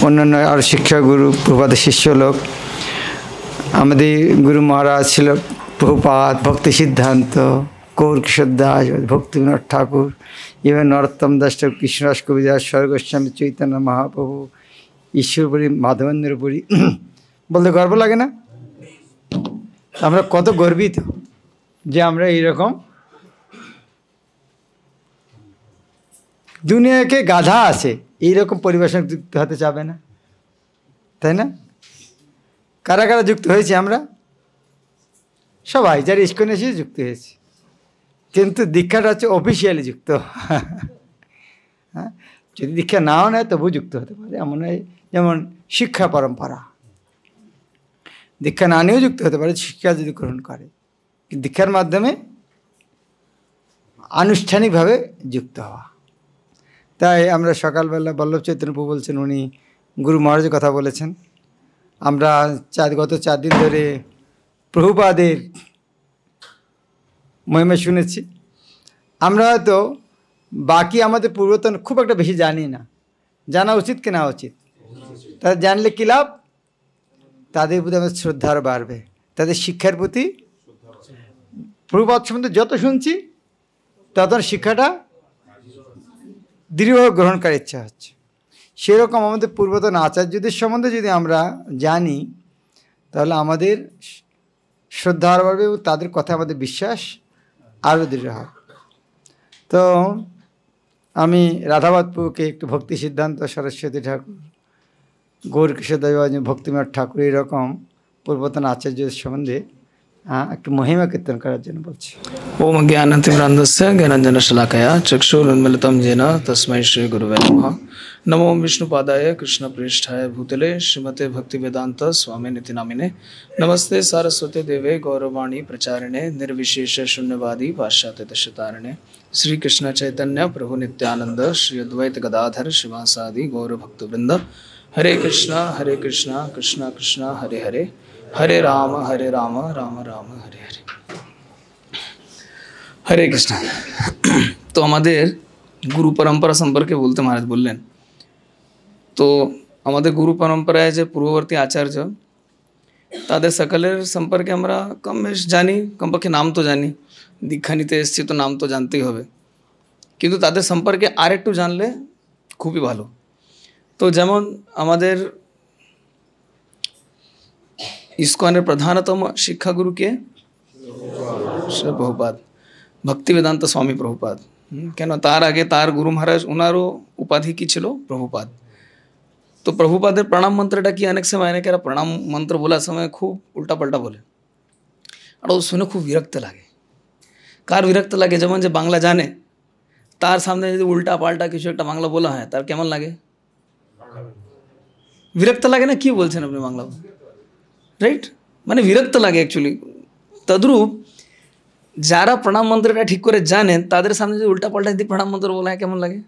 অন্যান্য আর শিক্ষাগুরু প্রভুপাদের শিষ্য লোক। আমাদের গুরু মহারাজ ছিল প্রভুপাদ, ভক্তি সিদ্ধান্ত, গৌর কিশোর দাস, ভক্তিবিনোদ ঠাকুর, ইভেন নরোত্তম দাস, কৃষ্ণদাস কবিদাস, স্বর্গস্বামী চৈতন্য মহাপ্রভু, ঈশ্বরপুরী, মাধবেন্দ্রপুরী। বলতে গর্ব লাগে না? আমরা কত গর্বিত যে আমরা এইরকম দুনিয়াকে গাধা আছে এইরকম পরিবেশন যুক্ত হতে চাবে না, তাই না? কারা কারা যুক্ত হয়েছি আমরা? সবাই যারা ইস্কনে এসে যুক্ত হয়েছি, কিন্তু দীক্ষাটা হচ্ছে অফিসিয়ালি যুক্ত। হ্যাঁ, যদি দীক্ষা নাও নেয় তবু যুক্ত হতে পারে, এমন যেমন শিক্ষা পরম্পরা, দীক্ষা না নিয়েও যুক্ত হতে পারে শিক্ষা যদি গ্রহণ করে। দীক্ষার মাধ্যমে আনুষ্ঠানিকভাবে যুক্ত হওয়া। তাই আমরা সকালবেলা বল্লভ চৈতন্য প্রভু বলছেন, উনি গুরু মহারাজের কথা বলেছেন। আমরা গত 4 দিন ধরে প্রভুপাদের মহিমা শুনেছি। আমরা হয়তো বাকি আমাদের পূর্বতন খুব একটা বেশি জানি না, জানা উচিত কি না উচিত? তারা জানলে কী লাভ? তাদের প্রতি আমাদের শ্রদ্ধা আরও বাড়বে, তাদের শিক্ষার প্রতি। প্রভুপাদ সম্বন্ধে যত শুনছি তত শিক্ষাটা দৃঢ়ভাবে গ্রহণ করার ইচ্ছা হচ্ছে। সেরকম আমাদের পূর্বতন আচার্যদের সম্বন্ধে যদি আমরা জানি তাহলে আমাদের শ্রদ্ধা আরও বাড়বে এবং তাদের কথা আমাদের বিশ্বাস আরও দৃঢ় হবে। তো আমি রাধাবাদপুরকে একটু ভক্তি সিদ্ধান্ত, সরস্বতী ঠাকুর, গৌর কিশোর দাস, ভক্তিবিনোদ ঠাকুর, এরকম পূর্বতন আচার্যদের সম্বন্ধে একটু মহিমা কীর্তন করার জন্য বলছি। ओम ज्ञानतिमिरान्धस्य ज्ञानाञ्जनशलाकया चक्षुरुन्मिलितं येन तस्मै श्रीगुरुवे नमः। नमो विष्णुपादाय कृष्णप्रेष्ठाय भूतले श्रीमते भक्तिवेदान्त स्वामिनिति नामिने। नमस्ते सारस्वते देवे गौरवाणी प्रचारिणे निर्विशेष शून्यवादी पाश्चात्यदेशतारिणे। श्री कृष्ण चैतन्य प्रभु नित्यानंद श्री अद्वैत गदाधर शिवासादि गौरभक्तवृंद। हरे कृष्ण कृष्ण कृष्ण हरे हरे, हरे राम राम राम हरे हरे। हरे कृष्ण। तो हमारे गुरु परंपरा सम्पर्के बोलते महाराज बोलें, तो हमारे गुरु परंपराय जो पूर्ववर्ती आचार्य ताদের सकलेर सम्पर्के আমরা कम बेश जानी, कमपक्षे नाम तो जानी, दीक्षा निते एसेছি तो नाम तो जानतेই হবে, কিন্তু তাদের সম্পর্কে আরেকটু জানলে খুবই ভালো। তো যেমন আমাদের ইসকনের প্রধানতম শিক্ষাগুরু কে? শ্রী প্রভুপাদ, ভক্তিবেদান্ত স্বামী প্রভুপাদ। কেন? তার আগে তার গুরু মহারাজ, ওনারও উপাধি কি ছিল? প্রভুপাদ। তো প্রভুপাদের প্রণাম মন্ত্রটা কি? অনেক সময় অনেকেরা প্রণাম মন্ত্র বলার সময় খুব উল্টাপাল্টা বলে, আর ও শুনে খুব বিরক্ত লাগে। কার বিরক্ত লাগে? যেমন যে বাংলা জানে তার সামনে যদি উল্টা পাল্টা কিছু একটা বাংলা বলা হয় তার কেমন লাগে? বিরক্ত লাগে না? কি বলছেন আপনি বাংলা? রাইট, মানে বিরক্ত লাগে অ্যাকচুয়ালি। তদ্রূপ যারা প্রণাম মন্ত্রটা ঠিক করে জানেন তাদের সামনে যদি উল্টা পাল্টা যদি প্রণাম মন্ত্র বলা হয় কেমন লাগে?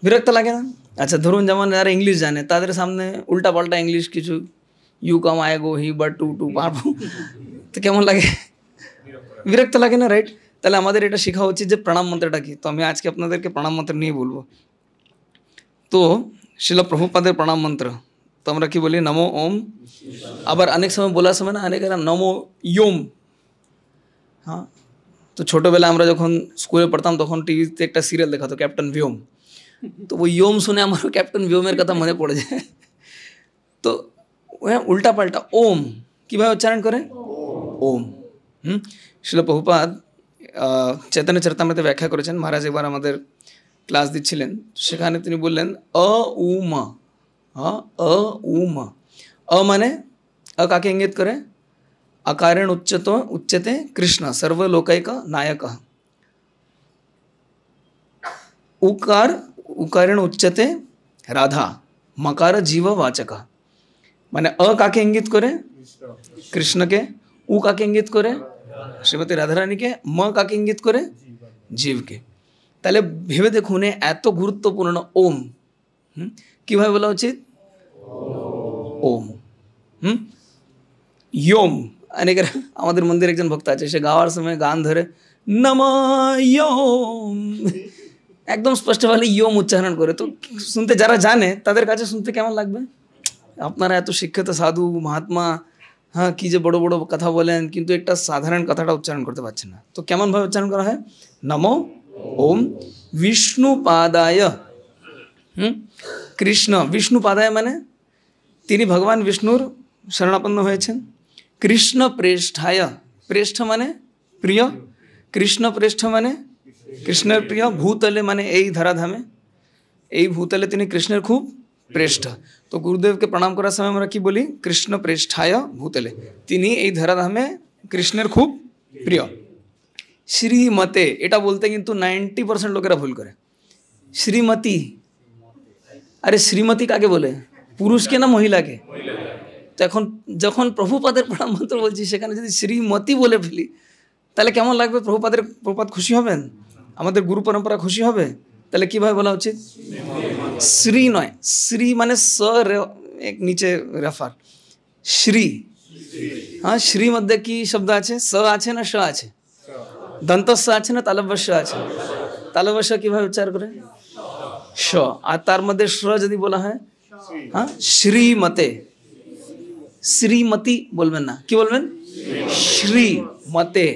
বিরক্ত লাগে না? আচ্ছা ধরুন যেমন যারা ইংলিশ জানে তাদের সামনে উল্টা পাল্টা ইংলিশ কিছু, you come I go he but to to পারবো, তো কেমন লাগে? বিরক্ত লাগে না? রাইট। তাহলে আমাদের এটা শেখা উচিত যে প্রণাম মন্ত্রটা কি। তো আমি আজকে আপনাদেরকে প্রণাম মন্ত্র নিয়ে বলবো। তো শিল প্রভুপাদের প্রণাম মন্ত্র তো আমরা কি বলি? নমো ওম। আবার অনেক সময় বলার সময় না অনেকেরা নমো ইয়োম। হ্যাঁ, তো ছোটোবেলায় আমরা যখন স্কুলে পড়তাম তখন টিভিতে একটা সিরিয়াল দেখাতো ক্যাপ্টেন ভিয়োম, তো ওই ইয়োম শুনে আমার ক্যাপ্টেন ভিয়োমের কথা মনে পড়ে যায়। তো উল্টা পাল্টা ওম কীভাবে উচ্চারণ করে? ওম। শিল প্রভুপাদ চৈতন্য চরিতামৃতে ব্যাখ্যা করেছেন। মহারাজ একবার আমাদের ক্লাস দিচ্ছিলেন, সেখানে তিনি বললেন অ উ মা। হ্যাঁ, অ উ মা। অ মানে अ काके इंगित करे? अकारण उच्चते कृष्ण सर्वलोकैक नायक। उकार उकारण उच्चते राधा मकार जीव वाचक। माने अ काके इंगित करे? कृष्ण के। उ काके इंगित करे? श्रीमती राधा रानी के। म काके इंगित करे? जीव के। তাহলে ভেবে দেখুন এত গুরুত্বপূর্ণ ওম কিভাবে বলা উচিত? ওম। ইয়োম। অনেকের আমাদের মন্দিরে একজন ভক্ত আছে, সে গাওয়ার সময় গান ধরে নমঃ ইয়োম, একদম স্পষ্টভাবে ইয়ম উচ্চারণ করে, তো শুনতে যারা জানে তাদের কাছে শুনতে কেমন লাগবে? আপনারা এত শিক্ষিত সাধু মহাত্মা, হ্যাঁ কি যে বড় বড় কথা বলেন, কিন্তু একটা সাধারণ কথাটা উচ্চারণ করতে পারছেন না। তো কেমনভাবে উচ্চারণ করা হয়? নমো ওম বিষ্ণুপাদায়। কৃষ্ণ বিষ্ণুপাদায় মানে তিনি ভগবান বিষ্ণুর শরণাপন্ন হয়েছেন। কৃষ্ণ প্রেষ্ঠায়, প্রেষ্ঠ মানে প্রিয়, কৃষ্ণ প্রেষ্ঠ মানে কৃষ্ণের প্রিয়। ভূতলে মানে এই ধরাধামে, এই ভূতলে তিনি কৃষ্ণের খুব প্রেষ্ঠ। তো গুরুদেবকে প্রণাম করার সময় আমরা কি বলি? কৃষ্ণ প্রেষ্ঠায় ভূতলে, তিনি এই ধরাধামে কৃষ্ণের খুব প্রিয়। শ্রীমতে, এটা বলতে কিন্তু 90% লোকেরা ভুল করে। শ্রীমতী, আরে শ্রীমতী কাকে বলে? পুরুষকে না মহিলাকে? তো এখন যখন প্রভুপাদের প্রণাম মন্ত্র বলছি সেখানে যদি শ্রীমতী বলে ফেলি তাহলে কেমন লাগবে? প্রভুপাদ খুশি হবেন? আমাদের গুরু পরম্পরা খুশি হবে? তাহলে কিভাবে বলা উচিত? শ্রী নয়, শ্রী মানে স এক নিচে রেফার, শ্রী। হ্যাঁ, শ্রী মধ্যে কি শব্দ আছে? স আছে না স আছে? দন্ত স আছে না তালব্য স আছে? তালব্য স কিভাবে উচ্চার করে? স। আর তার মধ্যে স যদি বলা হয়, হ্যাঁ শ্রীমতে, শ্রীমতী বলবেন না, কি বলবেন? শ্রীমতে।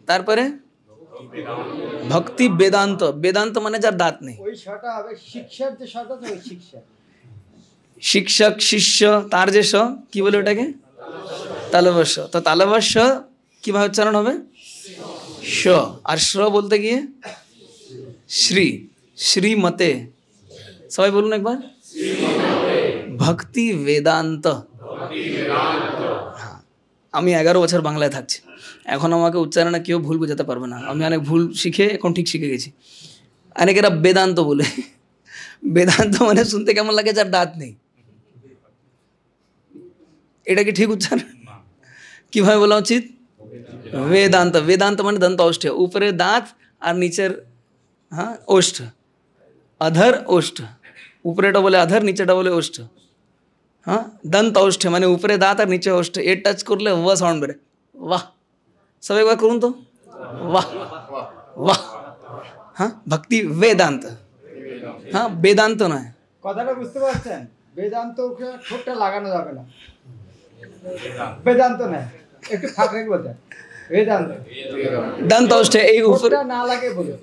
তারপরে ভক্তি বেদান্ত, বেদান্ত মানে যার দাঁত নেই। ওই শটা হবে শিক্ষার যে শটা, তো ওই শিক্ষা, শিক্ষক শিষ্য তার যে স, কি বলে ওটাকে? তালবস্য। তো তালবস্য কিভাবে উচ্চারণ হবে? স। আর স বলতে গিয়ে শ্রী, শ্রীমতে। সবাই বলুন একবার, ভক্তি বেদান্ত। হ্যাঁ, আমি 11 বছর বাংলায় থাকছি, এখন আমাকে উচ্চারণে কেউ ভুল বোঝাতে পারবে না। আমি অনেক ভুল শিখে এখন ঠিক শিখে গেছি। অনেকেরা বেদান্ত বলে, বেদান্ত মানে শুনতে কেমন লাগে? যার দাঁত নেই। এটা কি ঠিক উচ্চারণ? কিভাবে বলা উচিত? বেদান্ত। বেদান্ত মানে দন্ত ওষ্ঠ, উপরে দাঁত আর নিচের, হ্যাঁ ওষ্ঠ, अधर ओष्ठ। ऊपरेटा बोले अधर, नीचेटा बोले ओष्ठ। हाँ, दंत औष्ठ माने ऊपरे दांत और नीचे ओष्ठ, ये टच कर ले वह साउंड बेरे। वाह, सब एक बार करूँ तो वाह वाह। हाँ, भक्ति वेदांत। हाँ, वेदांत ना है। কথাটা বুঝতে পারছেন? বেদান্ত ঠোঁটটা লাগানো যাবে না, বেদান্ত না, একটু ফাঁক রেখে বলতে বেদান্ত। दंत औष्ठ এই ऊपर না লাগে বলে,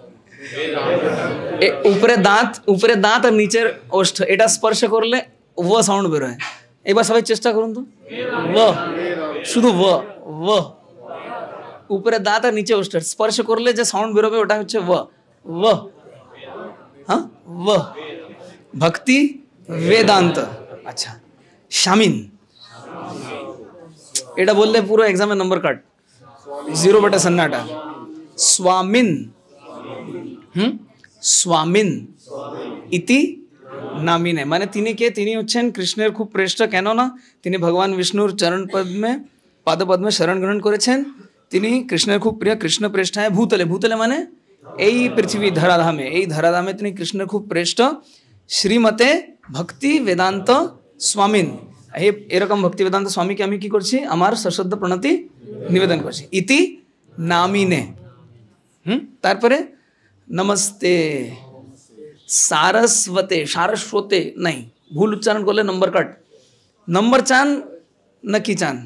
উপরে দাঁত আর নিচের ওষ্ঠ, এটা স্পর্শ করলে ও সাউন্ড বেরোয়। এবার সবাই চেষ্টা করুন তো, ও শুধু ও উপরে দাঁত আর নিচে ওষ্ঠ স্পর্শ করলে যে সাউন্ড বেরোবে ওটা হচ্ছে ও। হ্যাঁ, ও ভক্তি বেদান্ত। আচ্ছা, শামিন, এটা বললে পুরো এক্সামের নম্বর কাট, 0 সন্নাটা। स्वामिन, स्वामिन इति नामिने माने तिनी के, तिनी হচ্ছেন কৃষ্ণের খুব প্রেষ্ঠ। কেন না? তিনি ভগবান বিষ্ণুর চরণ পদ্মে পাদপদ্মে শরণ গ্রহণ করেছেন। তিনি কৃষ্ণের খুব প্রিয়। কৃষ্ণ প্রেষ্ঠায় ভূতলে, ভূতলে মানে এই পৃথিবী ধরাধামে, এই ধরাধামে তিনি কৃষ্ণের খুব প্রেষ্ঠ। শ্রীমতে ভক্তি বেদান্ত স্বামীন, এরকম ভক্তি বেদান্ত স্বামীকে আমি কি করছি? আমার সশ্রদ্ধ প্রণতি নিবেদন করছি। ইতি নামিনে। তারপরে नमस्ते सारस्वते, सारस्वते नहीं, भूल उच्चारण করলে নম্বর কাট। নম্বর চান নাকি চান?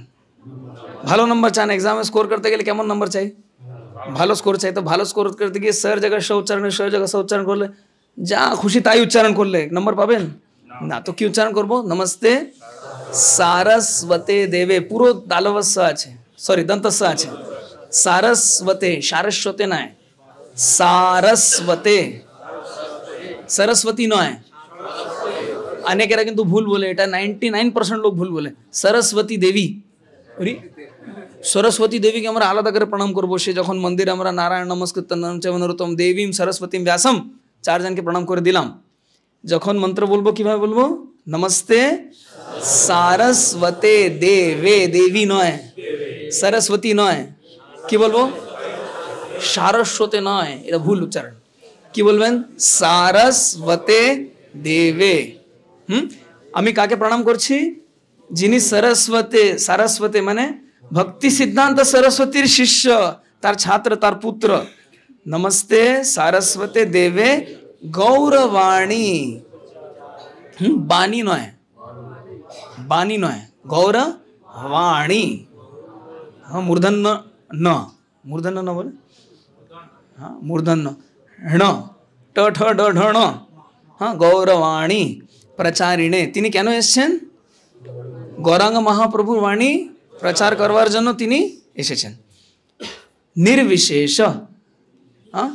ভালো নম্বর চান? এক্সামে স্কোর করতে গেলে কেমন নম্বর চাই? ভালো স্কোর চাই। তো ভালো স্কোর করতে গিয়ে স্যার জায়গায় স উচ্চারণ, স্যার জায়গায় স উচ্চারণ করলে, যা খুশি তাই উচ্চারণ করলে নম্বর পাবেন না। তো কি উচ্চারণ করব? নমস্তে সারস্বতে দেবে, পুরো তালবস্য আছে, সরি দন্তস্য আছে। সারস্বতে, সারস্বতে নয়, সারস্বতে, सरस्वती নয়। অনেকেরা কিন্তু ভুল বলে, এটা 99% লোক ভুল বলে, সরস্বতী দেবী। সরস্বতী দেবীকে আমরা আলাদা করে প্রণাম করবো। সে যখন মন্দিরে আমরা নারায়ণ নমস্কৃত্যং নরোত্তমম দেবীম সরস্বতীম ব্যাসম 4 জনকে প্রণাম করে দিলাম, যখন মন্ত্র বলবো কিভাবে বলবো? নমস্তে সারস্বতে দেবে, দেবী নয়, সরস্বতী নয়। কি বলবো? সারস্বতে নয়, এটা ভুল উচ্চারণ। কি বলবেন? সারস্বতে দেবে। আমি কাকে প্রণাম করছি? যিনি সরস্বতে, সারস্বতে মানে ভক্তি সিদ্ধান্ত সরস্বতীর শিষ্য, তার ছাত্র, তার পুত্র। নমস্তে সারস্বতে দেবে গৌরবাণী বাণী নয়, বাণী নয়, গৌরবাণী। হ্যাঁ মূর্ধন্য ন, মূর্ধন্য ন বলে, হ্যাঁ মূর্ধন্য ণ, ট ঠ ড ঢ ণ, হ্যাঁ গৌরবাণী প্রচারিণে। তিনি কেন এসেছেন? গৌরাঙ্গ মহাপ্রভুর বাণী প্রচার করবার জন্য তিনি এসেছেন। নির্বিশেষ, হ্যাঁ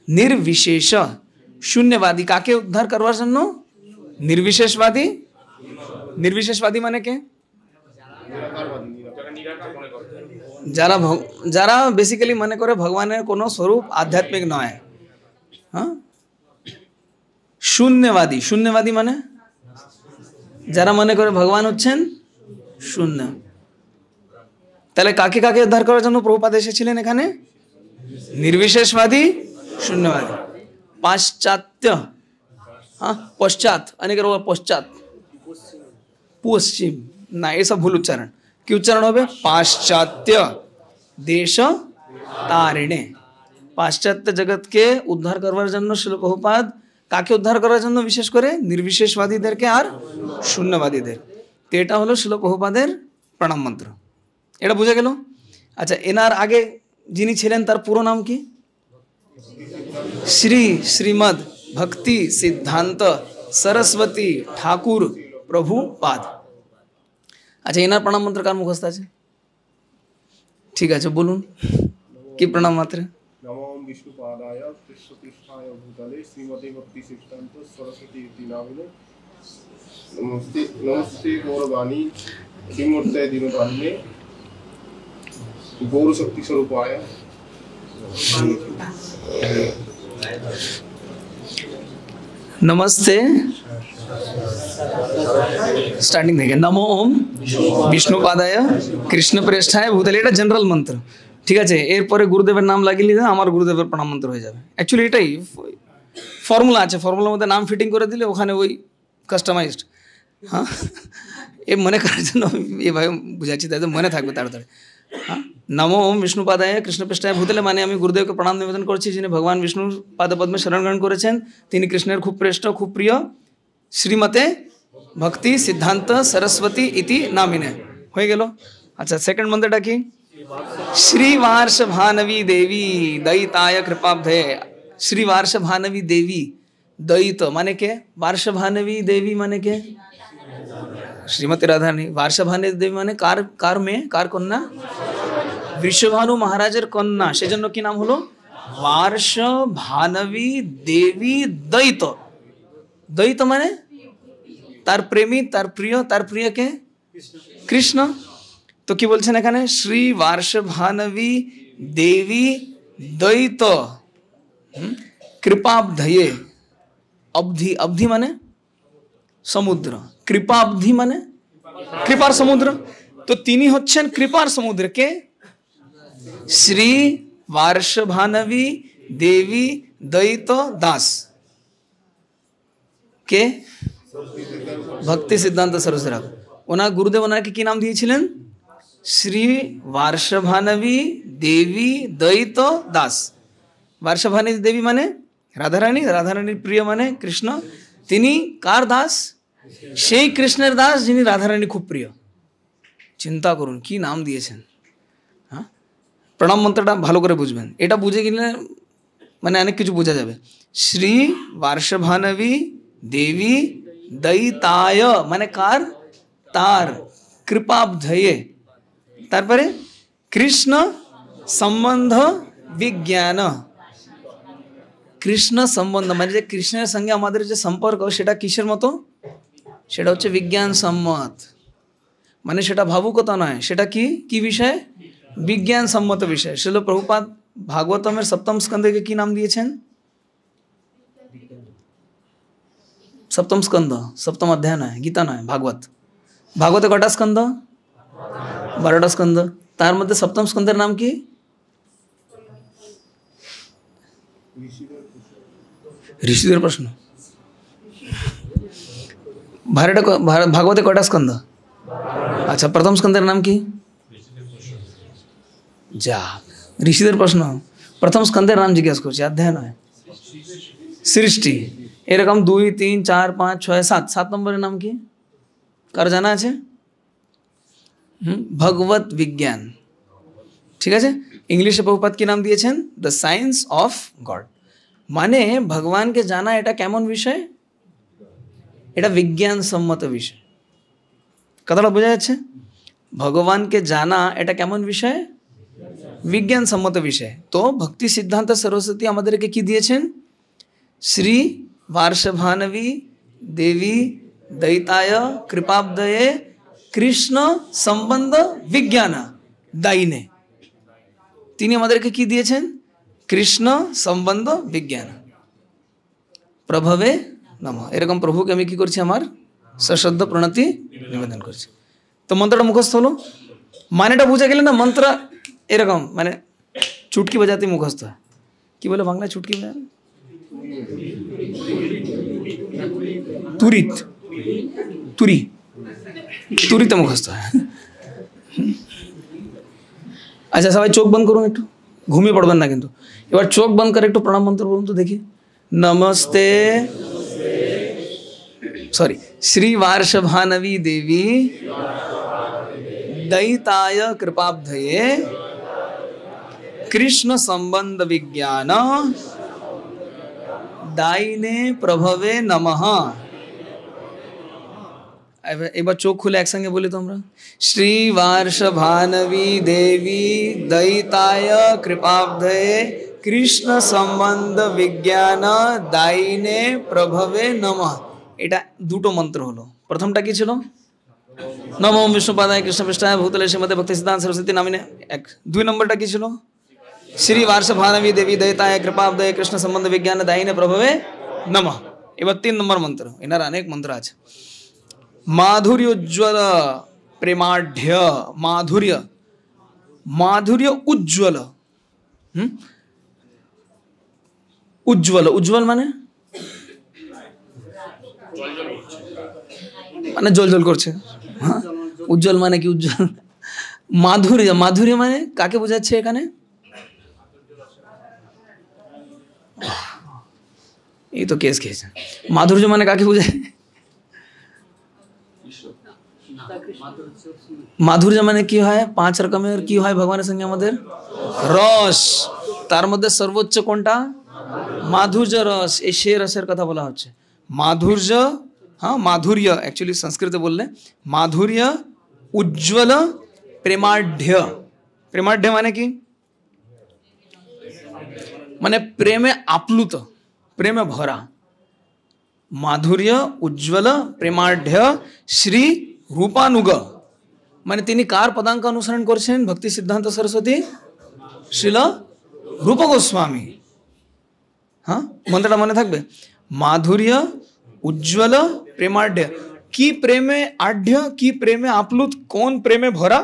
নির্বিশেষ শূন্যবাদী, কাকে উদ্ধার করবার জন্য? নির্বিশেষবাদী। নির্বিশেষবাদী মানে কে? যারা যারা বেসিক্যালি মনে করে ভগবানের কোনো স্বরূপ আধ্যাত্মিক নয়। হ্যাঁ শূন্যবাদী, শূন্যবাদী মানে যারা মনে করে ভগবান হচ্ছেন শূন্য। তাহলে কাকে কাকে উদ্ধার করার জন্য প্রভুপাদ এসেছিলেন এখানে? নির্বিশেষবাদী, শূন্যবাদী। পাশ্চাত্য, হ্যাঁ পশ্চাৎ, অনেকের পশ্চাৎ, পশ্চিম না, এসব ভুল উচ্চারণ। কি উচ্চারণ হবে? পাশ্চাত্য দেশ তারিণে। পাশ্চাত্য জগৎকে উদ্ধার করবার জন্য শিল প্রভুপাদ কাকে উদ্ধার করার জন্য? বিশেষ করে নির্বিশেষবাদীদেরকে আর শূন্যবাদীদের। তো এটা হলো শিল প্রভুপাদের প্রণাম মন্ত্র। এটা বুঝে গেল? আচ্ছা, এনার আগে যিনি ছিলেন তার পুরো নাম কি? শ্রী শ্রীমদ ভক্তি সিদ্ধান্ত সরস্বতী ঠাকুর প্রভুপাদ। আচ্ছা, এনার প্রণাম মন্ত্র কার মুখস্থ আছে? ঠিক আছে, বলুন কি প্রণাম মাত্র? নমো বিষ্ণুপাদায় কৃষ্ণপৃষ্ঠায় ভূতলে শ্রীমতে ভক্তি সিদ্ধান্ত সরস্বতী ইতি নামিনে নমস্তে নমস্তে গৌরবাণী শ্রীমূর্তে দীনবন্ধে গৌরশক্তি স্বরূপায়। নমস্তে, স্টার্টিং থেকে নমো ওম বিষ্ণুপাদায় কৃষ্ণপ্রেষ্ঠায় ভূতলে। এটা জেনারেল মন্ত্র, ঠিক আছে? এরপরে গুরুদেবের নাম লাগিয়ে দিলে আমার গুরুদেবের প্রণাম মন্ত্র হয়ে যাবে। অ্যাকচুয়ালি এটাই ফর্মুলা আছে, ফর্মুলার মধ্যে নাম ফিটিং করে দিলে ওখানে ওই কাস্টমাইজড। হ্যাঁ, এ মনে করার জন্য এভাবে বুঝাচ্ছি, তাই তো মনে থাকবে তাড়াতাড়ি। হ্যাঁ, নমো ওম বিষ্ণুপাদায় কৃষ্ণপৃষ্ঠায় ভূতলে মানে আমি গুরুদেবকে প্রণাম নিবেদন করছি, যিনি ভগবান বিষ্ণুর পাদপদ্মে শরণ গ্রহণ করেছেন। তিনি কৃষ্ণের খুব শ্রেষ্ঠ, খুব প্রিয়। শ্রীমতে ভক্তি সিদ্ধান্ত সরস্বতী ইতি নামিনে হয়ে গেল। আচ্ছা, সেকেন্ড মন্ত্রটা কি? শ্রী वार्ष भानवी देवी दयिताय कृपाब्धे। श्री वार्ष भानवी देवी दयित माने के? वार्ष भानवी देवी माने के? श्रीमती राधा रानी। वार्ष भानवी देवी माने कार, कार में कार कन्या? वृषभानु महाराजेर कन्या, सेजন্য কি নাম হলো? वार्ष भानवी देवी दयित। दयित মানে তার প্রেমী, তার প্রিয়, তার প্রিয় কে? কৃষ্ণ। তো কি বলছেন এখানে? শ্রী वार्षभानवी देवी द्वैत কৃপাবধয়ে। অবধি, অবধি মানে সমুদ্র, কৃপাবধি মানে কৃপার সমুদ্র। তো তিনি হচ্ছেন কৃপার সমুদ্র। কে? শ্রী वार्षभानवी देवी द्वैत दास। কে? ভক্তি সিদ্ধান্ত সরস্বতী। ওনার গুরুদেব ওনাকে কি নাম দিয়েছিলেন? শ্রী वार्षभानवी देवी द्वैत दास। वार्षभानवी देवी মানে রাধারানী, রাধারানীর প্রিয় মানে কৃষ্ণ। তিনি কার দাস? সেই কৃষ্ণের দাস যিনি রাধারানী খুব প্রিয়। চিন্তা করুন কি নাম দিয়েছেন। হ্যাঁ, প্রণাম মন্ত্রটা ভালো করে বুঝবেন। এটা বুঝে গেলে মানে অনেক কিছু বোঝা যাবে। শ্রী वार्षभानवी देवी दयिताय মানে কার? তার, কৃপাবধয়ে। তারপরে কৃষ্ণ সম্বন্ধ বিজ্ঞান। কৃষ্ণ সম্বন্ধ মানে যে কৃষ্ণের সঙ্গে আমাদের যে সম্পর্ক, সেটা কিসের মতো? সেটা হচ্ছে বিজ্ঞান সম্মত। মানে সেটা ভাবুকতা নয়, সেটা কি কি বিষয়? বিজ্ঞান সম্মত বিষয়। শিল প্রভুপাদ ভাগবতমের সপ্তম স্কন্ধকে কি নাম দিয়েছেন? সপ্তম স্কন্ধ, সপ্তম অধ্যায় নয়, গীতা নয়, ভাগবত। ভাগবতে কটা স্কন্ধ? 12টা স্কন্ধ। তার মধ্যে সপ্তম স্কন্ধের নাম কি? ঋষিদের প্রশ্ন। ভাগবতে কটা স্কন্ধ? আচ্ছা, প্রথম স্কন্ধের নাম কি? যা ঋষিদের প্রশ্ন, প্রথম স্কন্ধের নাম জিজ্ঞাসা করছি, অধ্যায় নয়। সৃষ্টি। এরকম 2 3 4 5 6 7 7 নম্বরের নাম কি কার জানা আছে? ভগবত বিজ্ঞান। ঠিক আছে, ইংলিশে প্রভুপাদ কি নাম দিয়েছেন? The science of god. মানে ভগবানকে জানা এটা কেমন বিষয়? এটা বিজ্ঞানসম্মত বিষয়। কথাটা বোঝা যাচ্ছে? ভগবানকে জানা এটা কেমন বিষয়? বিজ্ঞানসম্মত বিষয়। তো ভক্তি সিদ্ধান্ত সরস্বতী আমাদেরকে কি দিয়েছেন? শ্রী বার্ষভানবী দেবী দয়িতায় কৃপাব্দয়ে কৃষ্ণ সম্বন্ধ বিজ্ঞান দায়িনে। তিনি আমাদেরকে কি দিয়েছেন? কৃষ্ণ সম্বন্ধ বিজ্ঞান। প্রভবে নমঃ। এরকম প্রভুকে আমি কি করছি? আমার সশ্রদ্ধ প্রণতি নিবেদন করছি। তো মন্ত্রটা মুখস্থ হলো, মানেটা বুঝে গেলে না? মন্ত্র এরকম মানে চুটকি বাজাতে মুখস্থ হয়। কি বলে বাংলায় চুটকি বাজাতে? তুরিত, তুরি, তুরিতে মুখস্থ হয়। আচ্ছা সবাই চোখ বন্ধ করুন, একটু ঘুমিয়ে পড়বেন না কিন্তু। এবার চোখ বন্ধ করে একটু প্রণাম মন্ত্র বলুন তো দেখি। নমস্তে সরি শ্রী বার্ষভানবী দেবী দয়িতায় কৃপাব্ধয়ে কৃষ্ণ সম্বন্ধ বিজ্ঞান দায়িনে প্রভবে নমঃ। এবার চোখ খুলে একসঙ্গে বলি তো আমরা, শ্রী বার্ষভানবী দেবী দয়িতায় কৃপাব্ধয়ে কৃষ্ণ সম্বন্ধ বিজ্ঞান দায়িনে প্রভবে নমঃ। এটা দুটো মন্ত্র হলো। প্রথমটা কি ছিল? নমো বিষ্ণুপাদায় কৃষ্ণপৃষ্ঠায় ভূতলে শ্রীমতে ভক্তি সিদ্ধান্ত সরস্বতী নামিনে। 2 নম্বরটা কি ছিল? শ্রী বার্ষভানবী দেবী দয়িতায় কৃপাব্ধয়ে কৃষ্ণ সম্বন্ধ বিজ্ঞান দায়িনে প্রভবে নমঃ। এবার 3 নম্বর মন্ত্র। এনার অনেক মন্ত্র আছে। মাধুর্য উজ্জ্বল প্রেমাঢ্য। মাধুর্য, মাধুর্য উজ্জ্বল। উজ্জ্বল, উজ্জ্বল মানে মানে জল জল করছে। হ্যাঁ, উজ্জ্বল মানে কি? উজ্জ্বল। মাধুর্য, মাধুর্য মানে কাকে বোঝাচ্ছে এখানে? এই তো কেস খেয়েছে। মাধুর্য মানে কাকে বোঝায়? মাধুর্য মানে কি হয়? 5 রকমের কি হয় ভগবানের সঙ্গে আমাদের? রস। তার মধ্যে সর্বোচ্চ কোনটা? মাধুর্য রস। এই সে রসের কথা বলা হচ্ছে। মাধুর্য, হ্যাঁ মাধুর্য অ্যাকচুয়ালি সংস্কৃতে বললে মাধুর্য উজ্জ্বল প্রেমাঢ্য। প্রেমাঢ্য মানে কি? মানে প্রেমে আপ্লুত, প্রেমে ভরা। মাধুর্য উজ্জ্বল প্রেমাঢ্য শ্রী রূপানুগ। মানে তিনি কার পদাঙ্ক অনুসরণ করছেন? ভক্তি সিদ্ধান্ত সরস্বতী শ্রীল রূপ গোস্বামী। হ্যাঁ, মন্ত্রটা মনে থাকবে। মাধুর্য উজ্জ্বল প্রেমাঢ্য। কি প্রেমে আঢ্য, কি প্রেমে আপ্লুত, কোন প্রেমে ভরা?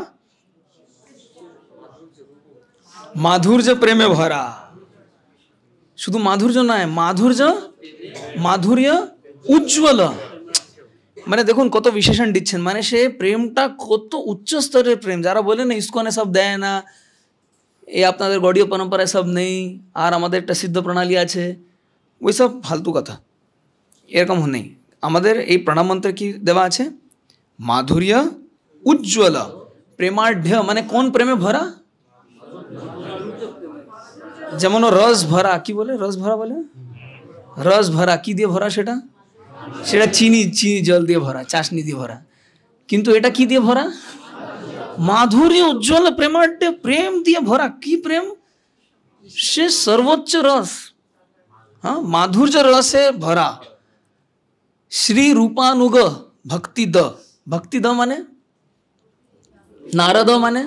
মাধুর্য প্রেমে ভরা। শুধু মাধুর্য নয়, মাধুর্য মাধুর্য উজ্জ্বল। মানে দেখুন কত বিশেষণ দিচ্ছেন। মানে সে প্রেমটা কত উচ্চ স্তরের প্রেম। যারা বলে না ইস্কনে সব দেয় না, এই আপনাদের গৌড়ীয় পরম্পরায় সব নেই, আর আমাদের একটা সিদ্ধ প্রণালী আছে, ওই সব ফালতু কথা। এরকম নেই। আমাদের এই প্রণাম মন্ত্রে কি দেওয়া আছে? মাধুর্য উজ্জ্বল প্রেমাঢ্য। মানে কোন প্রেমে ভরা? যেমন রস ভরা, কি বলে? রস ভরা বলে। রস ভরা কি দিয়ে ভরা? সেটা সেটা চিনি, চিনি জল দিয়ে ভরা, চাশনি দিয়ে ভরা। কিন্তু এটা কি দিয়ে ভরা? মাধুর্য উজ্জ্বল প্রেমাঢ্য, প্রেম দিয়ে ভরা। কি প্রেম? সে সর্বোচ্চ রস। হ্যাঁ, মাধুর্য রসে ভরা। শ্রী রূপানুগ ভক্তি দ। ভক্তি দ মানে নারদ, মানে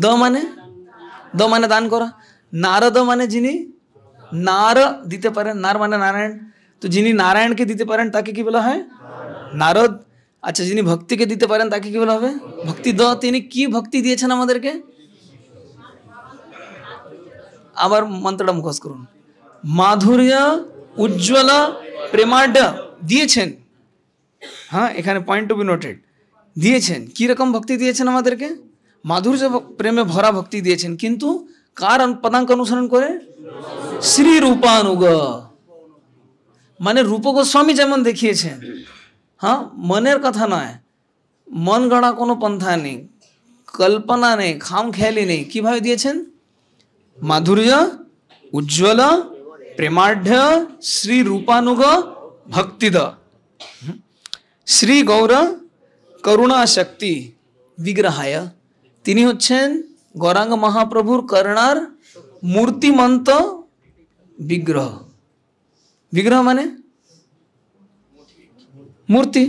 দ মানে দ মানে দান করা। নারদ মানে যিনি নার দিতে পারেন। নার মানে নারায়ণ। তো যিনি নারায়ণকে দিতে পারেন তাকে কি বলা হয়? নারদ। আচ্ছা, যিনি ভক্তিকে দিতে পারেন তাকে কি বলা হবে? ভক্তি দ। তিনি কি ভক্তি দিয়েছেন আমাদেরকে? আবার মন্ত্রটা মুখস্থ করুন। মাধুর্য উজ্জ্বল প্রেমাঢ্য দিয়েছেন। হ্যাঁ, এখানে পয়েন্ট টু বি নোটেড। দিয়েছেন। কি রকম ভক্তি দিয়েছেন আমাদেরকে? মাধুর্য প্রেমে ভরা ভক্তি দিয়েছেন। কিন্তু কার পদাঙ্ক অনুসরণ করে? শ্রী রূপানুগ, মানে রূপ গোস্বামী যেমন দেখিয়েছেন, হ্যাঁ, মনের কথা নয়, মন গড়া কোনো পন্থা নেই, কল্পনা নেই, খাম খেয়ালি নেই, কিভাবে দিয়েছেন? মাধুর্য উজ্জ্বল প্রেমাঢ্য শ্রী রূপানুগ ভক্তিদ শ্রী গৌর করুণা শক্তি বিগ্রহায়। তিনি হচ্ছেন গৌরাঙ্গ মহাপ্রভুর করুণার মূর্তিমন্ত বিগ্রহ। বিগ্রহ মানে মূর্তি,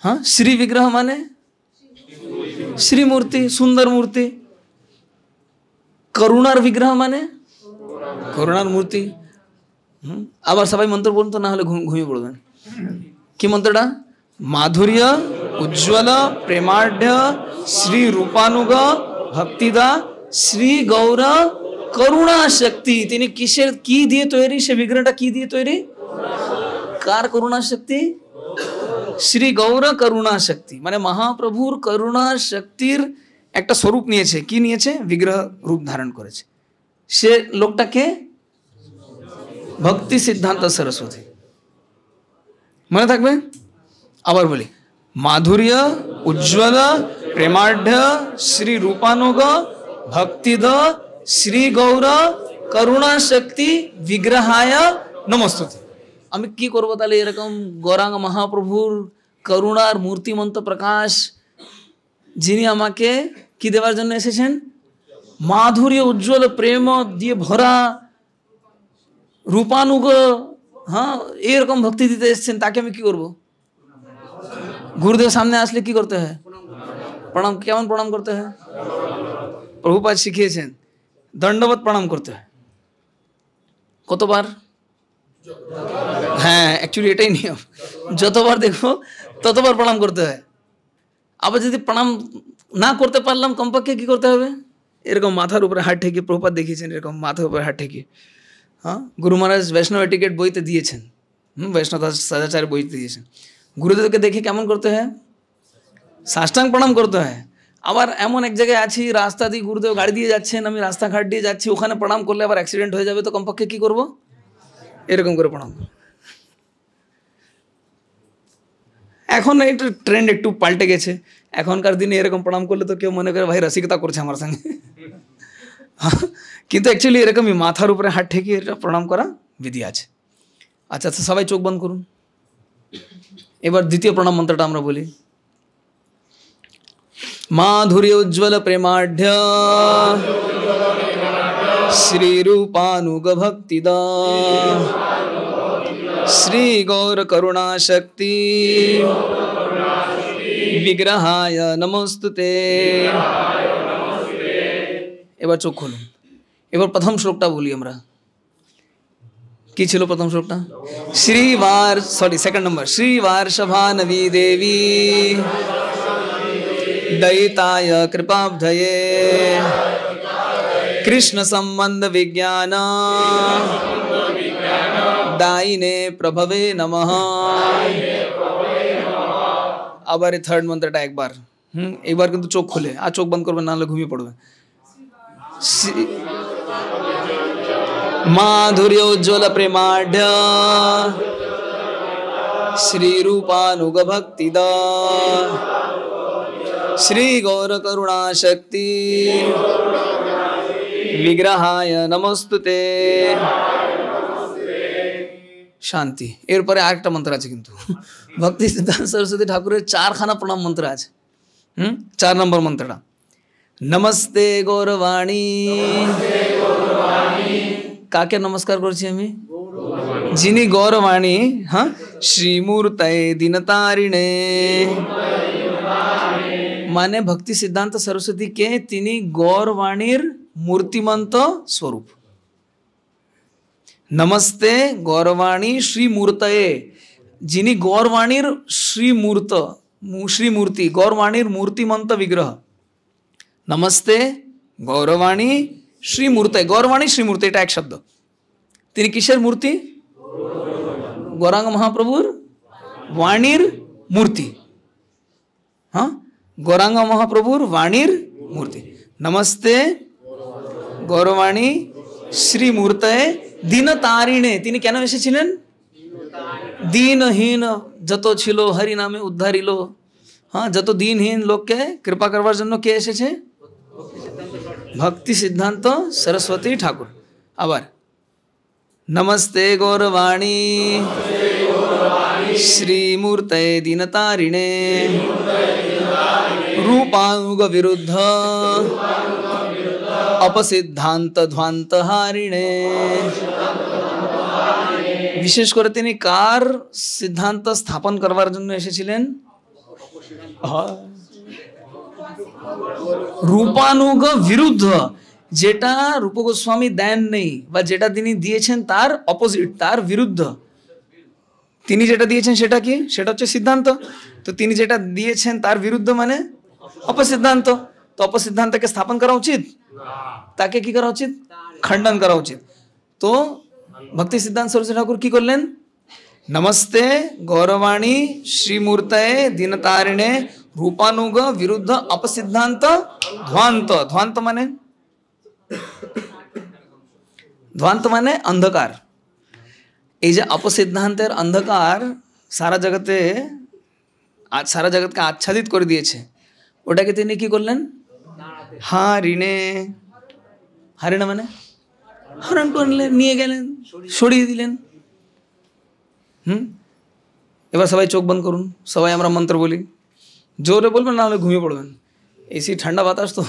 হ্যাঁ, শ্রী বিগ্রহ মানে শ্রী মূর্তি, সুন্দর মূর্তি। করুণার বিগ্রহ মানে করুণার মূর্তি। আবার সবাই মন্ত্র বলুন তো, না হলে ঘুমিয়ে পড়বেন। কি মন্ত্রটা? মাধুর্য উজ্জ্বল প্রেমাঢ্য শ্রী রূপানুগ ভক্তিদা শ্রী গৌর করুণা শক্তি। তিনি কিসের কি দিয়ে তৈরি? সে বিগ্রহটা কি দিয়ে তৈরি? কার করুণা শক্তি? শ্রী গৌর করুণা শক্তি, মানে মহাপ্রভুর করুণা শক্তির একটা স্বরূপ নিয়েছে। কি নিয়েছে? বিগ্রহ রূপ ধারণ করেছে। সে লোকটাকে ভক্তি সিদ্ধান্ত সরস্বতী। মনে থাকবে? আবার বলি, মাধুর্য উজ্জ্বল প্রেমাঢ্য শ্রী রূপানুগ ভক্তিদ শ্রী গৌর করুণা শক্তি বিগ্রহায় নমস্তুতে। আমি কি করবো তাহলে? এরকম গৌরাঙ্গ মহাপ্রভুর করুণার মূর্তিমন্ত প্রকাশ, যিনি আমাকে কি দেওয়ার জন্য এসেছেন? মাধুর্য উজ্জ্বল প্রেম দিয়ে ভরা রূপানুগ, হ্যাঁ, এরকম ভক্তি দিতে এসেছেন, তাকে আমি কি করব? গুরুদেব সামনে আসলে কি করতে হয়? প্রণাম। কেমন প্রণাম করতে হয়? প্রভুপাদ শিখিয়েছেন দণ্ডবত প্রণাম করতে হয়। কতবার? হ্যাঁ, অ্যাকচুয়ালি এটাই নিয়ম, যতবার দেখবো ততবার প্রণাম করতে হয়। আবার যদি প্রণাম না করতে পারলাম, কমপক্ষে কি করতে হবে? এরকম মাথার উপরে হাত ঠেকিয়ে, প্রভুপাদ দেখিয়েছেন এরকম মাথার উপরে হাত ঠেকিয়ে। হ্যাঁ, গুরু মহারাজ বৈষ্ণব এটিকেট বইতে দিয়েছেন, বৈষ্ণব সদাচার বইতে দিয়েছেন। গুরুদেবকে দেখে কেমন করতে হয়? সাষ্টাঙ্গ প্রণাম করতে হয়। আবার এমন এক জায়গায় আছি, রাস্তা দিয়ে গুরুদেব গাড়ি দিয়ে যাচ্ছেন, আমি রাস্তাঘাট দিয়ে যাচ্ছি, ওখানে প্রণাম করলে আবার অ্যাক্সিডেন্ট হয়ে যাবে, তো কমপক্ষে কি করব? এরকম করে প্রণাম। এখন এই ট্রেন্ড একটু পাল্টে গেছে, এখনকার দিনে এরকম প্রণাম করলে তো কেউ মনে করে ভাই রসিকতা করছে আমার সঙ্গে, কিন্তু অ্যাকচুয়ালি এরকমই মাথার উপরে হাত ঠেকিয়ে এটা প্রণাম করা বিধি আছে। আচ্ছা আচ্ছা, সবাই চোখ বন্ধ করুন। এবার দ্বিতীয় প্রণাম মন্ত্রটা আমরা বলি। মাধুর্য উজ্জ্বল প্রেমাঢ্য শ্রী রূপানুগ ভক্তিদা শ্রী গৌর করুণা শক্তি বিগ্রহায় নমস্তুতে। এবার চোখ খুলুন। এবার প্রথম শ্লোকটা বলি আমরা। কি ছিল প্রথম শ্লোকটা? সেকেন্ড নম্বর। শ্রীবার সভানবী দেবী দয়িতায় কৃপাব্ধয়ে কৃষ্ণ সম্বন্ধ বিজ্ঞান দায়িনে প্রভবে নমঃ। আবার এই থার্ড মন্ত্রটা একবার, একবার কিন্তু চোখ খুলে, আর চোখ বন্ধ করবে, নাহলে ঘুমিয়ে পড়বে। মাধুর্য উজ্জ্বল প্রেমাঢ্য শ্রী রূপানুগ ভক্তিদা শ্রী গৌর করুণা শক্তি বিগ্রহায় নমস্তুতে। শান্তি। এরপরে আরেকটা মন্ত্র আছে কিন্তু, ভক্তি সিদ্ধান্ত সরস্বতী ঠাকুরের 4খানা প্রণাম মন্ত্র আছে। 4 নম্বর মন্ত্রটা নমস্তে গৌরবাণী। কাকে নমস্কার করছি আমি? যিনি গৌরবাণী, হ্যাঁ, শ্রীমূর্তয়ে দীনতারিণে, মানে ভক্তি সিদ্ধান্ত সরস্বতী কে তিনি গৌরবাণীর মূর্তিমন্ত স্বরূপ। নমস্তে গৌরবাণী শ্রীমূর্তয়ে, যিনি গৌরবাণীর শ্রীমূর্তি, গৌরবাণীর মূর্তিমন্ত বিগ্রহ। নমস্তে গৌরবাণী শ্রীমূর্তয়ে। গৌরবাণী শ্রীমূর্তি, এটা এক শব্দ। তিনি কিসের মূর্তি? গৌরাঙ্গ মহাপ্রভুর বাণীর মূর্তি। হ্যাঁ, গৌরাঙ্গ মহাপ্রভুর বাণীর মূর্তি। নমস্তে গৌরবাণী শ্রীমূর্তয়ে দীনতারিণে, তিনি কেন এসেছিলেন? দীনহীন যত ছিল হরি নামে উদ্ধারিল। হ্যাঁ, যত দিনহীন লোককে কৃপা করবার জন্য কে এসেছে? ভক্তি সিদ্ধান্ত সরস্বতী ঠাকুর। আবার নমস্তে গৌরবাণী শ্রীমূর্তয়ে দীনতারিণে রূপানুগ বিরুদ্ধ অপসিদ্ধান্ত ধ্বান্ত হারিণে। বিশেষ করে তিনি কার সিদ্ধান্ত স্থাপন করবার জন্য এসেছিলেন? রূপানুগ বিরুদ্ধ, যেটা রূপ গোস্বামী দেন নেই বা যেটা তিনি দিয়েছেন তার অপোজিট, তার বিরুদ্ধ। তিনি যেটা দিয়েছেন সেটা কি? সেটা হচ্ছে সিদ্ধান্ত। তো তিনি যেটা দিয়েছেন তার বিরুদ্ধ মানে অপসিদ্ধান্ত। তো অপসিদ্ধান্তকে স্থাপন করা উচিত, তাকে কি করা উচিত? খণ্ডন করা উচিত। তো ভক্তি সিদ্ধান্ত সরস্বতী ঠাকুর কি করলেন? নমস্তে গৌরবাণী শ্রীমূর্তয়ে দীনতারিণে রূপানুগ বিরুদ্ধ অপসিদ্ধান্ত ধ্বান্ত। ধ্বান্ত মানে, ধ্বান্ত মানে অন্ধকার। এই যে অপসিদ্ধান্তের অন্ধকার সারা জগতে, সারা জগৎকে আচ্ছাদিত করে দিয়েছে, ওটাকে তিনি কি করলেন? হারিণে। হারিণে মানে হরণ করলেন, নিয়ে গেলেন, সরিয়ে দিলেন। এবার সবাই চোখ বন্ধ করুন, সবাই আমরা মন্ত্র বলি, জোরে বলবেন, না হলে ঘুমিয়ে পড়বেন। এসি ঠান্ডা বাতাস তো।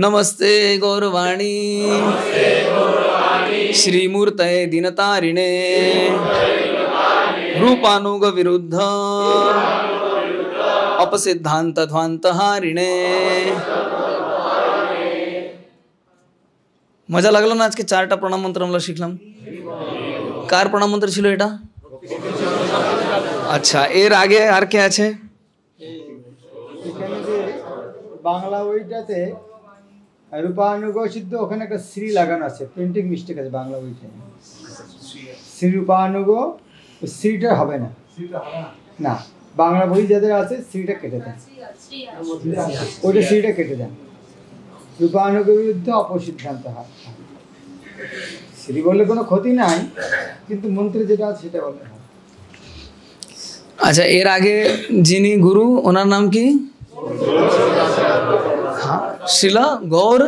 নমস্তে গৌরবাণী শ্রীমূর্তয়ে দীনতারিণে রূপানুগ বিরুদ্ধ অপসিদ্ধান্ত ধ্বান্ত হারিণে। মজা লাগলো না? আজকে 4টা প্রণাম মন্ত্র আমরা শিখলাম। কার প্রণাম মন্ত্র ছিল এটা? আচ্ছা, এর আগে আর কে আছে? এখানে যে বাংলা বইটাতে রূপানুগ সিদ্ধ, ওখানে একটা শ্রী লাগানো আছে, প্রিন্টিং মিস্টেক আছে বাংলা বইতে। শ্রী রূপানুগ, শ্রীটা হবে না, না বাংলা বই যাদের আছে শ্রীটা কেটে দেন, ওইটা শ্রীটা কেটে দেন। রূপানুগ বিরুদ্ধে অপসিদ্ধান্ত হয়। শ্রী বললে কোনো ক্ষতি নাই, কিন্তু মন্ত্রে যেটা আছে সেটা বলে। আচ্ছা, এর আগে যিনি গুরু, ওনার নাম কি? হ্যাঁ, শ্রীলা গৌর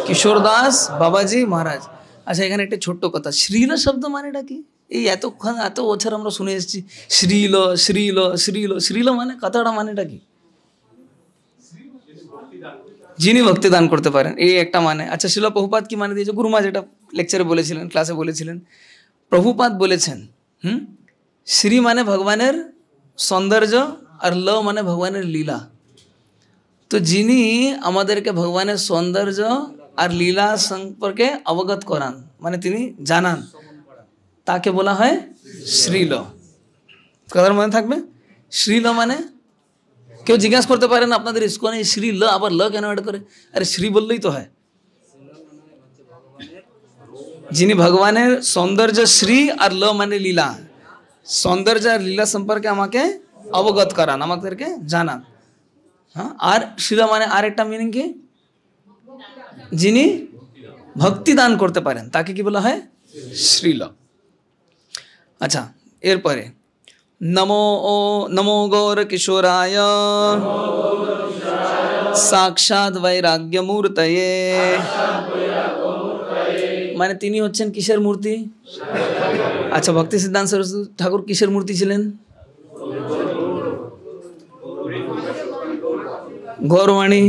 কিশোর দাস বাবাজি মহারাজ। আচ্ছা, এখানে একটা ছোট্ট কথা, শ্রীলা শব্দ মানেটা কি? এই এতক্ষণ এত বছর আমরা শুনে এসেছি শ্রীল শ্রীল শ্রীল, শ্রীল মানে কথাটা মানেটা কি? যিনি ভক্তি দান করতে পারেন, এই একটা মানে। আচ্ছা, শিলা প্রভুপাদ কি মানে দিয়েছে? গুরুমা যেটা লেকচারে বলেছিলেন, ক্লাসে বলেছিলেন, প্রভুপাদ বলেছেন শ্রী মানে ভগবানের সৌন্দর্য আর ল মানে ভগবানের লীলা। তো যিনি আমাদেরকে ভগবানের সৌন্দর্য আর লীলা সম্পর্কে অবগত করান, মানে তিনি জানান, তাকে বলা হয় শ্রীল। কথার মনে থাকবে, শ্রীল মানে কেউ জিজ্ঞাসা করতে পারেন আপনাদের ইস্কনে শ্রী ল, আবার ল কেন অ্যাড করে? আরে শ্রী বললেই তো হয়। যিনি ভগবানের সৌন্দর্য শ্রী আর ল মানে লীলা, সৌন্দর্য আর লীলা সম্পর্কে আমাকে অবগত করান, আমাদেরকে জানান। হ্যাঁ, আর শ্রীল মানে আর একটা মিনিং কি? যিনি ভক্তি দান করতে পারেন তাকে কি বলা হয়? শ্রীল। আচ্ছা, এরপরে নমো নমো গৌর কিশোরায় সাক্ষাৎ বৈরাগ্য মূর্তয়ে। মানে তিনি হচ্ছেন কিসের মূর্তি? আচ্ছা, ভক্তি সিদ্ধান্ত সরস্বতী ঠাকুর কিসের মূর্তি ছিলেন? গৌরবাণী।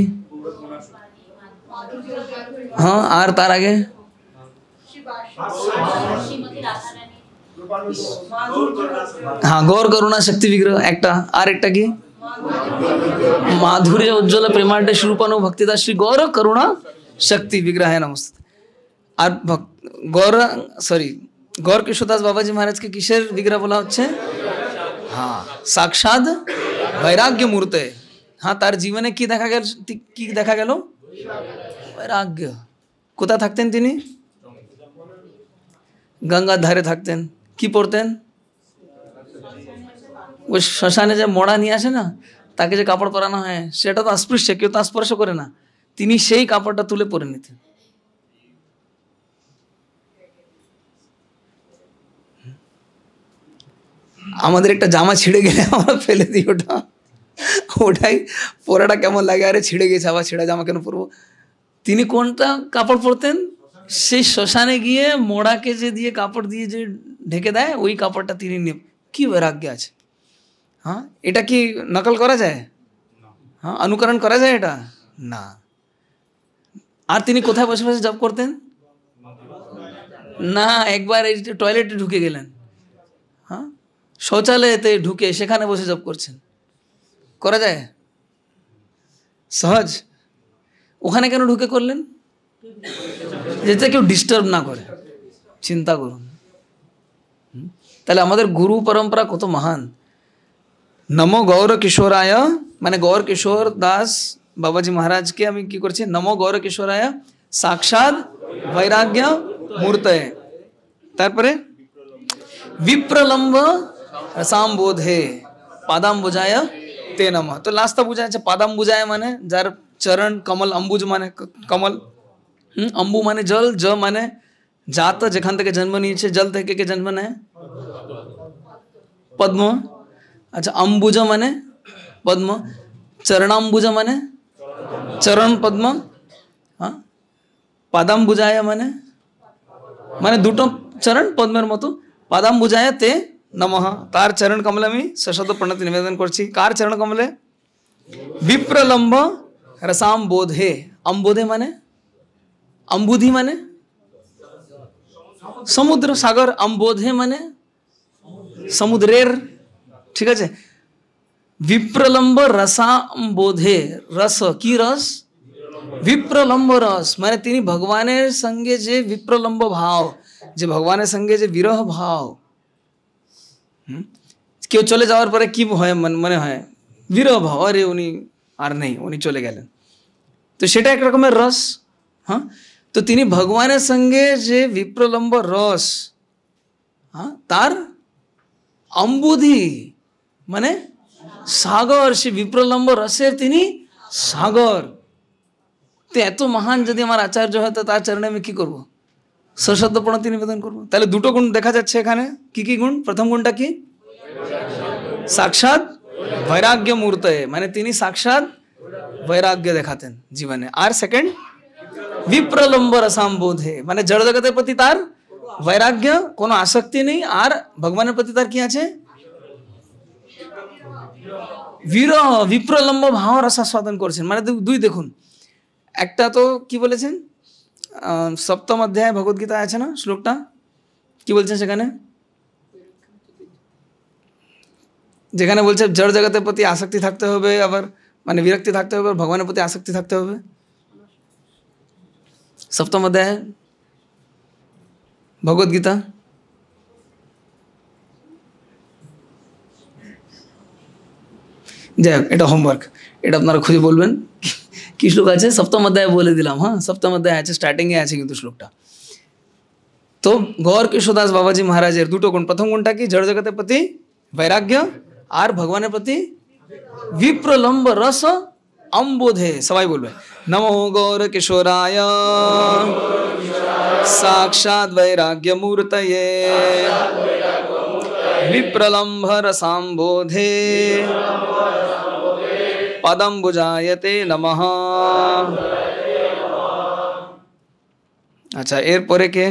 হ্যাঁ, আর তার আগে हाँ गौर करुणा शक्ति विग्रह एक और एक की माधुर्य उज्ज्वल प्रेमांड श्रीरूपानु भक्तिदास श्री गौर करुणा शक्ति विग्रह है नमस्ते। और गौर गौर किशोरदास बाबाजी महाराज के किशोर विग्रह बोला होच्छे हाँ साक्षात वैराग्य मूर्त हाँ तार जीवने की देखा गेल वैराग्य कोथा थाकतेन तिनी गंगार धारे थाकतेन की पड़तेन वो श्मशाने जो मोड़ा निये आसे ना ताके जो कापड़ परानो है सेटा तो अस्पृश्य केउ तो स्पर्श करे ना तिनी सेई कापड़टा तुले परे नितेन আমাদের একটা জামা ছিঁড়ে গেলে আমরা ফেলে দিই ওটা, ওটাই পরাটা কেমন লাগে, আরে ছিঁড়ে গেছে আবার ছেঁড়া জামা কেন পরবো। তিনি কোনটা কাপড় পরতেন, সেই শ্মশানে গিয়ে মোড়াকে যে দিয়ে কাপড় দিয়ে যে ঢেকে দেয় ওই কাপড়টা তিনি নিয়ে, কি বৈরাগ্য আছে। হ্যাঁ, এটা কি নকল করা যায়? হ্যাঁ, অনুকরণ করা যায় এটা? না। আর তিনি কোথায় বসে বসে জব করতেন? না, একবার এই টয়লেটে ঢুকে গেলেন, হ্যাঁ, শৌচালয়তে ঢুকে সেখানে বসে জব করছেন, করা যায়? সহজ। ওখানে কেন ঢুকে করলেন? যাতে কেউ ডিস্টার্ব না করে। চিন্তা করুন। তাহলে আমাদের গুরু পরম্পরা কত মহান। নমো গৌর কিশোরায়, মানে গৌর কিশোর দাস বাবাজি মহারাজকে আমি কি করছি, নমো গৌর কিশোরায় সাক্ষাৎ বৈরাগ্য মূর্তয়ে। তারপরে বিপ্রলম্ব রসাম্বোধে পাদাম্বুজায় তে নমঃ। তো লাস্টটা বোঝা যাচ্ছে পাদাম্বুজায় মানে যার চরণ কমল, অম্বুজ মানে কমল, অম্বু মানে জল, জ মানে জাত যেখান থেকে জন্ম নিয়েছে, জল থেকে কে জন্ম নেয়? পদ্ম। আচ্ছা, অম্বুজ মানে পদ্ম, চরণাম্বুজ মানে চরণ পদ্ম, হ্যাঁ, পাদাম্বুজায় মানে মানে দুটো চরণ পদ্মের মতো। পাদাম্বুজায় তে নমঃ, তার চরণ কমলে আমি সশব্দ প্রণতি নিবেদন করছি। কার চরণ কমলে? বিপ্রলম্ব রসাম্বোধে। অম্বোধে মানে অম্বুধি মানে সমুদ্র সাগর, অম্বোধে মানে সমুদ্রের, ঠিক আছে। বিপ্রলম্ব রসাম্বোধে, রস কি রস? বিপ্রলম্ব রস, মানে তিনি ভগবানের সঙ্গে যে বিপ্রলম্ব ভাব, যে ভগবানের সঙ্গে যে বিরহ ভাব, কেউ চলে যাওয়ার পরে কি হয় মনে হয়? বিরহ ভাব, আরে উনি আর নেই, উনি চলে গেলেন, তো সেটা এক রকমের রস। হ্যাঁ, তো তিনি ভগবানের সঙ্গে যে বিপ্রলম্ব রস, হ্যাঁ, তার অম্বুধি মানে সাগর, সে বিপ্রলম্ব রসের তিনি সাগর। তো এত মহান যদি আমার আচার্য হয়, তো তার চরণে আমি কি করবো? সশব্দ প্রণতি নিবেদন করবো। তাহলে দুটো গুণ দেখা যাচ্ছে এখানে। কি কি গুণ? প্রথম গুণটা কি? সাক্ষাৎ বৈরাগ্য মূর্তয়ে, মানে তিনি সাক্ষাৎ বৈরাগ্য দেখাতেন জীবনে। আর সেকেন্ড বিপ্রলম্ব রসাম্বোধে, মানে জড় জগতের প্রতি তার বৈরাগ্য, কোনো আসক্তি নেই। আর ভগবানের প্রতি তার কি আছে? বিরহ, বিপ্রলম্ব ভাব রসাস্বাদন করছেন। মানে দুই দেখুন, একটা তো কি বলেছেন, সপ্তম অধ্যায় ভগবদ্গীতা আছে না, শ্লোকটা কি বলছেন সেখানে? যেখানে বলছে জড় জগতের প্রতি আসক্তি থাকতে হবে, আবার মানে বিরক্তি থাকতে হবে, ভগবানের প্রতি আসক্তি থাকতে হবে। সপ্তম অধ্যায় ভগবদ্গীতা। যাই হোক, এটা হোমওয়ার্ক, এটা আপনারা খুঁজে বলবেন কি শ্লোক আছে। সপ্তম অধ্যায় বলে দিলাম, হ্যাঁ, সপ্তম অধ্যায় আছে, স্টার্টিংয়ে আছে কিন্তু শ্লোকটা। তো গৌর কিশোরদাস বাবাজি মহারাজের দুটো গুণ, প্রথম গুণটা কি? জড় জগতের প্রতি বৈরাগ্য, আর ভগবানের প্রতি বিপ্রলম্ব রস অম্বোধে। সবাই বলবে নমো গৌর কিশোরায় সাক্ষাৎ বৈরাগ্য মূর্তয়ে বিপ্রলম্ব রসাম্বোধে পাদাম্বুজায়তে নমঃ। আচ্ছা, এরপরে কে?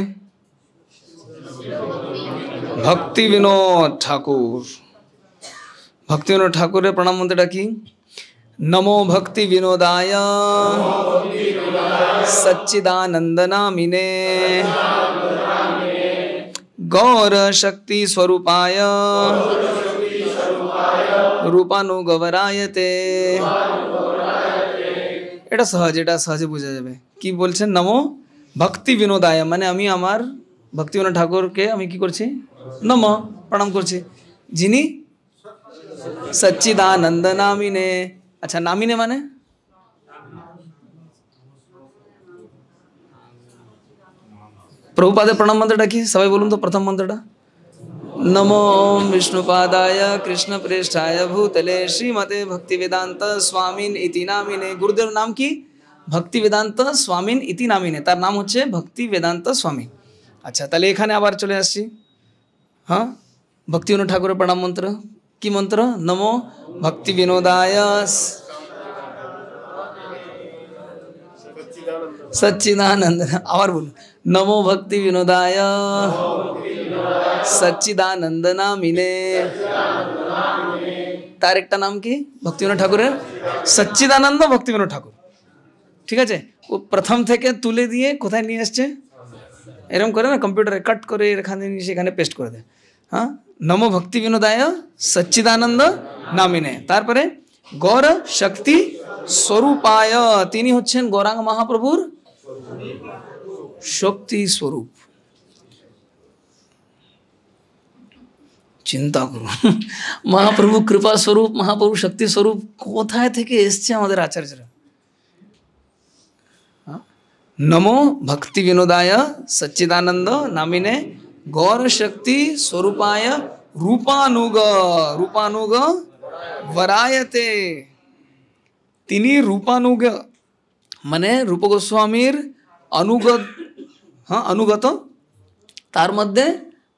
ভক্তি বিনোদ ঠাকুর। ভক্তি বিনোদ ঠাকুরের প্রণাম মন্ত্রটা কি? নমো ভক্তি বিনোদায় সচ্চিদানন্দ নামিনে গৌর শক্তি স্বরূপায় রূপানুগবরায়তে। এটা সহজ, এটা সহজে বোঝা যাবে। কি বলছেন? নমো ভক্তি বিনোদায়, মানে আমি আমার ভক্তি বিনোদ ঠাকুরকে আমি কি করছি? নম, প্রণাম করছি, যিনি সচ্চিদানন্দ নামিনে। আচ্ছা, নামিনে মানে প্রভুপাদের প্রণাম মন্ত্রটা কি? সবাই বলুন তো প্রথম মন্ত্রটা। नमो विष्णुपादाय कृष्ण प्रेष्ठाय भूतले श्रीमते भक्ति वेदांत स्वामीन इति नामिने। गुरुदेव नाम की भक्ति वेदांत स्वामीन इति नामिने, तार नाम হচ্ছে ভক্তি বেদান্ত স্বামী। আচ্ছা, তাহলে এখানে আবার চলে আসছি। হ্যাঁ, ভক্তিবিনোদ ঠাকুরের প্রণাম মন্ত্র কি মন্ত্র? নমো ভক্তি বিনোদায় সচ্চিদানন্দ। আবার বলুন, নমো ভক্তি বিনোদায় সচ্চিদানন্দ নামিনে। তার একটা নাম কি ভক্তিবিনোদ ঠাকুরের? সচ্চিদানন্দ ভক্তিবিনোদ ঠাকুর। ঠিক আছে, ও প্রথম থেকে তুলে দিয়ে কোথায় নিয়ে আসছে, এরকম করে না কম্পিউটারে কাট করে এখানে নিয়ে সেখানে পেস্ট করে দেয়। হ্যাঁ, নমো ভক্তি বিনোদায় সচ্চিদানন্দ নামিনে। তারপরে গৌর শক্তি স্বরূপায়, তিনি হচ্ছেন গৌরাঙ্গ মহাপ্রভুর শক্তি স্বরূপ। চিন্তা করুন, মহাপ্রভু কৃপা স্বরূপ, মহাপ্রভু শক্তি স্বরূপ, কোথায় থেকে এসছে আমাদের আচার্যরা। নমো ভক্তি বিনোদায় সচ্চিদানন্দ নামিনে গৌর শক্তি স্বরূপায় রূপানুগ রূপানুগ বরায়তে। তিনি রূপানুগ মানে রূপ গোস্বামীর অনুগত, হ্যাঁ অনুগত, তার মধ্যে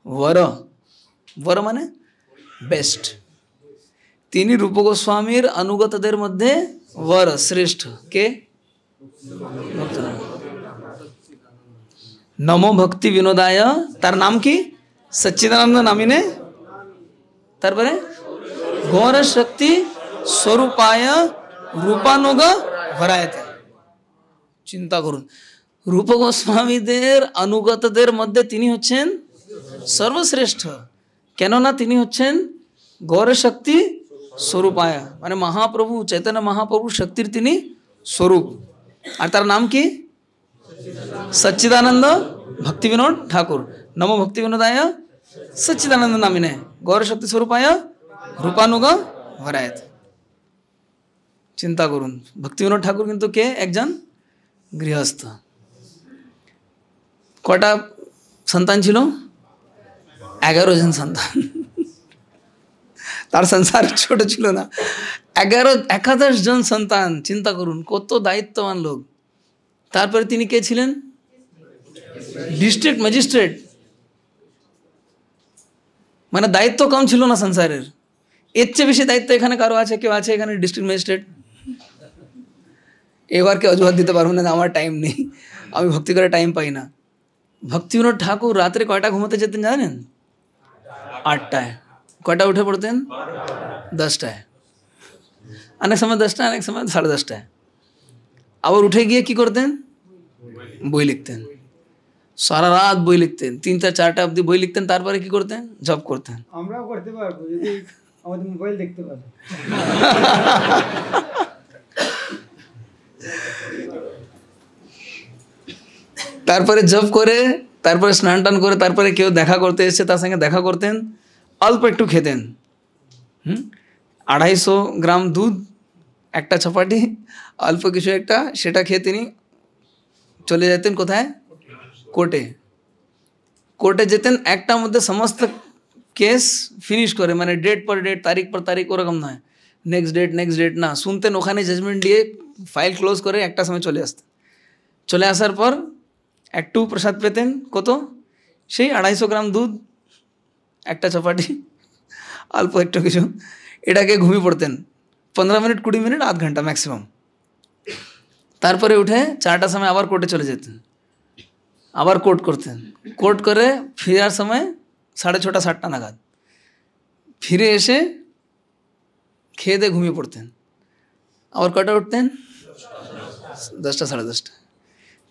বর, বর মানে বেস্ট। তিনি রূপ গোস্বামীর অনুগতদের মধ্যে বর শ্রেষ্ঠ কে? নমো ভক্তি বিনোদায়, তার নাম কি? সচ্চিদানন্দ নামিনে। তারপরে গৌর শক্তি স্বরূপায় রূপানুগ ভরায়তে। চিন্তা করুন, রূপ গোস্বামীদের অনুগতদের মধ্যে তিনি হচ্ছেন সর্বশ্রেষ্ঠ। কেননা তিনি হচ্ছেন গৌর শক্তি স্বরূপায়, মানে মহাপ্রভু চৈতন্য মহাপ্রভু শক্তির তিনি স্বরূপ। আর তার নাম কি? সচ্চিদানন্দ ভক্তি বিনোদ ঠাকুর। নমো ভক্তি বিনোদায় সচ্চিদানন্দ নামিনে গৌর শক্তি স্বরূপায় রূপানুগ ভরায়ত। চিন্তা করুন, ভক্তি বিনোদ ঠাকুর কিন্তু কে? একজন গৃহস্থ। কটা সন্তান ছিল? 11 জন সন্তান। তার সংসার ছোট ছিল না, 11-11 জন সন্তান। চিন্তা করুন কত দায়িত্ববান লোক। তারপরে তিনি কে ছিলেন? ডিস্ট্রিক্ট ম্যাজিস্ট্রেট, মানে দায়িত্ব কম ছিল না সংসারের। এর চেয়ে বেশি দায়িত্ব এখানে কারো আছে? কেউ আছে এখানে ডিস্ট্রিক্ট ম্যাজিস্ট্রেট? এবারকে অজুহাত দিতে পারবো না, আমার টাইম নেই, আমি ভক্তি করে টাইম পাই না। ভক্তি বিনোদ ঠাকুর রাত্রে কয়টা ঘুমোতে যেতেন জানেন? 8টায়। কয়টা উঠে পড়তেন? 10টায়। অনেক সময় 10টায়, অনেক সময় 10:30টায়। আবার উঠে গিয়ে কি করতেন? বই লিখতেন। সারা রাত বই লিখতেন, 3টা-4টা অবধি বই লিখতেন। তারপরে কি করতেন? জব করতেন। আমরাও করতে পারবো যদি আমাদের মোবাইল দেখতে পারি। তারপরে জব করে, তারপরে স্নান টান করে, তারপরে কেউ দেখা করতে এসছে তার সঙ্গে দেখা করতেন, অল্প একটু খেতেন। 250 গ্রাম দুধ, একটা চপাটি, অল্প কিছু একটা, সেটা খেয়ে তিনি চলে যেতেন কোথায়? কোর্টে। কোর্টে যেতেন, একটার মধ্যে সমস্ত কেস ফিনিশ করে, মানে ডেট পর ডেট, তারিখ পর তারিখ, ওরকম নয় নেক্সট ডেট না, শুনতেন ওখানে জাজমেন্ট দিয়ে ফাইল ক্লোজ করে একটা সময় চলে আসতেন। চলে আসার পর একটু প্রসাদ পেতেন, কত? সেই 250 গ্রাম দুধ, একটা চপাটি, অল্প একটু কিছু, এটাকে ঘুমিয়ে পড়তেন। 15 মিনিট, 20 মিনিট, আধ ঘন্টা ম্যাক্সিমাম। তারপরে উঠে 4টার সময় আবার কোর্টে চলে যেতেন, আবার কোর্ট করতেন। কোর্ট করে ফেরার সময় 6:30, 7টা নাগাদ ফিরে এসে খেয়ে দিয়ে ঘুমিয়ে পড়তেন। আবার কয়টা উঠতেন? 10টা, 10:30টা।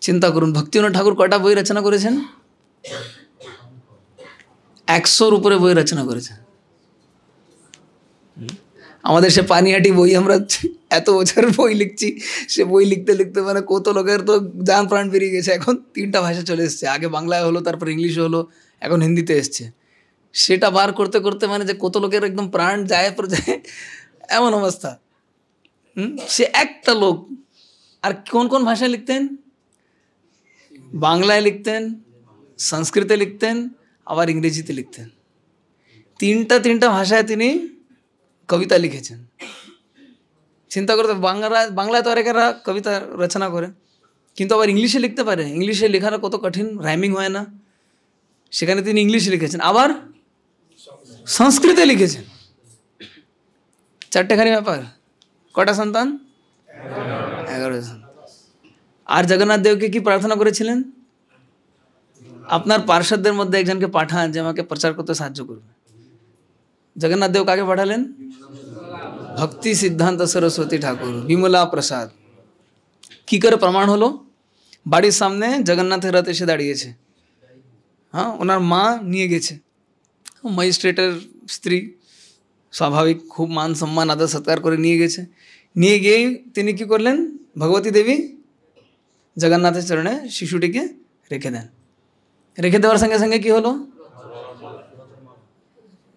চিন্তা করুন, ভক্তিবিনোদ ঠাকুর কয়টা বই রচনা করেছেন? 100-র উপরে বই রচনা করেছেন। আমাদের সে পানিহাটি বই, আমরা এত বছর বই লিখছি, সে বই লিখতে লিখতে মানে কত লোকের তো জান প্রাণ বেরিয়ে গেছে। এখন 3টা ভাষা চলে এসছে, আগে বাংলায় হলো, তারপর ইংলিশে হলো, এখন হিন্দিতে এসছে। সেটা বার করতে করতে মানে যে কত লোকের একদম প্রাণ যায় পর যায়, এমন অবস্থা। সে একটা লোক। আর কোন কোন ভাষায় লিখতেন? বাংলায় লিখতেন, সংস্কৃতে লিখতেন, আবার ইংরেজিতে লিখতেন। তিনটা ভাষায় তিনি কবিতা লিখেছেন। চিন্তা করতে, বাংলায় তো অনেকেরা কবিতা রচনা করে, কিন্তু আবার ইংলিশে লিখতে পারে। ইংলিশে লেখাটা কত কঠিন, রাইমিং হয় না, সেখানে তিনি ইংলিশে লিখেছেন। আবার সংস্কৃতে লিখেছেন। চারটেখানি ব্যাপার। কটা সন্তান? 11 সন্তান। আর জগন্নাথ দেবকে কি প্রার্থনা করেছিলেন? আপনার পার্ষদদের মধ্যে একজনকে পাঠান যে আমাকে প্রচার করতে সাহায্য করবে। জগন্নাথ দেব কাকে পাঠালেন? ভক্তি সিদ্ধান্ত সরস্বতী ঠাকুর, বিমলা প্রসাদ। কি করে প্রমাণ হলো? বাড়ির সামনে জগন্নাথের রথ এসে দাঁড়িয়েছে, হ্যাঁ, ওনার মা নিয়ে গেছে, ম্যাজিস্ট্রেটের স্ত্রী, স্বাভাবিক খুব মান সম্মান আদর সৎকার করে নিয়ে গেছে। নিয়ে গিয়েই তিনি কি করলেন? ভগবতী দেবী জগন্নাথের চরণে শিশুটিকে রেখে দেন। রেখে দেওয়ার সঙ্গে সঙ্গে কি হলো?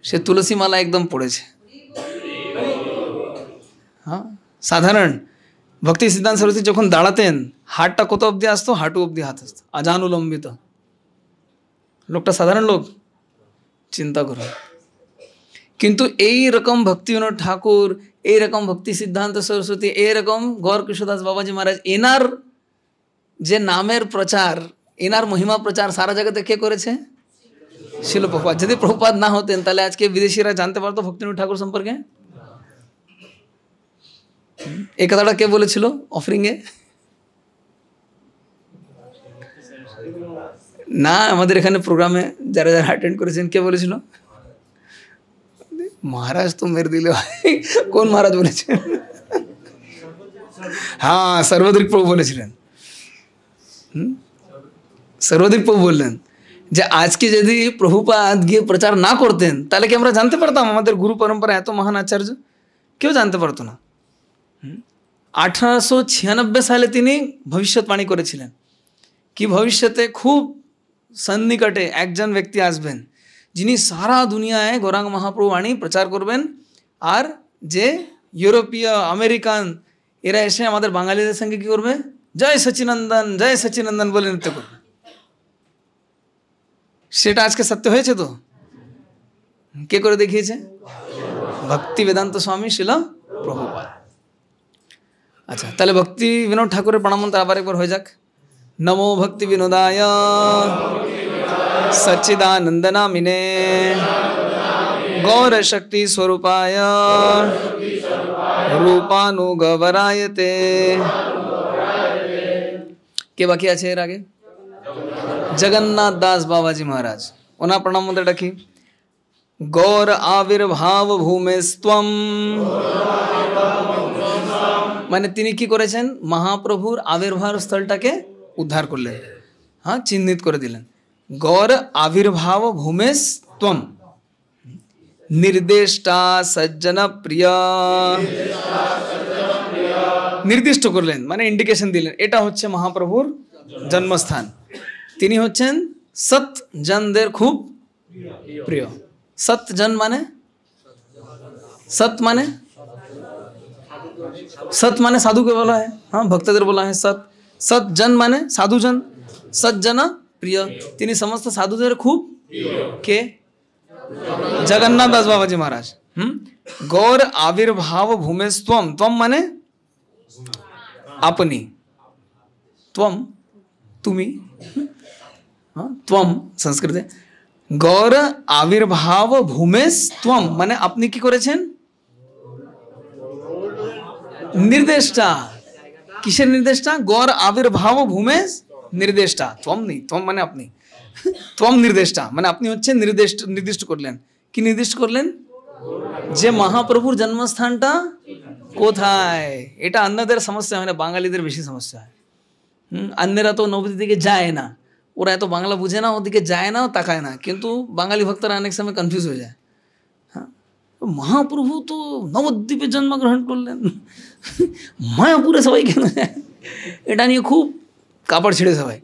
সে তুলসী মালা একদম পড়েছে। হ্যাঁ, সাধারণ ভক্তি সিদ্ধান্ত সরস্বতী যখন দাঁড়াতেন, হাতটা কত অবধি আসতো? হাঁটু অবধি হাত আসতো, আজানুলম্বিত। লোকটা সাধারণ লোক, চিন্তা করুন। কিন্তু এই রকম ভক্তি বিনোদ ঠাকুর, এই রকম ভক্তি সিদ্ধান্ত সরস্বতী, এই রকম গৌর কৃষ্ণদাস বাবাজি মহারাজ, এনার যে নামের প্রচার, এনার মহিমা প্রচার সারা জায়গাতে কে করেছে? শিল প্রভুপাদ। যদি প্রভুপাদ না হতেন তাহলে আজকে বিদেশিরা জানতে পারতো ভক্তি বিনোদ ঠাকুর সম্পর্কে? এই কথাটা কে বলেছিল অফারিংয়ে? না, আমাদের এখানে প্রোগ্রামে যারা যারা অ্যাটেন্ড করেছেন কে বলেছিল? মহারাজ তো মেরে দিলে। কোন মহারাজ বলেছেন? হ্যাঁ, সর্বদিক প্রভু বলেছিলেন। সর্বদিক প্রভু বললেন যে আজকে যদি প্রভুপাদ গিয়ে প্রচার না করতেন তাহলে কি আমরা জানতে পারতাম আমাদের গুরু পরম্পরা এত মহান আচার্য? কেউ জানতে পারতো না। 1896 সালে তিনি ভবিষ্যৎবাণী করেছিলেন কি ভবিষ্যতে খুব সন্নিকটে একজন ব্যক্তি আসবেন যিনি সারা দুনিয়ায় গৌরাঙ্গ মহাপ্রভু বাণী প্রচার করবেন, আর যে ইউরোপীয় আমেরিকান এরা এসে আমাদের বাঙালিদের সঙ্গে কী করবে? জয় সচিনন্দন বলে নৃত্য করবে। সেটা আজকে সত্য হয়েছে তো? কে করে দেখিয়েছে? ভক্তি বেদান্ত স্বামী শিল প্রভুপাদ। আচ্ছা, তাহলে ভক্তি বিনোদ ঠাকুরের প্রণামন্ত্র আবার একবার হয়ে যাক। নমো ভক্তি বিনোদায় সচ্চিদানন্দ নামিনে গৌর শক্তি স্বরূপায় রূপানুগবরায়তে। কে বাকি আছে এর আগে? জগন্নাথ দাস বাবাজি মহারাজ। ওনার প্রণাম মন্ত্রটা কি? গৌর আবির্ভাব ভূমেস্ত্বম। মানে তিনি কি করেছেন? মহাপ্রভুর আবির্ভাব স্থলটাকে উদ্ধার করলেন, হ্যাঁ, চিহ্নিত করে দিলেন। গৌর আবির্ভাব ভূমেস্ত্বম নির্দেষ্টা সজ্জন প্রিয়। নির্দিষ্ট করলেন মানে ইন্ডিকেশন দিলেন, এটা হচ্ছে মহাপ্রভুর জন্মস্থান। তিনি হচ্ছেন সৎ জনদের খুব প্রিয়। সৎ জন মানে সৎ মানে সৎ মানে সাধুকে বলা হয়, হ্যাঁ, ভক্তদের বলা হয় সৎ। সৎ জন মানে সাধুজন, সজ্জন প্রিয়। তিনি সমস্ত সাধুদের খুব কে? জগন্নাথ দাস বাবাজি মহারাজ। গৌর আবির্ভাব ভূমেস্ত্বম। ত্বম মানে আপনি, ত্বম তুমি, ত্বম সংস্কৃতে। গৌর আবির্ভাব ভূমেস্ত্বম মানে আপনি কি করেছেন? নির্দেষ্টা। কিসের নির্দেষ্টা? গৌর আবির্ভাব ভূমেশ নির্দেষ্টা। ত্বম নেই, ত্বম মানে আপনি, ত্বম নির্দেষ্টা মানে আপনি হচ্ছেন নির্দিষ্ট করলেন। কি নির্দিষ্ট করলেন? যে মহাপ্রভুর জন্মস্থানটা কোথায়। এটা অন্যদের সমস্যা হয় না, বাঙালিদের বেশি সমস্যা হয়। অন্যরা তো নবদ্বীপ দিকে যায় না, ওরা এত বাংলা বুঝে না, ওদিকে যায় না, তাকায় না, কিন্তু বাঙালি ভক্তরা অনেক সময় কনফিউজ হয়ে যায়। হ্যাঁ, মহাপ্রভু তো নবদ্বীপে জন্মগ্রহণ করলেন, মায়াপুরে সবাই কেন যায়? এটা নিয়ে খুব কাপড় ছেড়ে সবাই।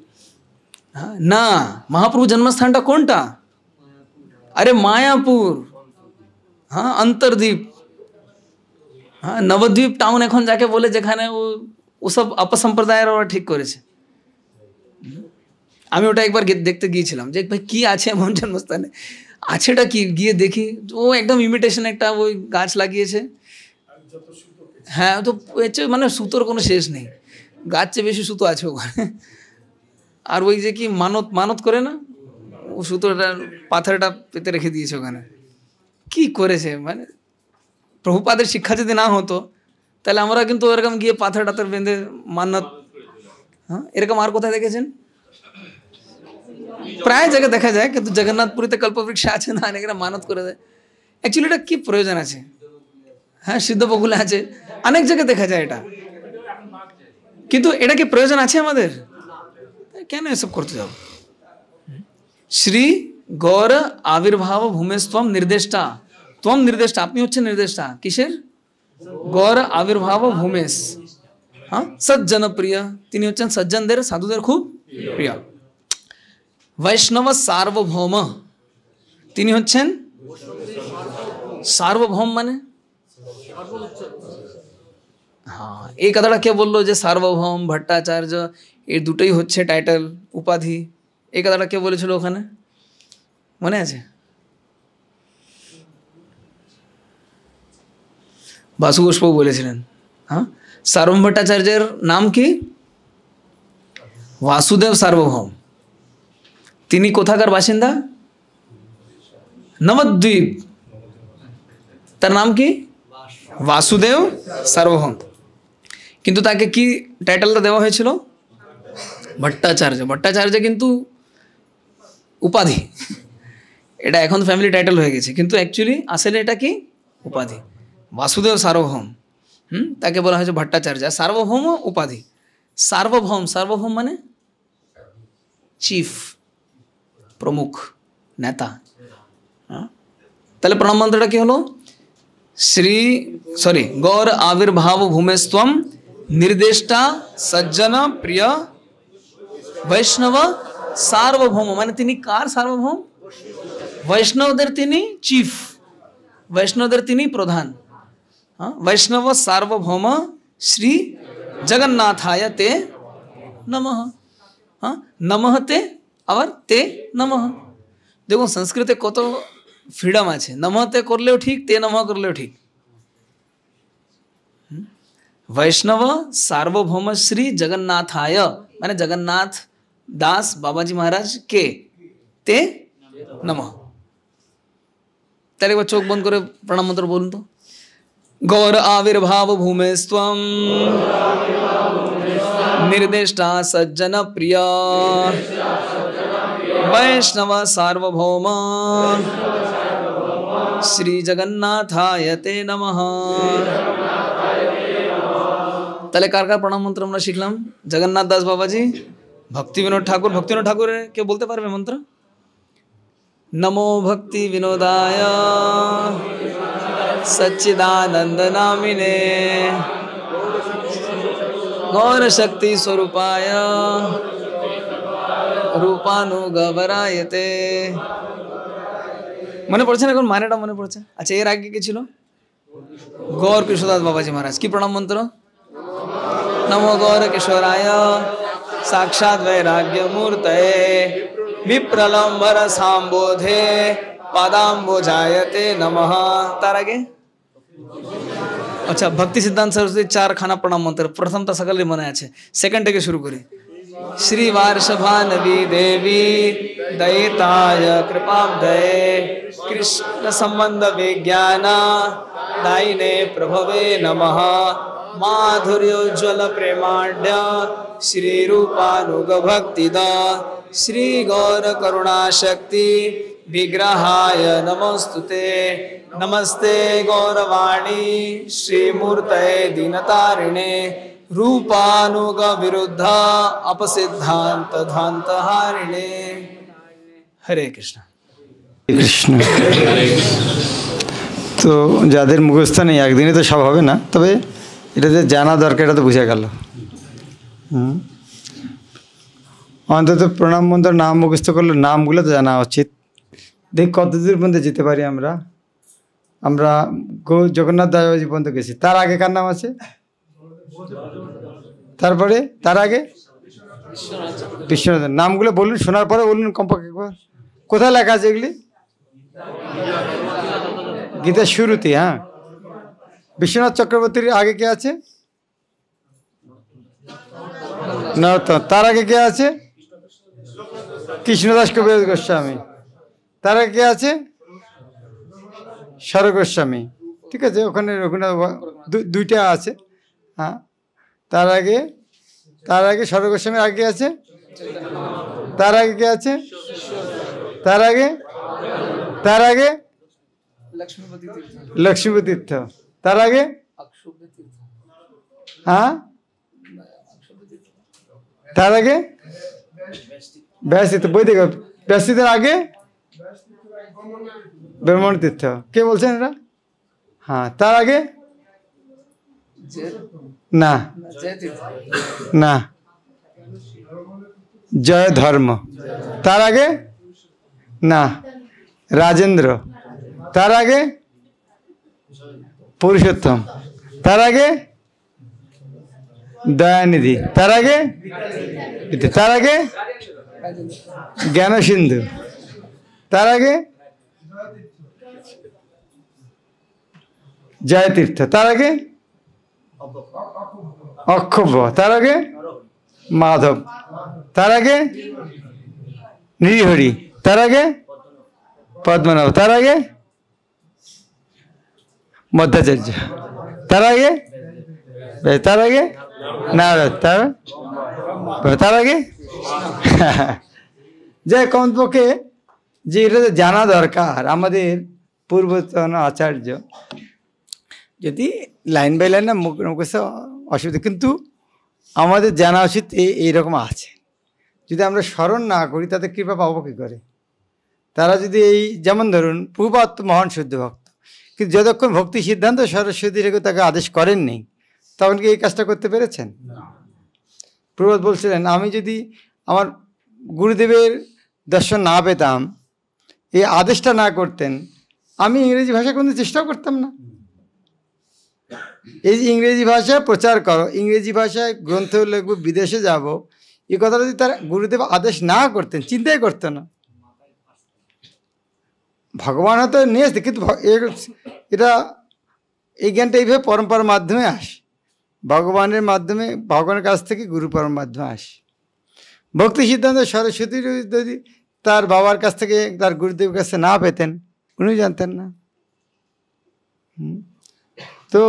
হ্যাঁ, না, মহাপ্রভু জন্মস্থানটা কোনটা? আরে মায়াপুর, হ্যাঁ, অন্তর্দ্বীপ। হ্যাঁ, নবদ্বীপ টাউন এখন যাকে বলে, যেখানে ওসব অপসম্প্রদায়ের ওরা ঠিক করেছে। আমি ওটা একবার দেখতে গিয়েছিলাম যে ভাই কী আছে এমন জন্মস্থানে, আছেটা কি, গিয়ে দেখি ও একদম ইমিটেশন একটা ওই গাছ লাগিয়েছে। হ্যাঁ, তো মানে সুতোর কোনো শেষ নেই, গাছ চেয়ে বেশি সুতো আছে ওখানে। আর ওই যে কি মানত করে না, ও সুতোটা পাথরটা পেতে রেখে দিয়েছে ওখানে। কি করেছে, মানে প্রভুপাদের শিক্ষা যদি না হতো তাহলে আমরা কিন্তু এরকম গিয়ে পাথর টাথর বেঁধে মান্নত, হ্যাঁ এরকম আর কোথায় দেখেছেন? প্রায় জায়গায় দেখা যায়, কিন্তু জগন্নাথপুরীতে কল্পবৃক্ষ আছে না, অনেকেরা মানত করে দেয়। অ্যাকচুয়ালি এটা কি প্রয়োজন আছে? হ্যাঁ সিদ্ধ বকুলে আছে, অনেক জায়গায় দেখা যায় এটা, কিন্তু এটা কি প্রয়োজন আছে আমাদের? কেন এসব করতে যাব? শ্রী গৌর আবির্ভাব ভূমেস্তম নির্দেষ্টা, তম নির্দেষ্টা, আপনি হচ্ছেন নির্দেষ্টা কিসের? গৌর আবির্ভাব ভূমেশ, হ্যাঁ সজ্জন প্রিয়, তিনি হচ্ছেন সজ্জনদের সাধুদের খুব প্রিয়। বৈষ্ণব সার্বভৌম, তিনি হচ্ছেন সার্বভৌম, মানে হ্যাঁ এই কথাটা কে বললো যে সার্বভৌম ভট্টাচার্য এই দুটোই হচ্ছে টাইটেল উপাধি? এই কথাটা কে বলেছিল ওখানে, মনে আছে? বাসু ঘোষবাবু বলেছিলেন। হ্যাঁ সার্বভৌম ভট্টাচার্যের নাম কি? বাসুদেব সার্বভৌম। তিনি কোথাকার বাসিন্দা? নবদ্বীপ। তার নাম কি? বাসুদেব সার্বভৌম। কিন্তু তাকে কি টাইটেলটা দেওয়া হয়েছিল? ভট্টাচার্য। ভট্টাচার্য কিন্তু উপাধি, এটা এখন ফ্যামিলি টাইটেল হয়ে গেছে, কিন্তু অ্যাকচুয়ালি আসলে এটা কি উপাধি। বাসুদেব সার্বভৌম, তাকে বলা হয়েছে ভট্টাচার্য। সার্বভৌম উপাধি। সার্বভৌম, সার্বভৌম মানে চিফ, প্রমুখ, নেতা। তাহলে প্রণাম মন্ত্রটা কি হলো? গৌর আবির্ভাব ভূমেস্তম নির্দেষ্টা সজ্জন প্রিয় বৈষ্ণব সার্বভৌম, মানে তিনি কার সার্বভৌম? বৈষ্ণবদের তিনি চিফ, বৈষ্ণবদের তিনি প্রধান। বৈষ্ণব সার্বভৌম শ্রী জগন্নাথায় তে নমঃ। নমঃ তে আবার তে নমঃ। দেখুন সংস্কৃতে কত ফ্রিডম আছে, নমঃ তে করলেও ঠিক, তে নমঃ করলেও ঠিক। वैष्णव सार्वभौम श्री जगन्नाथाय माने जगन्नाथ दास बाबाजी महाराज के ते नमः। तारे एक बार चोख बंद करे प्रणाम मंत्र बोलूं तो गौर आविर्भाव भूमेस्त्वं निर्देष्टा सज्जन प्रिय वैष्णव सार्वभौम श्री जगन्नाथाय ते नमः। তাহলে কার কার প্রণাম মন্ত্র আমরা শিখলাম? জগন্নাথ দাস বাবাজি, ভক্তি বিনোদ ঠাকুর। ভক্তি বিনোদ ঠাকুরের কে বলতে পারবে মন্ত্র? নমো ভক্তি বিনোদায় সচ্চিদানন্দ নামিনে গৌর শক্তি স্বরূপায় রূপানুগবরায়তে। মনে পড়ছে না এখন? মানেটা মনে পড়ছে? আচ্ছা এর আগে কি ছিল? গৌর কৃষ্ণদাস বাবাজি মহারাজ কি প্রণাম মন্ত্র? नमो गौर किशोराय साक्षात वैराग्य मूर्तये विप्रलंबर सांबोधे पादाम्बुजायते नमः। तार आगे अच्छा भक्ति सिद्धांत सरस्वती 4 खाना प्रणाम मंत्र प्रथम तो सकल मने আছে, সেকেন্ড থেকে শুরু করি। श्री वार्षभानवी देवी दयिताय कृपाब्धये कृष्ण संबंध विज्ञान दायिने प्रभवे नमः। माधुर्योज्वल प्रेमाढ्य श्री रूपानुग भक्तिदा श्री गौर करुणा शक्ति विग्रहाय नमस्तुते। नमस्ते गौरवाणी श्री मूर्तये दीनतारिणे रूपानुग विरुद्ध अपसिद्धांत ध्वांत हारिणे। हरे कृष्ण। কৃষ্ণ। তো যাদের মুখস্থ নেই একদিনে তো সব হবে না, তবে এটা যে জানা দরকার এটা তো বুঝে গেল। অন্তত প্রণাম মন্ত্র নাম মুখস্থ করলে নামগুলো তো জানা উচিত। দেখ কতদূর পর্যন্ত যেতে পারি আমরা। আমরা জগন্নাথ দাসবাবুজি পর্যন্ত গেছি। তার আগে কার নাম আছে? তারপরে তার আগে বিশ্বনাথ। নামগুলো বলুন, শোনার পরে বলুন কমপক্ষে একবার। কোথায় লেখা আছে এগুলি? গীতার শুরুতে। হ্যাঁ বিশ্বনাথ চক্রবর্তীর আগে কে আছে? নরোত্তম। তার আগে কে আছে? কৃষ্ণদাস কবিরাজ গোস্বামী। তার আগে কে আছে? স্বর গোস্বামী, ঠিক আছে, ওখানে রঘুনাথ দুইটা আছে। হ্যাঁ, তার আগে স্বর গোস্বামীর আগে আছে, তার আগে কে আছে, তার আগে লক্ষ্মীপতি তীর্থ, তার আগে হ্যাঁ, তার আগে ব্যাসতীর্থ, বই দেখো ব্যাসতীর্থের আগে ব্রহ্মণ তীর্থ। কে বলছেন এটা? হ্যাঁ, তার আগে না না জয় ধর্ম, তার আগে না রাজেন্দ্র, তার আগে পুরুষোত্তম, তার আগে দয়ানিধি, তার আগে জ্ঞান সিন্ধু, তার আগে জয়তীর্থ, তার আগে অক্ষোভ্য, তার আগে মাধব, তার আগে নৃহরি, তার আগে পদ্মনাভ, তার আগে মধ্যাচার্য, তার আগে নারদ, তার আগে যে কমপক্ষে যে এটা জানা দরকার আমাদের পূর্বতন আচার্য, যদি লাইন বাই লাইন না মুখস্থ অসুবিধা, কিন্তু আমাদের জানা উচিত এইরকম আছে। যদি আমরা স্মরণ না করি তাদের কৃপা পাবো কী করে? তারা যদি এই যেমন ধরুন প্রভুপাদ মহান শুদ্ধ ভক্ত, কিন্তু যতক্ষণ ভক্তি সিদ্ধান্ত সরস্বতী রেখে তাকে আদেশ করেননি তখন কি এই কাজটা করতে পেরেছেন? প্রভুপাদ বলছিলেন, আমি যদি আমার গুরুদেবের দর্শন না পেতাম, এই আদেশটা না করতেন, আমি ইংরেজি ভাষা কোনো চেষ্টাও করতাম না। এই যে ইংরেজি ভাষা প্রচার করো, ইংরেজি ভাষায় গ্রন্থ লিখব, বিদেশে যাব, এই কথাটা যদি তার গুরুদেব আদেশ না করতেন, চিন্তাই করতো না। ভগবান হয়তো নিয়ে আসতে, কিন্তু এটা এই জ্ঞানটা এইভাবে পরম্পরার মাধ্যমে আসে, ভগবানের মাধ্যমে, ভগবানের কাছ থেকে গুরু পরম্পরার মাধ্যমে আসে। ভক্তি সিদ্ধান্ত সরস্বতী যদি তার বাবার কাছ থেকে, তার গুরুদেবের কাছে না পেতেন, উনি জানতেন না। তো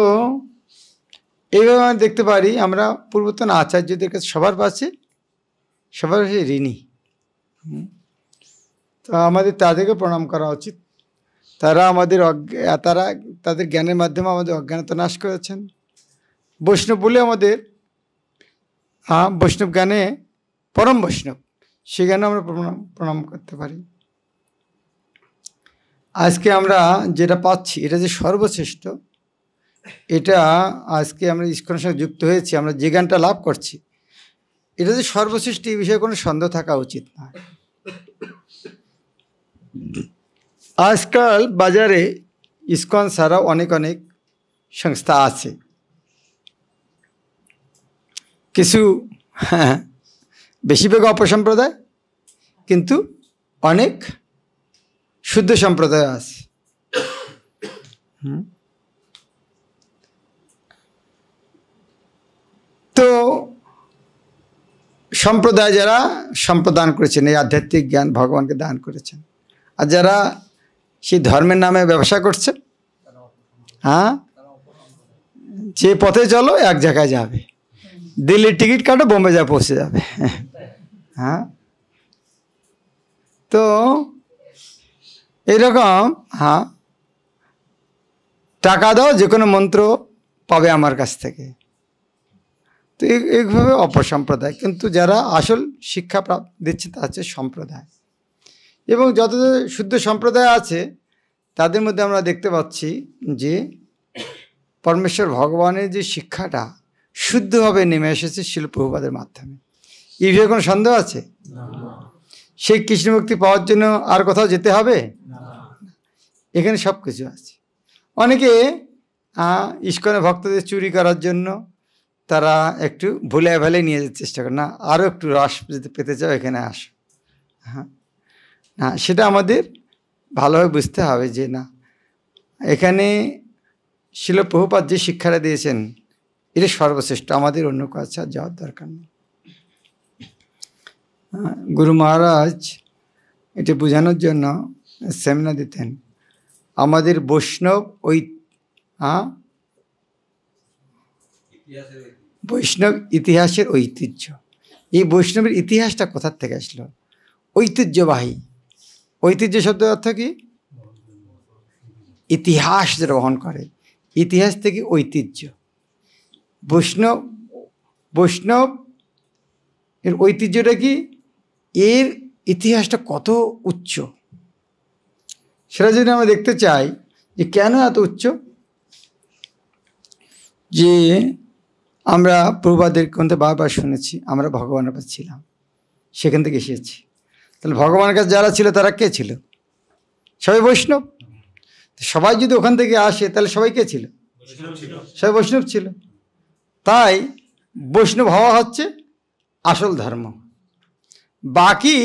এইভাবে আমরা দেখতে পারি, আমরা পূর্বতন আচার্যদের কাছে সবার কাছে ঋণী। তো আমাদের তাদেরকে প্রণাম করা উচিত। তারা আমাদের তাদের জ্ঞানের মাধ্যমে আমাদের অজ্ঞানতা নাশ করেছেন। বৈষ্ণব বলে আমাদের বৈষ্ণব জ্ঞানে পরম বৈষ্ণব, সে জ্ঞানে আমরা প্রণাম করতে পারি। আজকে আমরা যেটা পাচ্ছি এটা যে সর্বশ্রেষ্ঠ, এটা আজকে আমরা ইস্কনের সঙ্গে যুক্ত হয়েছি, আমরা যে জ্ঞানটা লাভ করছি এটা যে সর্বশ্রেষ্ঠ, এই বিষয়ে কোনো সন্দেহ থাকা উচিত না। আজকাল বাজারে ইস্কন ছাড়াও অনেক সংস্থা আছে। কিছু বেশিরভাগ অপসম্প্রদায়, কিন্তু অনেক শুদ্ধ সম্প্রদায় আছে। তো সম্প্রদায় যারা সম্প্রদান করেছেন, এই আধ্যাত্মিক জ্ঞান ভগবানকে দান করেছেন, আর যারা সেই ধর্মের নামে ব্যবসা করছে, যে পথে চলো এক জায়গায় যাবে, দিল্লির টিকিট কাটো বোম্বে যা পৌঁছে যাবে। তো এরকম টাকা দাও, যে কোনো মন্ত্র পাবে আমার কাছ থেকে। তো এইভাবে অপসম্প্রদায়, কিন্তু যারা আসল শিক্ষা দিচ্ছে তা হচ্ছে সম্প্রদায়। এবং যত শুদ্ধ সম্প্রদায় আছে তাদের মধ্যে আমরা দেখতে পাচ্ছি যে পরমেশ্বর ভগবানের যে শিক্ষাটা শুদ্ধভাবে নেমে এসেছে শিল প্রভুপাদের মাধ্যমে। এই বিষয়ে কোনো সন্দেহ আছে? সেই কৃষ্ণ মুক্তি পাওয়ার জন্য আর কোথাও যেতে হবে? এখানে সব কিছু আছে। অনেকে ইস্কনে ভক্তদের চুরি করার জন্য তারা একটু ভুলে ভালে নিয়ে যেতে চেষ্টা করে, না আরও একটু রস যদি পেতে চাও এখানে আসো। না, সেটা আমাদের ভালোভাবে বুঝতে হবে যে না, এখানে শিল প্রভুপাদ যে শিক্ষাটা দিয়েছেন এটা সর্বশ্রেষ্ঠ, আমাদের অন্য কাছে যাওয়ার দরকার নেই। গুরু মহারাজ এটা বোঝানোর জন্য সেমিনার দিতেন। আমাদের বৈষ্ণব বৈষ্ণব ইতিহাসের ঐতিহ্য। এই বৈষ্ণবের ইতিহাসটা কোথার থেকে আসলো? ঐতিহ্যবাহী। ঐতিহ্য শব্দের অর্থ কি? ইতিহাস যেটা বহন করে, ইতিহাস থেকে ঐতিহ্য। বৈষ্ণব এর ঐতিহ্যটা কি? এর ইতিহাসটা কত উচ্চ, সেটা যদি আমরা দেখতে চাই যে কেন এত উচ্চ, যে আমরা প্রভুপাদের মধ্যে বারবার শুনেছি আমরা ভগবানের কাছে ছিলাম, সেখান থেকে এসেছি। তাহলে ভগবানের কাছে যারা ছিল তারা কে ছিল? সবাই বৈষ্ণব। সবাই যদি ওখান থেকে আসে তাহলে সবাই কে ছিল? সবাই বৈষ্ণব ছিল। তাই বৈষ্ণব হওয়া হচ্ছে আসল ধর্ম। বাকি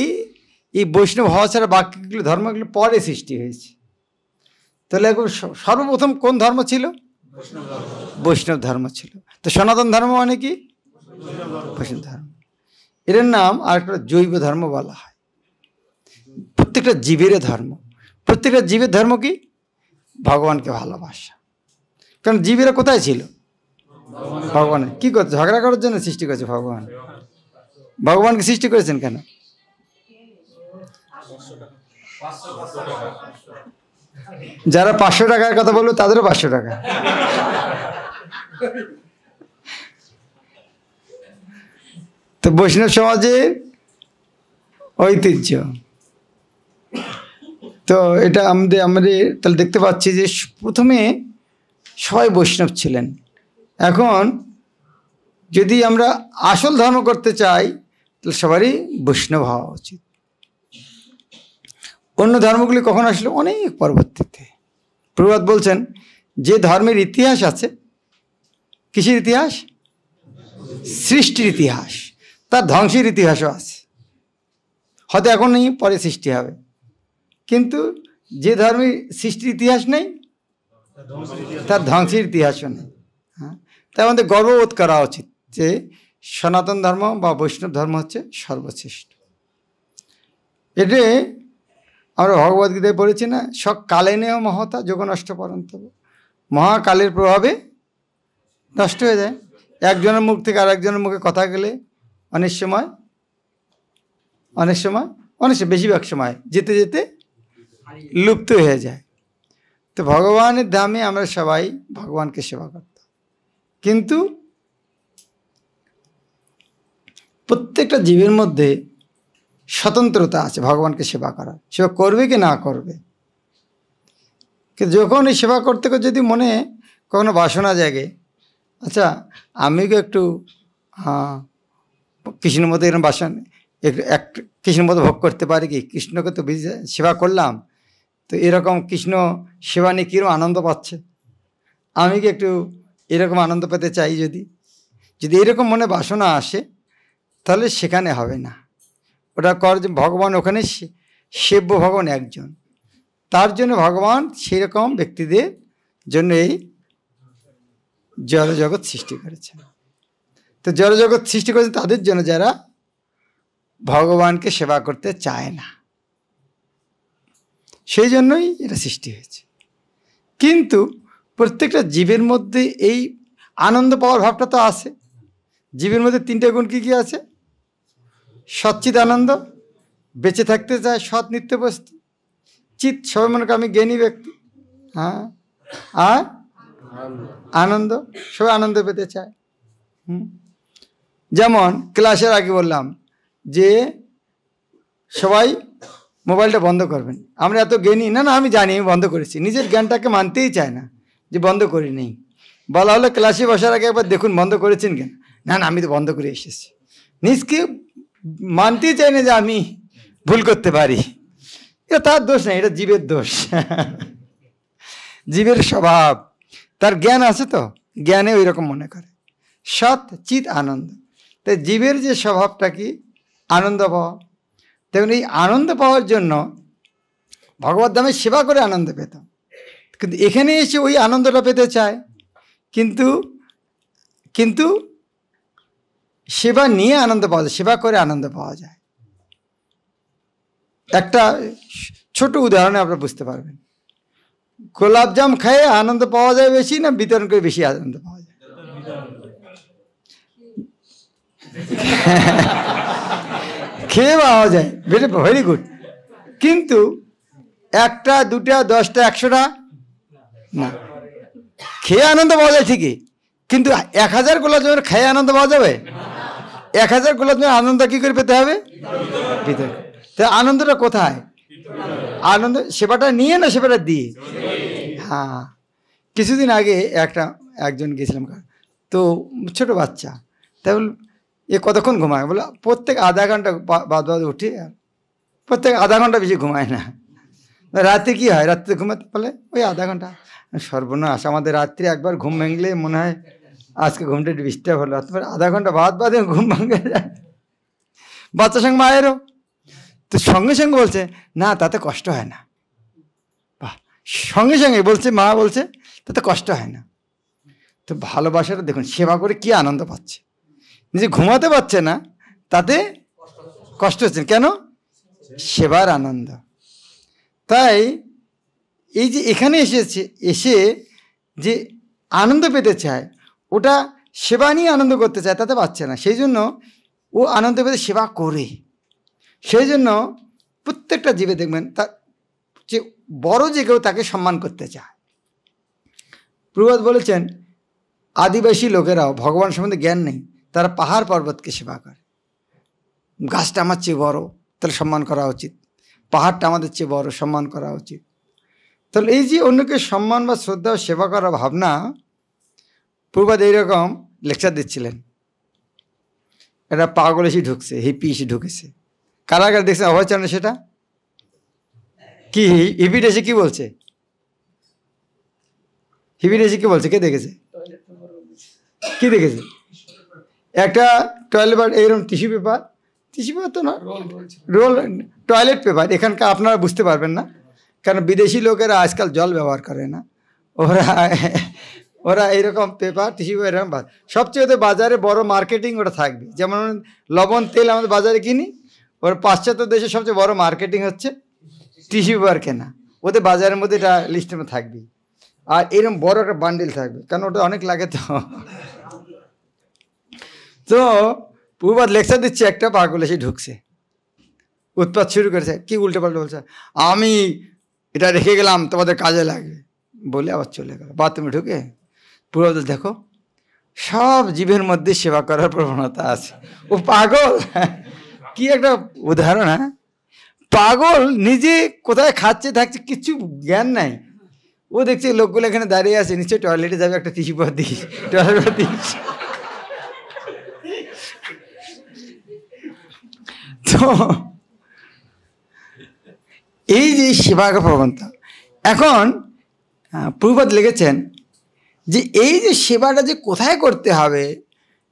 এই বৈষ্ণব হওয়া ছাড়া বাকিগুলো ধর্মগুলো পরে সৃষ্টি হয়েছে। তাহলে এখন সর্বপ্রথম কোন ধর্ম ছিল? বৈষ্ণব ধর্ম ছিল। তো সনাতন ধর্ম মানে কি? বৈষ্ণব ধর্ম। এর নাম আর একটা জৈব ধর্ম বলা হয়। প্রত্যেকটা জীবের ধর্ম। প্রত্যেকটা জীবের ধর্ম কি? ভগবানকে ভালোবাসা। কারণ জীবেরা কোথায় ছিল? ভগবান কি করছে? ঝগড়া করার জন্য সৃষ্টি করেছে ভগবান। ভগবানকে সৃষ্টি করেছেন কেন? যারা 500 টাকার কথা বললো তাদেরও 500 টাকা। তো বৈষ্ণব সমাজের ঐতিহ্য। তো এটা আমাদের তাহলে দেখতে পাচ্ছি যে প্রথমে সবাই বৈষ্ণব ছিলেন। এখন যদি আমরা আসল ধর্ম করতে চাই তাহলে সবারই বৈষ্ণব হওয়া উচিত। অন্য ধর্মগুলি কখন আসলো? অনেক পরবর্তীতে। প্রভুপাদ বলছেন যে ধর্মের ইতিহাস আছে, কিসের ইতিহাস? সৃষ্টির ইতিহাস। তার ধ্বংসের ইতিহাসও আছে। হয়তো এখন নেই, পরে সৃষ্টি হবে। কিন্তু যে ধর্মের সৃষ্টির ইতিহাস নেই তার ধ্বংসের ইতিহাসও নেই। হ্যাঁ, তাই আমাদের গর্ববোধ করা উচিত যে সনাতন ধর্ম বা বৈষ্ণব ধর্ম হচ্ছে সর্বশ্রেষ্ঠ। এটা আমরা ভগবদ্গীতায় পড়েছি না, কালেনেও মহতা যোগ নষ্ট পরন্তব। মহাকালের প্রভাবে নষ্ট হয়ে যায়। একজনের মুখ থেকে আরেকজনের মুখে কথা গেলে অনেক সময় বেশিরভাগ সময় যেতে যেতে লুপ্ত হয়ে যায়। তো ভগবানের ধামে আমরা সবাই ভগবানকে সেবা করতাম, কিন্তু প্রত্যেকটা জীবের মধ্যে স্বতন্ত্রতা আছে ভগবানকে সেবা করার। সেবা করবে কি না করবে। যখন এই সেবা করতে করতে যদি মনে কখনো বাসনা জাগে, আচ্ছা আমি কি একটু কৃষ্ণের মতো এরকম বাসন এক কৃষ্ণের মতো ভোগ করতে পারি কি? কৃষ্ণকে তো সেবা করলাম, তো এরকম কৃষ্ণ সেবা নিয়ে কীরকম আনন্দ পাচ্ছে, আমি কি একটু এরকম আনন্দ পেতে চাই। যদি এরকম মনে বাসনা আসে তাহলে সেখানে হবে না। ওটা যে ভগবান ওখানে সেব্য ভগবান একজন, তার জন্য ভগবান সেরকম ব্যক্তিদের জন্য এই জড়জগৎ সৃষ্টি করেছেন। তো জড়জগৎ সৃষ্টি করেছেন তাদের জন্য যারা ভগবানকে সেবা করতে চায় না, সেই জন্যই এটা সৃষ্টি হয়েছে। কিন্তু প্রত্যেকটা জীবের মধ্যে এই আনন্দ পাওয়ার ভাবটা তো আছে। জীবের মধ্যে 3টে গুণ কী কী আছে? সচ্চিত আনন্দ, বেঁচে থাকতে চায়, সৎ নিত্য বস্তু, চিত সবাই মনে করে আমি জ্ঞানী ব্যক্তি, হ্যাঁ, আর আনন্দ, সবাই আনন্দ পেতে চায়। যেমন ক্লাসের আগে বললাম যে সবাই মোবাইলটা বন্ধ করবেন। আমরা এত জ্ঞানী না, আমি জানি আমি বন্ধ করেছি, নিজের জ্ঞানটাকে মানতেই চায় না যে বন্ধ করি নেই। বলা হলো ক্লাসে বসার আগে একবার দেখুন বন্ধ করেছেন কেন, না আমি তো বন্ধ করে এসেছি। নিজকে মানতেই চাই না যে আমি ভুল করতে পারি। এটা তার দোষ না, এটা জীবের দোষ। জীবের স্বভাব, তার জ্ঞান আছে তো জ্ঞানে ওই রকম মনে করে। সৎ চিত আনন্দ, তাই জীবের যে স্বভাবটা কি? আনন্দ পাওয়া। তেমন এই আনন্দ পাওয়ার জন্য ভগবত ধামে সেবা করে আনন্দ পেতাম, কিন্তু এখানে এসে ওই আনন্দটা পেতে চায়। কিন্তু সেবা নিয়ে আনন্দ পাওয়া যায়, সেবা করে আনন্দ পাওয়া যায়। একটা ছোট উদাহরণে আপনারা বুঝতে পারবেন। গোলাপজাম খেয়ে আনন্দ পাওয়া যায় বেশি না বিতরণ করে বেশি আনন্দ পাওয়া যায়? খেয়ে পাওয়া যায়, ভেরি গুড। কিন্তু একটা, দুটা, 10টা, 100টা না। খেয়ে আনন্দ পাওয়া যায় ঠিকই, কিন্তু 1000 গোলাপজামের খেয়ে আনন্দ পাওয়া যাবে? 1000 গোলাপজামের আনন্দ কি করে পেতে হবে? ভিতরে। তা আনন্দটা কোথায়? আনন্দ সেবাটা নিয়ে না সেবাটা দিয়ে? হ্যাঁ। কিছুদিন আগে একজন গেছিলাম, তো ছোট বাচ্চা, তাই বল এ কতক্ষণ ঘুমায়? বলে প্রত্যেক আধা ঘন্টা বাদ উঠে, প্রত্যেক আধা ঘন্টা বেশি ঘুমায় না। রাতে কি হয়? রাত্রে ঘুমাতে বলে ওই আধা ঘন্টা। সর্বনাশ, আমাদের রাত্রে একবার ঘুম ভেঙলে মনে হয় আজকে ঘুমটা একটু ডিস্টার্ব হলো, আধা ঘন্টা বাদে ঘুম ভাঙে যায়। বাচ্চার সঙ্গে মায়েরও তো সঙ্গে সঙ্গে বলছে না তাতে কষ্ট হয় না। বাহ, সঙ্গে সঙ্গে বলছে, মা বলছে তাতে কষ্ট হয় না। তো ভালোবাসাটা দেখুন, সেবা করে কি আনন্দ পাচ্ছে। নিজে ঘুমাতে পারছে না, তাতে কষ্ট হচ্ছে কেন? সেবার আনন্দ। তাই এই যে এখানে এসে যে আনন্দ পেতে চায়, ওটা সেবা নিয়ে আনন্দ করতে চায়, তাতে পাচ্ছে না। সেই জন্য ও আনন্দ পেতে সেবা করে। সেই জন্য প্রত্যেকটা জীবে দেখবেন তার যে বড় যে কেউ তাকে সম্মান করতে চায়। প্রভাত বলেছেন আদিবাসী লোকেরাও ভগবান সম্বন্ধে জ্ঞান নেই, তারা পাহাড় পর্বতকে সেবা করে। গাছটা আমার চেয়ে বড়, তাহলে সম্মান করা উচিত। পাহাড়টা আমাদের চেয়ে বড়, সম্মান করা উচিত। তাহলে এই যে অন্যকে সম্মান বা শ্রদ্ধা ও সেবা করার ভাবনা, প্রভাত এইরকম লেকচার দিচ্ছিলেন। একটা পাগল এসে ঢুকছে, হিপি এসে ঢুকেছে। কারাগার দেখছেন অভয়চরণে? সেটা কি হিপিট এসে কি বলছে? হিপিট এসে কি বলছে? কে দেখেছে? কি দেখেছে? একটা টয়লেট, এইরকম টিস্যু পেপার তো না, রোল, টয়লেট পেপার। এখানকার আপনারা বুঝতে পারবেন না, কারণ বিদেশি লোকেরা আজকাল জল ব্যবহার করে না। ওরা এইরকম পেপার, টিস্যু পেপার এরকম। সবচেয়ে ওদের বাজারে বড় মার্কেটিং ওটা থাকবে। যেমন লবণ তেল আমাদের বাজারে কিনি, ওর পাশ্চাত্য দেশে সবচেয়ে বড় মার্কেটিং হচ্ছে টিস্যু পেপার কেনা। ওদের বাজারের মধ্যে এটা লিস্টের মধ্যে থাকবে। আর এরকম বড় একটা বান্ডিল থাকবে, কারণ ওটা অনেক লাগে। তো প্রভাত লেকচার দিচ্ছে, একটা পাগল এসে ঢুকছে, উৎপাত শুরু করেছে। কি উল্টে পাল্টে বলছে, আমি এটা রেখে গেলাম তোমাদের কাজে লাগবে বলে আবার চলে গেল। বাথরুমে ঢুকে প্রভাত দেখো সব জীবের মধ্যে সেবা করার প্রবণতা আছে। ও পাগল, কি একটা উদাহরণ। হ্যাঁ, পাগল নিজে কোথায় খাচ্ছে থাকছে কিচ্ছু জ্ঞান নাই। ও দেখছে লোকগুলো এখানে দাঁড়িয়ে আছে, নিশ্চয়ই টয়লেটে যাবে, একটা tissue paper this, toilet this. তো এই যে সেবার প্রবণতা, এখন প্রভুপাদ লিখেছেন যে এই যে সেবাটা যে কোথায় করতে হবে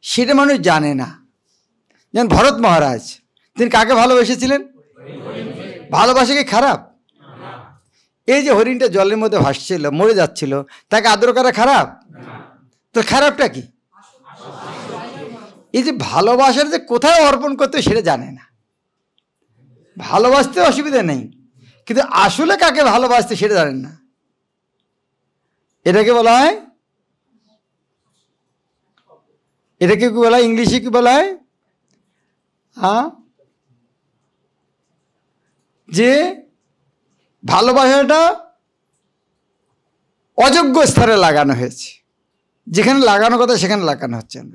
সেটা মানুষ জানে না। যেমন ভরত মহারাজ, তিনি কাকে ভালোবেসেছিলেন? ভালোবাসা কি খারাপ? এই যে হরিণটা জলের মধ্যে ভাসছিল, মরে যাচ্ছিল, তাকে আদর করা খারাপ? তো খারাপটা কি? এই যে ভালোবাসার যে কোথায় অর্পণ করতে সেটা জানে না। ভালোবাসতে অসুবিধা নেই, কিন্তু আসলে কাকে ভালোবাসতে সেটা জানেন না। এটাকে বলা হয়, এটাকে কি বলা হয় ইংলিশে? কি বলা হয়? হ্যাঁ, যে ভালোবাসাটা অযোগ্য স্তরে লাগানো হয়েছে, যেখানে লাগানো কথা সেখানে লাগানো হচ্ছে না।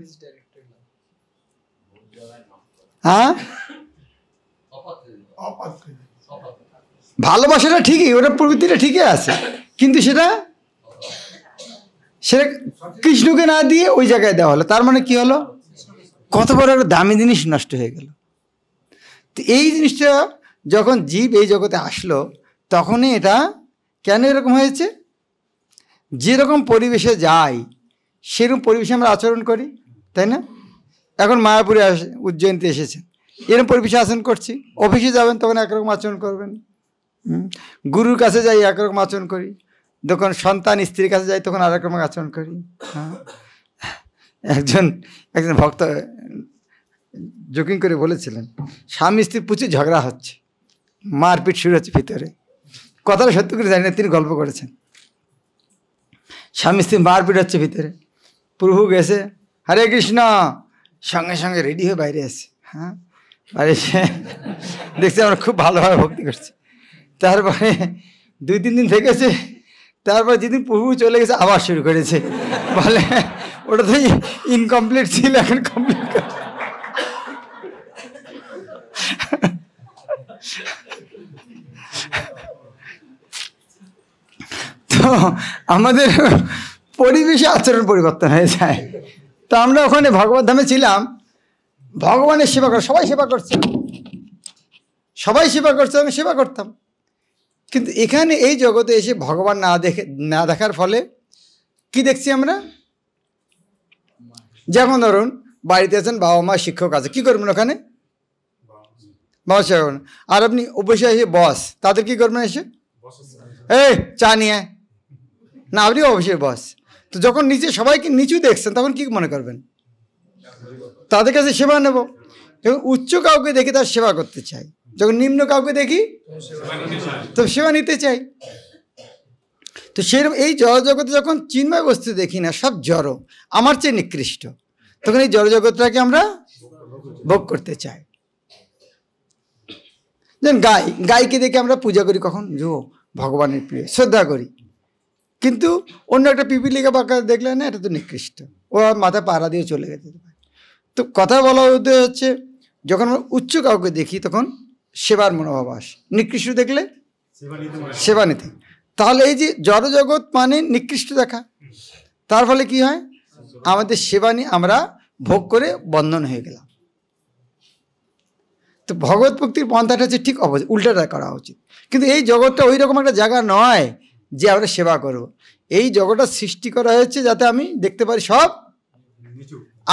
হ্যাঁ, ভালোবাসাটা ঠিকই, ওটা প্রবৃত্তিটা ঠিকই আছে, কিন্তু সেটা কৃষ্ণকে না দিয়ে ওই জায়গায় দেওয়া হলো। তার মানে কি হলো? কত বড় একটা দামি জিনিস নষ্ট হয়ে গেল। তো এই জিনিসটা যখন জীব এই জগতে আসলো, তখনই এটা কেন এরকম হয়েছে? যেরকম পরিবেশে যাই সেরকম পরিবেশে আমরা আচরণ করি, তাই না? এখন মায়াপুরে উজ্জয়ন্তী এসেছেন, এরকম পরিবেশে আচরণ করছি। অফিসে যাবেন তখন একরকম আচরণ করবেন, গুরুর কাছে যাই একরকম আচরণ করি, যখন সন্তান স্ত্রীর কাছে যাই তখন আরেক রকম আচরণ করি। হ্যাঁ, একজন ভক্ত জোকিং করে বলেছিলেন, স্বামী স্ত্রী প্রচুর ঝগড়া হচ্ছে, মারপিট শুরু হচ্ছে ভিতরে। কথাটা সত্যি করে জানি না, তিনি গল্প করেছেন। স্বামী স্ত্রী মারপিট হচ্ছে ভিতরে, প্রভু গেছে হরে কৃষ্ণ, সঙ্গে সঙ্গে রেডি হয়ে বাইরে আসে। হ্যাঁ, বাইরে এসে দেখছি আমরা খুব ভালোভাবে ভক্তি করছি। তারপরে 2-3 দিন থেকেছে, তারপর যেদিন প্রভু চলে গেছে আবার শুরু করেছে, বলে ওটা তো ইনকমপ্লিট ছিল, এখন কমপ্লিট করে। তো আমাদের পরিবেশে আচরণ পরিবর্তন হয়ে যায়। তো আমরা ওখানে ভগবত ধামে ছিলাম, ভগবানের সেবা করে সবাই সেবা করছে, সবাই সেবা করছে, আমি সেবা করতাম। কিন্তু এখানে এই জগতে এসে ভগবান না দেখার ফলে কি দেখছি আমরা? যেমন ধরুন বাড়িতে আছেন, বাবা মা শিক্ষক আছে, কি করবেন ওখানে? বাবা সেবা করবেন। আর আপনি অবশ্যই এসে বস, তাদের কি করবেন? এসে এই চা নিয়ে না, আপনি অবশ্যই বস। তো যখন নিচে সবাইকে নিচু দেখছেন তখন কি মনে করবেন? তাদের কাছে সেবা নেব। এবং উচ্চ কাউকে দেখি তার সেবা করতে চাই, যখন নিম্ন কাউকে দেখি তো সেবা নিতে চাই। তো সেরকম এই জড় জগতে যখন চিন্ময় বস্তু দেখি না, সব জড়, আমার চেয়ে নিকৃষ্ট, তখন এই জড় জগৎটাকে আমরা ভোগ করতে চাই। যেমন গাইকে দেখে আমরা পূজা করি, কখন যে ভগবানের প্রিয়, শ্রদ্ধা করি। কিন্তু অন্য একটা পিপিলিকা বাঁকা দেখলে না, এটা তো নিকৃষ্ট, ও মাথায় পাড়া দিয়ে চলে গেছে। তো কথা বলা হচ্ছে, যখন আমরা উচ্চ কাউকে দেখি তখন সেবার মনোভাব আসে, নিকৃষ্ট দেখলে সেবা নিতে। তাহলে এই যে জড় জগৎ মানে নিকৃষ্ট দেখা, তার ফলে কি হয়? আমাদের সেবা নিয়ে আমরা ভোগ করে বন্ধন হয়ে গেলাম। তো ভগবত ভক্তির পন্থাটা হচ্ছে ঠিক অপোজিট, উল্টাটা করা উচিত। কিন্তু এই জগৎটা ওই রকম একটা জায়গা নয় যে আমরা সেবা করব। এই জগৎটা সৃষ্টি করা হয়েছে যাতে আমি দেখতে পারি সব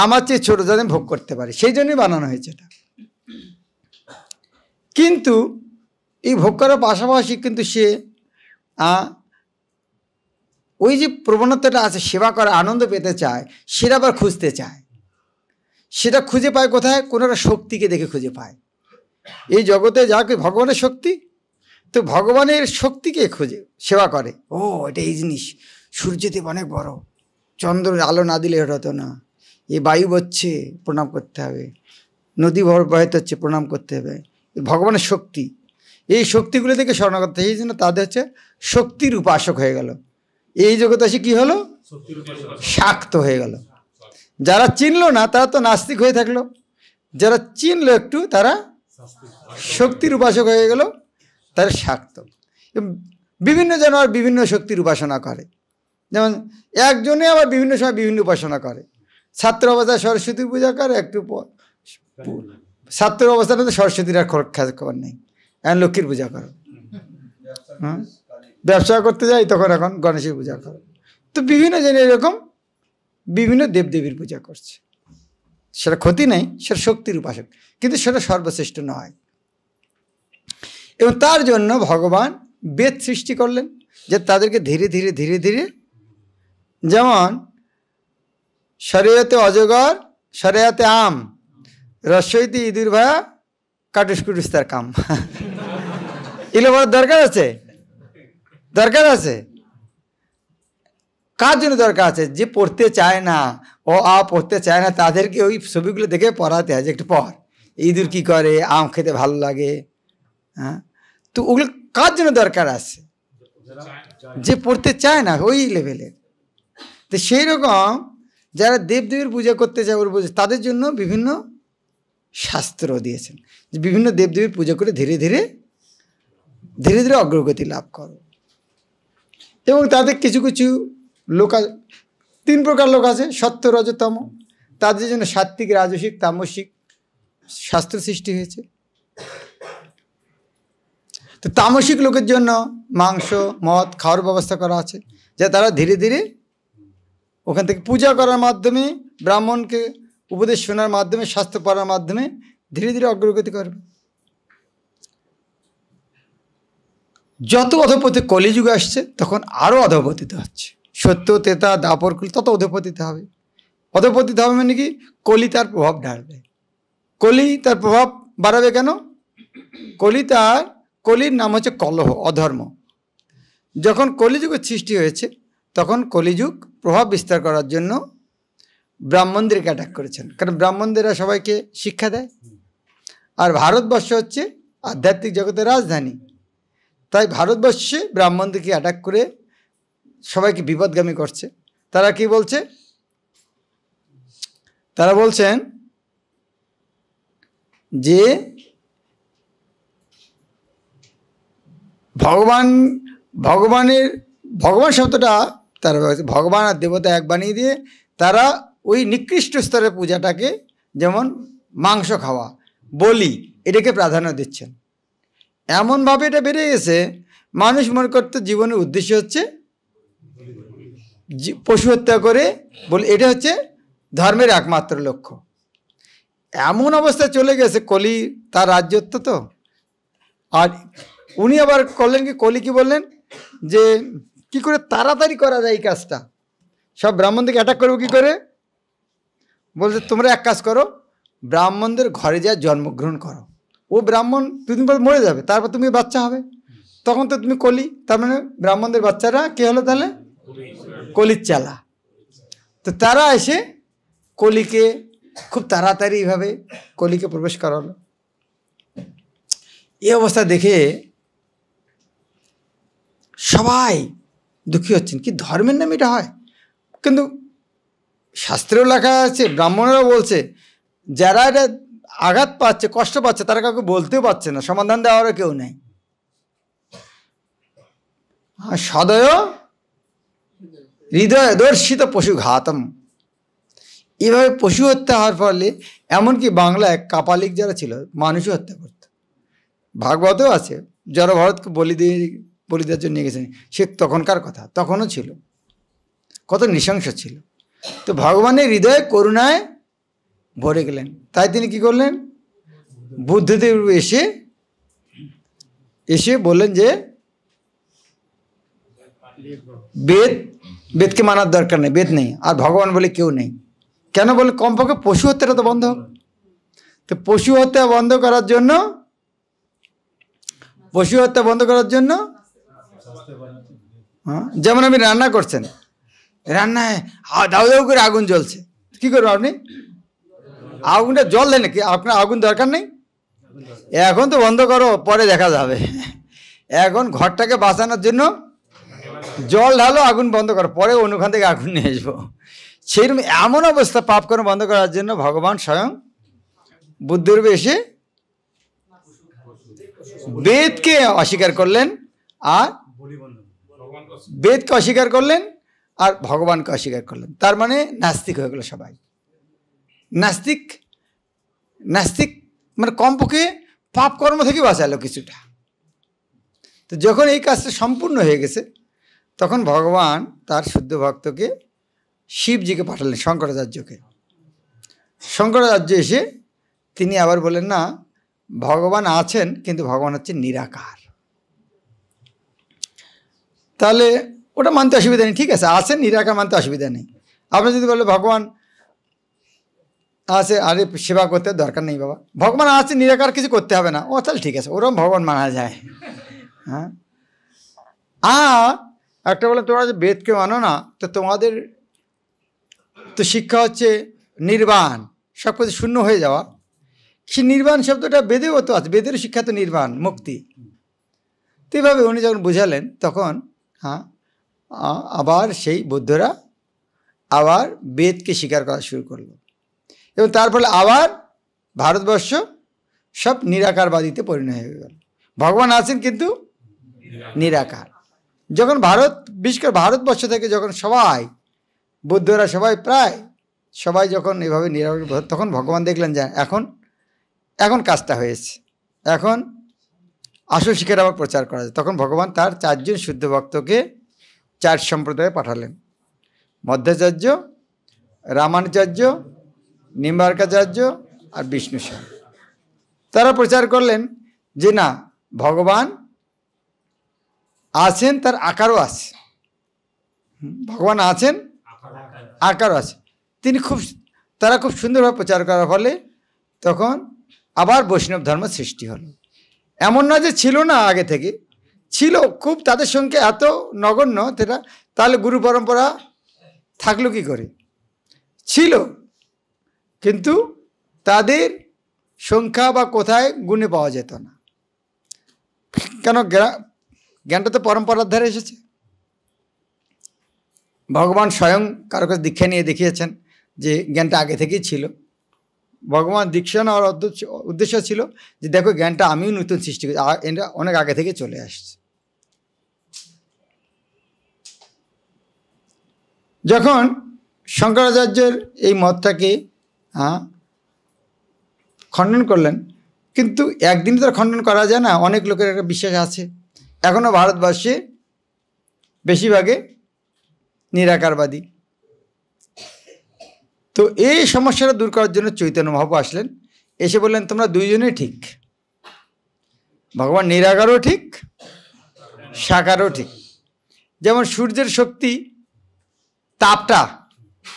আমার চেয়ে ছোট, যাতে ভোগ করতে পারি, সেই জন্যই বানানো হয়েছে এটা। কিন্তু এই ভোগ করার পাশাপাশি কিন্তু সে ওই যে প্রবণতাটা আছে সেবা করা, আনন্দ পেতে চায়, সেটা আবার খুঁজতে চায়। সেটা খুঁজে পায় কোথায়? কোনো একটা শক্তিকে দেখে খুঁজে পায়। এই জগতে যাকে ভগবানের শক্তি, তো ভগবানের শক্তিকে খুঁজে সেবা করে। ও এটা এই জিনিস, সূর্যদেব অনেক বড়, চন্দ্রের আলো না দিলে এটা হতো না, এই বায়ু বচ্ছে প্রণাম করতে হবে, নদী বহিত হচ্ছে প্রণাম করতে হবে, ভগবানের শক্তি। এই শক্তিগুলো থেকে শরণাগত, এই জন্য তাদের হচ্ছে শক্তির উপাসক হয়ে গেল। এই জগতে এসে কী হলো? শাক্ত হয়ে গেল। যারা চিনল না তারা তো নাস্তিক হয়ে থাকলো, যারা চিনলো একটু তারা শক্তির উপাসক হয়ে গেল, তারা শাক্ত। বিভিন্ন জানোয়ার বিভিন্ন শক্তির উপাসনা করে, যেমন একজনে আবার বিভিন্ন সময় বিভিন্ন উপাসনা করে। ছাত্র অবস্থায় সরস্বতী পূজা করে, একটু ছাত্র অবস্থাটাতে সরস্বতীর আর খবর নেই, এখন লক্ষ্মীর পূজা করো। হ্যাঁ, ব্যবসা করতে যাই তখন এখন গণেশের পূজা করো। তো বিভিন্ন জন এরকম বিভিন্ন দেবদেবীর পূজা করছে। সেটা ক্ষতি নেই, সেটা শক্তির উপাসক, কিন্তু সেটা সর্বশ্রেষ্ঠ নয়। এবং তার জন্য ভগবান বেদ সৃষ্টি করলেন, যে তাদেরকে ধীরে ধীরে ধীরে ধীরে, যেমন শরীয়তে অজগর শরীয়তে আম, রসইতে ইঁদুর ভায়া কাটুস কুটুস তার কাম। এগুলো বলার দরকার আছে? দরকার আছে। কার জন্য দরকার আছে? যে পড়তে চায় না, ও আ পড়তে চায় না, তাদেরকে ওই ছবিগুলো দেখে পড়াতে হয় যে একটু পড়, ইঁদুর কী করে, আম খেতে ভালো লাগে। হ্যাঁ, তো ওগুলো কার জন্য দরকার আছে? যে পড়তে চায় না ওই লেভেলের। তো সেই রকম যারা দেবদেবীর পূজা করতে চায়, ওর তাদের জন্য বিভিন্ন শাস্ত্র দিয়েছেন, যে বিভিন্ন দেবদেবীর পূজা করে ধীরে ধীরে ধীরে ধীরে অগ্রগতি লাভ করো। এবং তাদের কিছু কিছু লোক, 3 প্রকার লোক আছে, সত্য রজতম। তাদের জন্য সাত্ত্বিক, রাজসিক, তামসিক শাস্ত্র সৃষ্টি হয়েছে। তো তামসিক লোকের জন্য মাংস মদ খাওয়ার ব্যবস্থা করা আছে, যা তারা ধীরে ধীরে ওখান থেকে পূজা করার মাধ্যমে, ব্রাহ্মণকে উপদেশ শোনার মাধ্যমে, শাস্ত্র পড়ার মাধ্যমে ধীরে ধীরে অগ্রগতি করবে। যত অধপতি কলিযুগ আসছে তখন আরও অধপতিত হচ্ছে, সত্য তেতা দাপর কলি তত অধপতিত হবে। অধপতিত হবে মানে কি? কলি তার প্রভাব ঢালবে। কলি তার প্রভাব বাড়াবে কেন? কলির নাম হচ্ছে কলহ, অধর্ম। যখন কলিযুগের সৃষ্টি হয়েছে তখন কলিযুগ প্রভাব বিস্তার করার জন্য ব্রাহ্মণদেরকে অ্যাটাক করেছেন, কারণ ব্রাহ্মণদেরা সবাইকে শিক্ষা দেয়, আর ভারতবর্ষ হচ্ছে আধ্যাত্মিক জগতের রাজধানী। তাই ভারতবর্ষে ব্রাহ্মণদেরকে অ্যাটাক করে সবাইকে বিপদগামী করছে। তারা কি বলছে? তারা বলছেন যে ভগবান শব্দটা তারা ভগবান আর দেবতা এক বানিয়ে দিয়ে তারা ওই নিকৃষ্ট স্তরের পূজাটাকে, যেমন মাংস খাওয়া, বলি, এটাকে প্রাধান্য দিচ্ছেন। এমনভাবে এটা বেড়ে গেছে, মানুষ মনে করতে জীবনের উদ্দেশ্য হচ্ছে পশু হত্যা করে বলে এটা হচ্ছে ধর্মের একমাত্র লক্ষ্য। এমন অবস্থায় চলে গেছে, কলি তার রাজ্যত্ব তো। আর উনি আবার করলেন কি, কলি কি বললেন যে কি করে তাড়াতাড়ি করা যায় এই কাজটা, সব ব্রাহ্মণদেরকে অ্যাটাক করবো কি করে? বলছে তোমরা এক কাজ করো, ব্রাহ্মণদের ঘরে যা জন্মগ্রহণ করো, ও ব্রাহ্মণ দুদিন পর মরে যাবে, তারপর তুমি বাচ্চা হবে, তখন তো তুমি কলি, তার মানে ব্রাহ্মণদের বাচ্চারা কে হলো তাহলে? কলির চালা। তো তারা এসে কলিকে খুব তাড়াতাড়ি এইভাবে কলিকে প্রবেশ করালো। এই অবস্থা দেখে সবাই দুঃখী হচ্ছেন, কি ধর্মের নামে এটা হয়? কিন্তু শাস্ত্রেও লেখা আছে, ব্রাহ্মণরাও বলছে, যারা এটা আঘাত পাচ্ছে, কষ্ট পাচ্ছে, তারা কাউকে বলতেও পারছে না, সমাধান দেওয়ারও কেউ নেই। সদয় হৃদয় দর্শিত পশু ঘাতম, এভাবে পশু হত্যা হওয়ার ফলে এমনকি বাংলায় কাপালিক যারা ছিল মানুষও হত্যা করত। ভাগবতেও আছে, যারা ভরতকে বলি দেওয়ার জন্য নিয়ে গেছেন, সে তখনকার কথা, তখনও ছিল, কত নৃশংস ছিল। তো ভগবানের হৃদয়ে করুণায় ভরে গেলেন, তাই তিনি কি করলেন? বুদ্ধদেব এসে বললেন যে বেদকে মানার দরকার নেই, বেদ নেই, আর ভগবান বলে কেউ নেই। কেন বলে? কমপক্ষে পশু হত্যাটা তো বন্ধ হোক। তো পশু হত্যা বন্ধ করার জন্য যেমন আপনি রান্না করছেন, রান্নায় দাউ দাউ করে আগুন জ্বলছে, কি করবেন আপনি? আগুনটা জল দেন নাকি? আপনার আগুন দরকার নেই, এখন তো বন্ধ করো, পরে দেখা যাবে। এখন ঘরটাকে বাঁচানোর জন্য জল ঢালো, আগুন বন্ধ করো, পরে অনুখান থেকে আগুন নিয়ে আসবো। সেইরকম এমন অবস্থা পাপ কর্ম বন্ধ করার জন্য ভগবান স্বয়ং বুদ্ধরূপে এসে বেদকে অস্বীকার করলেন, আর বেদকে অস্বীকার করলেন আর ভগবানকে অস্বীকার করলেন। তার মানে নাস্তিক হয়ে গেল সবাই। নাস্তিক মানে কমপক্ষে পাপ কর্ম থেকে বাঁচালো কিছুটা। তো যখন এই কাজটা সম্পূর্ণ হয়ে গেছে, তখন ভগবান তার শুদ্ধ ভক্তকে শিবজিকে পাঠালেন, শঙ্করাচার্যকে। শঙ্করাচার্য এসে তিনি আবার বলেন, না, ভগবান আছেন, কিন্তু ভগবান হচ্ছে নিরাকার। তাহলে ওটা মানতে অসুবিধা নেই, ঠিক আছে, আছেন, নিরাকার মানতে অসুবিধা নেই। আপনি যদি বলে ভগবান আছে, আরে সেবা করতে দরকার নেই বাবা, ভগবান আছে, নিরাকার, কিছু করতে হবে না, ও তাহলে ঠিক আছে, ওরকম ভগবান মানা যায়। হ্যাঁ, আর একটা বলে তোমরা যে বেদকে মানো না, তো তোমাদের তো শিক্ষা হচ্ছে নির্বাণ, সব কিছু শূন্য হয়ে যাওয়া। সে নির্বাণ শব্দটা বেদেও তো আছে, বেদের শিক্ষা তো নির্বাণ, মুক্তি। তো এইভাবে উনি যখন বুঝালেন, তখন আবার সেই বৌদ্ধরা আবার বেদকে স্বীকার করা শুরু করলো, এবং তার ফলে আবার ভারতবর্ষ সব নিরাকারবাদীতে পরিণত হয়ে গেল। ভগবান আছেন কিন্তু নিরাকার। যখন বিশেষ করে ভারতবর্ষ থেকে যখন সবাই বৌদ্ধরা প্রায় সবাই যখন এভাবে নিরাকার, তখন ভগবান দেখলেন যে এখন কাজটা হয়েছে, এখন আসল শিক্ষাটা আবার প্রচার করা যায়। তখন ভগবান তার 4 জন শুদ্ধ ভক্তকে 4 সম্প্রদায়ে পাঠালেন, মধ্যাচার্য, রামানুজাচার্য, নিম্বার্কাচার্য আর বিষ্ণুসার। তারা প্রচার করলেন যে না, ভগবান আছেন, তার আকারও আছে, ভগবান আছেন, আকারও আছে। তারা খুব সুন্দরভাবে প্রচার করার ফলে তখন আবার বৈষ্ণব ধর্ম সৃষ্টি হলো। এমন না যে ছিল না, আগে থেকে ছিল খুব, তাদের সংখ্যা এত নগণ্য সেটা, তাহলে গুরু পরম্পরা থাকলো কি করে? ছিল, কিন্তু তাদের সংখ্যা বা কোথায় গুণে পাওয়া যেত না। কেন? জ্ঞানটা তো পরম্পরার ধারে এসেছে। ভগবান স্বয়ং কারো কাছে দীক্ষা নিয়ে দেখিয়েছেন যে জ্ঞানটা আগে থেকেই ছিল। ভগবান দীক্ষা নেওয়ার উদ্দেশ্য ছিল যে দেখো জ্ঞানটা আমিও নতুন সৃষ্টি করি, এটা অনেক আগে থেকে চলে আসছে। যখন শঙ্করাচার্যের এই মতটাকে খণ্ডন করলেন, কিন্তু একদিন তো খণ্ডন করা যায় না, অনেক লোকের একটা বিশ্বাস আছে। এখনও ভারতবর্ষে বেশিরভাগে নিরাকারবাদী। তো এই সমস্যাটা দূর করার জন্য চৈতন্য মহাপ্রভু আসলেন, এসে বললেন তোমরা দুইজনেই ঠিক, ভগবান নিরাকারও ঠিক, সাকারও ঠিক। যেমন সূর্যের শক্তি,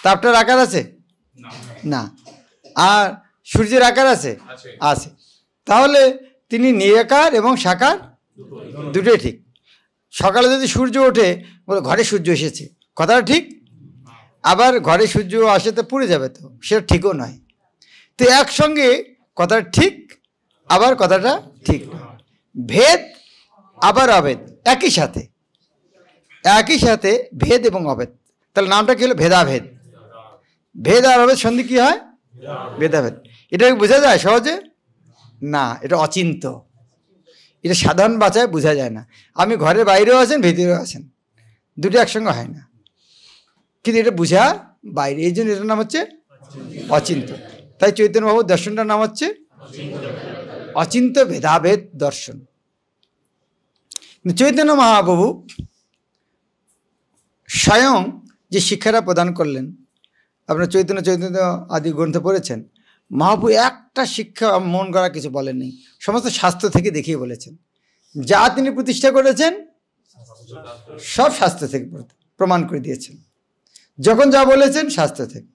তাপটার আকার আছে না, আর সূর্যের আকার আছে আছে, তাহলে তিনি নিরাকার এবং সাকার দুটোই ঠিক। সকালে যদি সূর্য ওঠে বলে ঘরে সূর্য এসেছে, কথাটা ঠিক, আবার ঘরে সূর্য আসে তো পুড়ে যাবে, তো সেটা ঠিকও নয়। তো একসঙ্গে কথাটা ঠিক আবার কথাটা ঠিক নয়, ভেদ আবার অভেদ একই সাথে ভেদ এবং অভেদ। তাহলে নামটা কি হলো? ভেদাভেদ। ভেদ আর অভেদ সন্ধি কি হয়? ভেদাভেদ। এটা বোঝা যায় সহজে? না, এটা অচিন্ত, এটা সাধারণ ভাষায় বোঝা যায় না। আমি ঘরের বাইরেও আছেন, ভেতরেও আছেন, দুটো একসঙ্গে হয় না, কিন্তু এটা বোঝা বাইরে, এই জন্য এটার নাম হচ্ছে অচিন্ত। তাই চৈতন্য বাবুর দর্শনটার নাম হচ্ছে অচিন্ত ভেদাভেদ দর্শন। চৈতন্য মহাপ্রভু স্বয়ং যে শিক্ষাটা প্রদান করলেন, আপনার চৈতন্য আদি গ্রন্থ পড়েছেন, মহাপ্রভু একটা শিক্ষা মন করা কিছু বলেননি, সমস্ত শাস্ত্র থেকে দেখিয়ে বলেছেন। যা তিনি প্রতিষ্ঠা করেছেন সব শাস্ত্র থেকে প্রমাণ করে দিয়েছেন, যখন যা বলেছেন শাস্ত্র থেকে।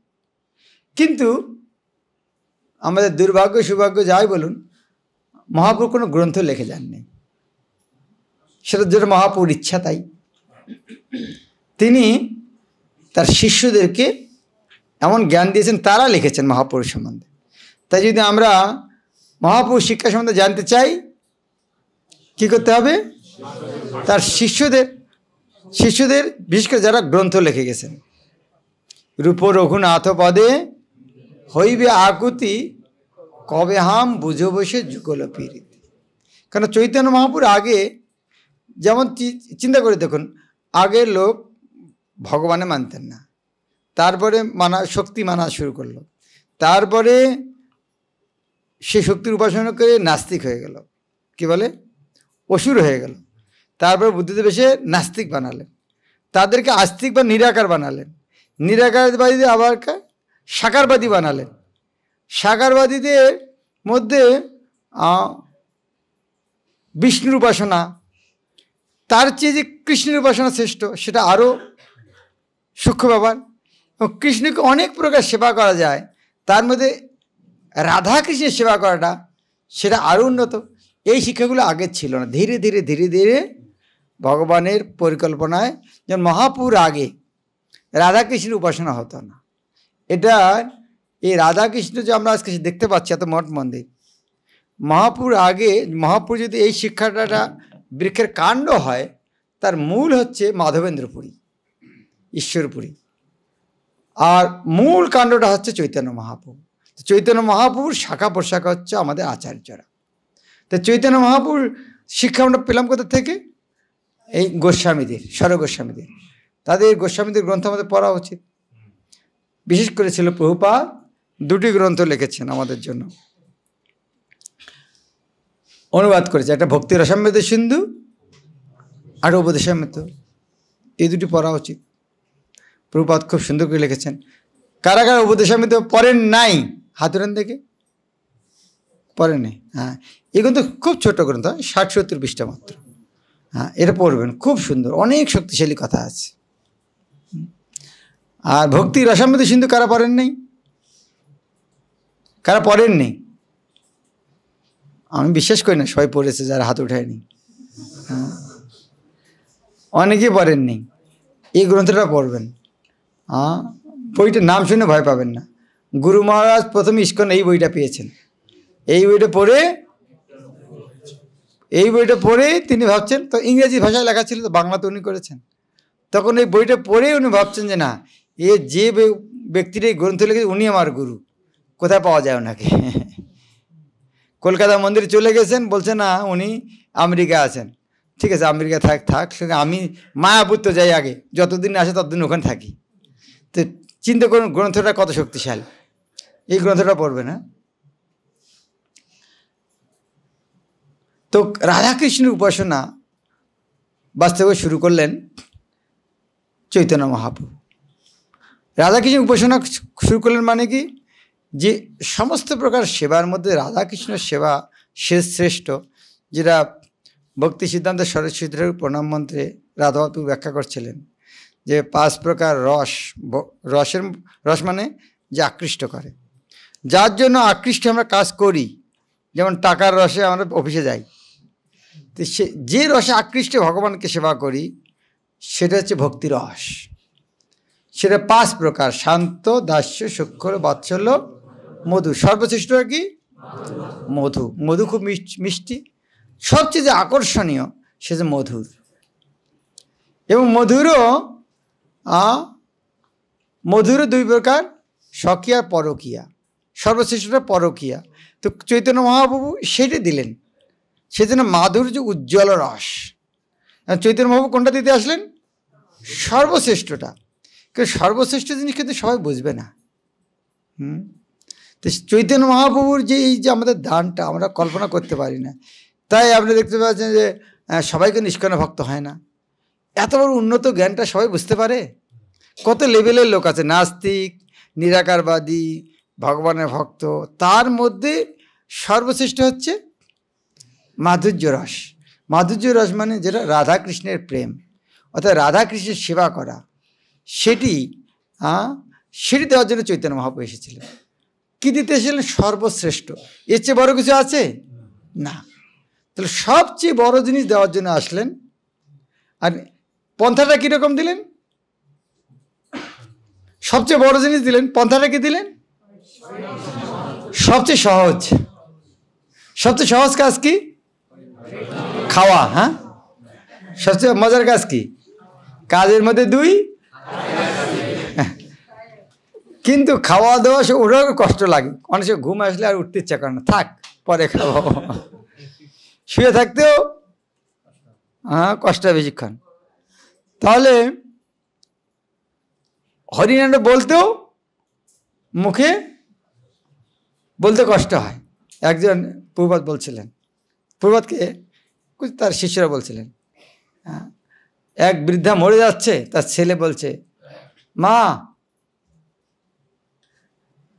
কিন্তু আমাদের দুর্ভাগ্য সৌভাগ্য যাই বলুন, মহাপ্রভু কোনো গ্রন্থ লিখে যাননি, সেটা যেটা মহাপ্রভুর ইচ্ছা তাই। তিনি তার শিষ্যদেরকে এমন জ্ঞান দিয়েছেন, তারা লিখেছেন মহাপ্রভুর সম্বন্ধে। তাই যদি আমরা মহাপ্রভুর শিক্ষা সম্বন্ধে জানতে চাই, কি করতে হবে? তার শিষ্যদের বিশেষ করে যারা গ্রন্থ লিখে গেছেন। রূপ রঘুনাথ পদে হইবে আকুতি, কবে হাম বুঝো বসে যুগল পীড়িত। কারণ চৈতন্য মহাপ্রভুর আগে, যেমন চিন্তা করে দেখুন, আগের লোক ভগবানে মানতেন না, তারপরে শক্তি মানা শুরু করলো, তারপরে সে শক্তির উপাসনা করে নাস্তিক হয়ে গেল, কি বলে অসুর হয়ে গেল। তারপরে বুদ্ধিদেব এসে নাস্তিক বানালেন, তাদেরকে আস্তিক বা নিরাকার বানালেন, নিরাকারবাদীদের আবার সাকারবাদী বানালেন। সাকারবাদীদের মধ্যে বিষ্ণুর উপাসনা, তার চেয়ে যে কৃষ্ণের উপাসনা শ্রেষ্ঠ, সেটা আরও সূক্ষ্ম ব্যাপার। কৃষ্ণকে অনেক প্রকার সেবা করা যায়, তার মধ্যে রাধা কৃষ্ণের সেবা করাটা সেটা আরও উন্নত। এই শিক্ষাগুলো আগে ছিল না। ধীরে ধীরে ধীরে ধীরে ভগবানের পরিকল্পনায়, যেমন মহাপুর আগে রাধাকৃষ্ণের উপাসনা হতো না। এটা এই রাধাকৃষ্ণ যে আমরা আজকে দেখতে পাচ্ছি এত মঠ মন্দির, মহাপুর আগে, মহাপুর যদি এই শিক্ষাটা বৃক্ষের কাণ্ড হয়, তার মূল হচ্ছে মাধবেন্দ্রপুরী, ঈশ্বরপুরী, আর মূল কাণ্ডটা হচ্ছে চৈতন্য মহাপ্রভু। চৈতন্য মহাপ্রভুর শাখা প্রশাখা হচ্ছে আমাদের আচার্যরা। তো চৈতন্য মহাপ্রভুর শিক্ষা আমরা পেলাম কোথা থেকে? এই গোস্বামীদের, স্বরগোস্বামীদের, তাদের গোস্বামীদের গ্রন্থ আমাদের পড়া উচিত। বিশেষ করে ছিল প্রভুপাদ দুটি গ্রন্থ লিখেছেন আমাদের জন্য, অনুবাদ করেছে, একটা ভক্তি রসামৃত সিন্ধু আর উপদেশামৃত। এই দুটি পড়া উচিত। প্রভুপাদ খুব সুন্দর করে লিখেছেন। কারা কারা উপদেশামৃত পড়েন নাই? হাতুরান দেখে পড়েনি? হ্যাঁ, এই গ্রন্থ খুব ছোট গ্রন্থ, 60-70 পৃষ্ঠা মাত্র। হ্যাঁ, এটা পড়বেন, খুব সুন্দর, অনেক শক্তিশালী কথা আছে। আর ভক্তি রসামৃত সিন্ধু কারা পড়েন নাই? কারা পড়েননি? আমি বিশ্বাস করি না সবাই পড়েছে যারা হাত উঠায়নি। হ্যাঁ, অনেকেই পড়েননি, এই গ্রন্থটা পড়বেন। বইটার নাম শুনে ভয় পাবেন না। গুরু মহারাজ প্রথম ইস্কন এই বইটা পেয়েছেন। এই বইটা পড়ে তিনি ভাবছেন, তো ইংরেজি ভাষায় লেখা ছিল, তো বাংলাতে উনি করেছেন। তখন এই বইটা পড়ে উনি ভাবছেন যে না, এ যে ব্যক্তির এই গ্রন্থ লিখেছে উনি আমার গুরু, কোথায় পাওয়া যায় ওনাকে? কলকাতা মন্দিরে চলে গেছেন, বলছে না উনি আমেরিকা আছেন। ঠিক আছে, আমেরিকা থাক, আমি মায়াপুর তো যাই আগে, যতদিন আসে ততদিন ওখানে থাকি। তো চিন্তা করুন গ্রন্থটা কত শক্তিশালী। এই গ্রন্থটা পড়বে না। তো রাধাকৃষ্ণের উপাসনা বাস্তবে শুরু করলেন চৈতন্য মহাপ্রভু। রাধাকৃষ্ণের উপাসনা শুরু করলেন মানে কি, যে সমস্ত প্রকার সেবার মধ্যে রাধাকৃষ্ণের সেবা শ্রেষ্ঠ, যেটা ভক্তি সিদ্ধান্ত সরস্বতী ঠাকুর প্রণাম মন্ত্রে রাধাবাবু ব্যাখ্যা করছিলেন, যে 5 প্রকার রস মানে যে আকৃষ্ট করে, যার জন্য আকৃষ্ট আমরা কাজ করি। যেমন টাকার রসে আমরা অফিসে যাই, তো যে রসে আকৃষ্ট ভগবানকে সেবা করি সেটা হচ্ছে ভক্তি রস। সেটা 5 প্রকার: শান্ত, দাস্য, সূক্ষ্ম, বাৎসল্য, মধু। সর্বশ্রেষ্ঠ কি? মধু। মধু খুব মিষ্টি, সবচেয়ে যে আকর্ষণীয় সে যে মধুর। এবং মধুরও 2 প্রকার, স্বকীয়া আর পরকীয়া। সর্বশ্রেষ্ঠটা পরকীয়া। তো চৈতন্য মহাপ্রভু সেটা দিলেন, সেজন্য মাধুর্য উজ্জ্বল রস। চৈতন্য মহাপ্রভু কোনটা দিতে আসলেন? সর্বশ্রেষ্ঠটা। কিন্তু সর্বশ্রেষ্ঠ জিনিস কিন্তু সবাই বুঝবে না। তো চৈতন্য মহাপ্রভুর যে এই যে আমাদের দানটা আমরা কল্পনা করতে পারি না। তাই আপনি দেখতে পাচ্ছেন যে সবাই কিন্তু ইস্কন ভক্ত হয় না। এত বড় উন্নত জ্ঞানটা সবাই বুঝতে পারে? কত লেভেলের লোক আছে, নাস্তিক, নিরাকারবাদী, ভগবানের ভক্ত। তার মধ্যে সর্বশ্রেষ্ঠ হচ্ছে মাধুর্য রস। মাধুর্য রস মানে যেটা রাধাকৃষ্ণের প্রেম, অর্থাৎ রাধাকৃষ্ণের সেবা করা, সেটি দেওয়ার জন্য চৈতন্য মহাপ্রভু এসেছিলেন। কী দিতে এসেছিলেন? সর্বশ্রেষ্ঠ। এর চেয়ে বড় কিছু আছে না। তাহলে সবচেয়ে বড় জিনিস দেওয়ার জন্য আসলেন। আর পন্থাটা কীরকম দিলেন? সবচেয়ে বড় জিনিস দিলেন, পন্থাটা কি দিলেন? সবচেয়ে সহজ। সবচেয়ে সহজ কাজ কি? খাওয়া। হ্যাঁ, সবচেয়ে মজার কাজ কি? কাজের মধ্যে 2, কিন্তু খাওয়া দাওয়া সে ওরাও কষ্ট লাগে। অনেক সময় ঘুম আসলে আর উঠতে ইচ্ছা করে না, থাক পরে খাবো। শুয়ে থাকতেও কষ্ট বেশিক্ষণ। তাহলে হরিনাম বলতেও মুখে বলতে কষ্ট হয়। একজন প্রভাত বলছিলেন, প্রভাতকে তার শিষ্যরা বলছিলেন, এক বৃদ্ধা মরে যাচ্ছে, তার ছেলে বলছে, মা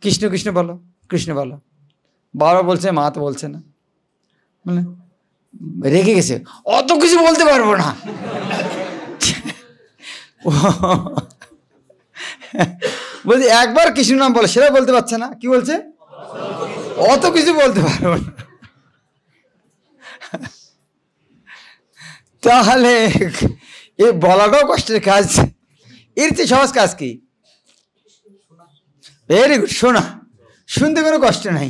কৃষ্ণ কৃষ্ণ বলো, কৃষ্ণ বলো। বাবা বলছে, মা তো বলছে না। মানে রেগে গেছে, অত কিছু বলতে পারবো না। বলছি একবার কৃষ্ণ নাম বলে, সেটা বলতে পারছে না। কি বলছে? অত কিছু বলতে পারবো না। তাহলে এ বলাটাও কষ্টের কাজ। এর চেয়ে সহজ কাজ কি? ভেরি গুড, শোনা। শুনতে কোনো কষ্ট নাই,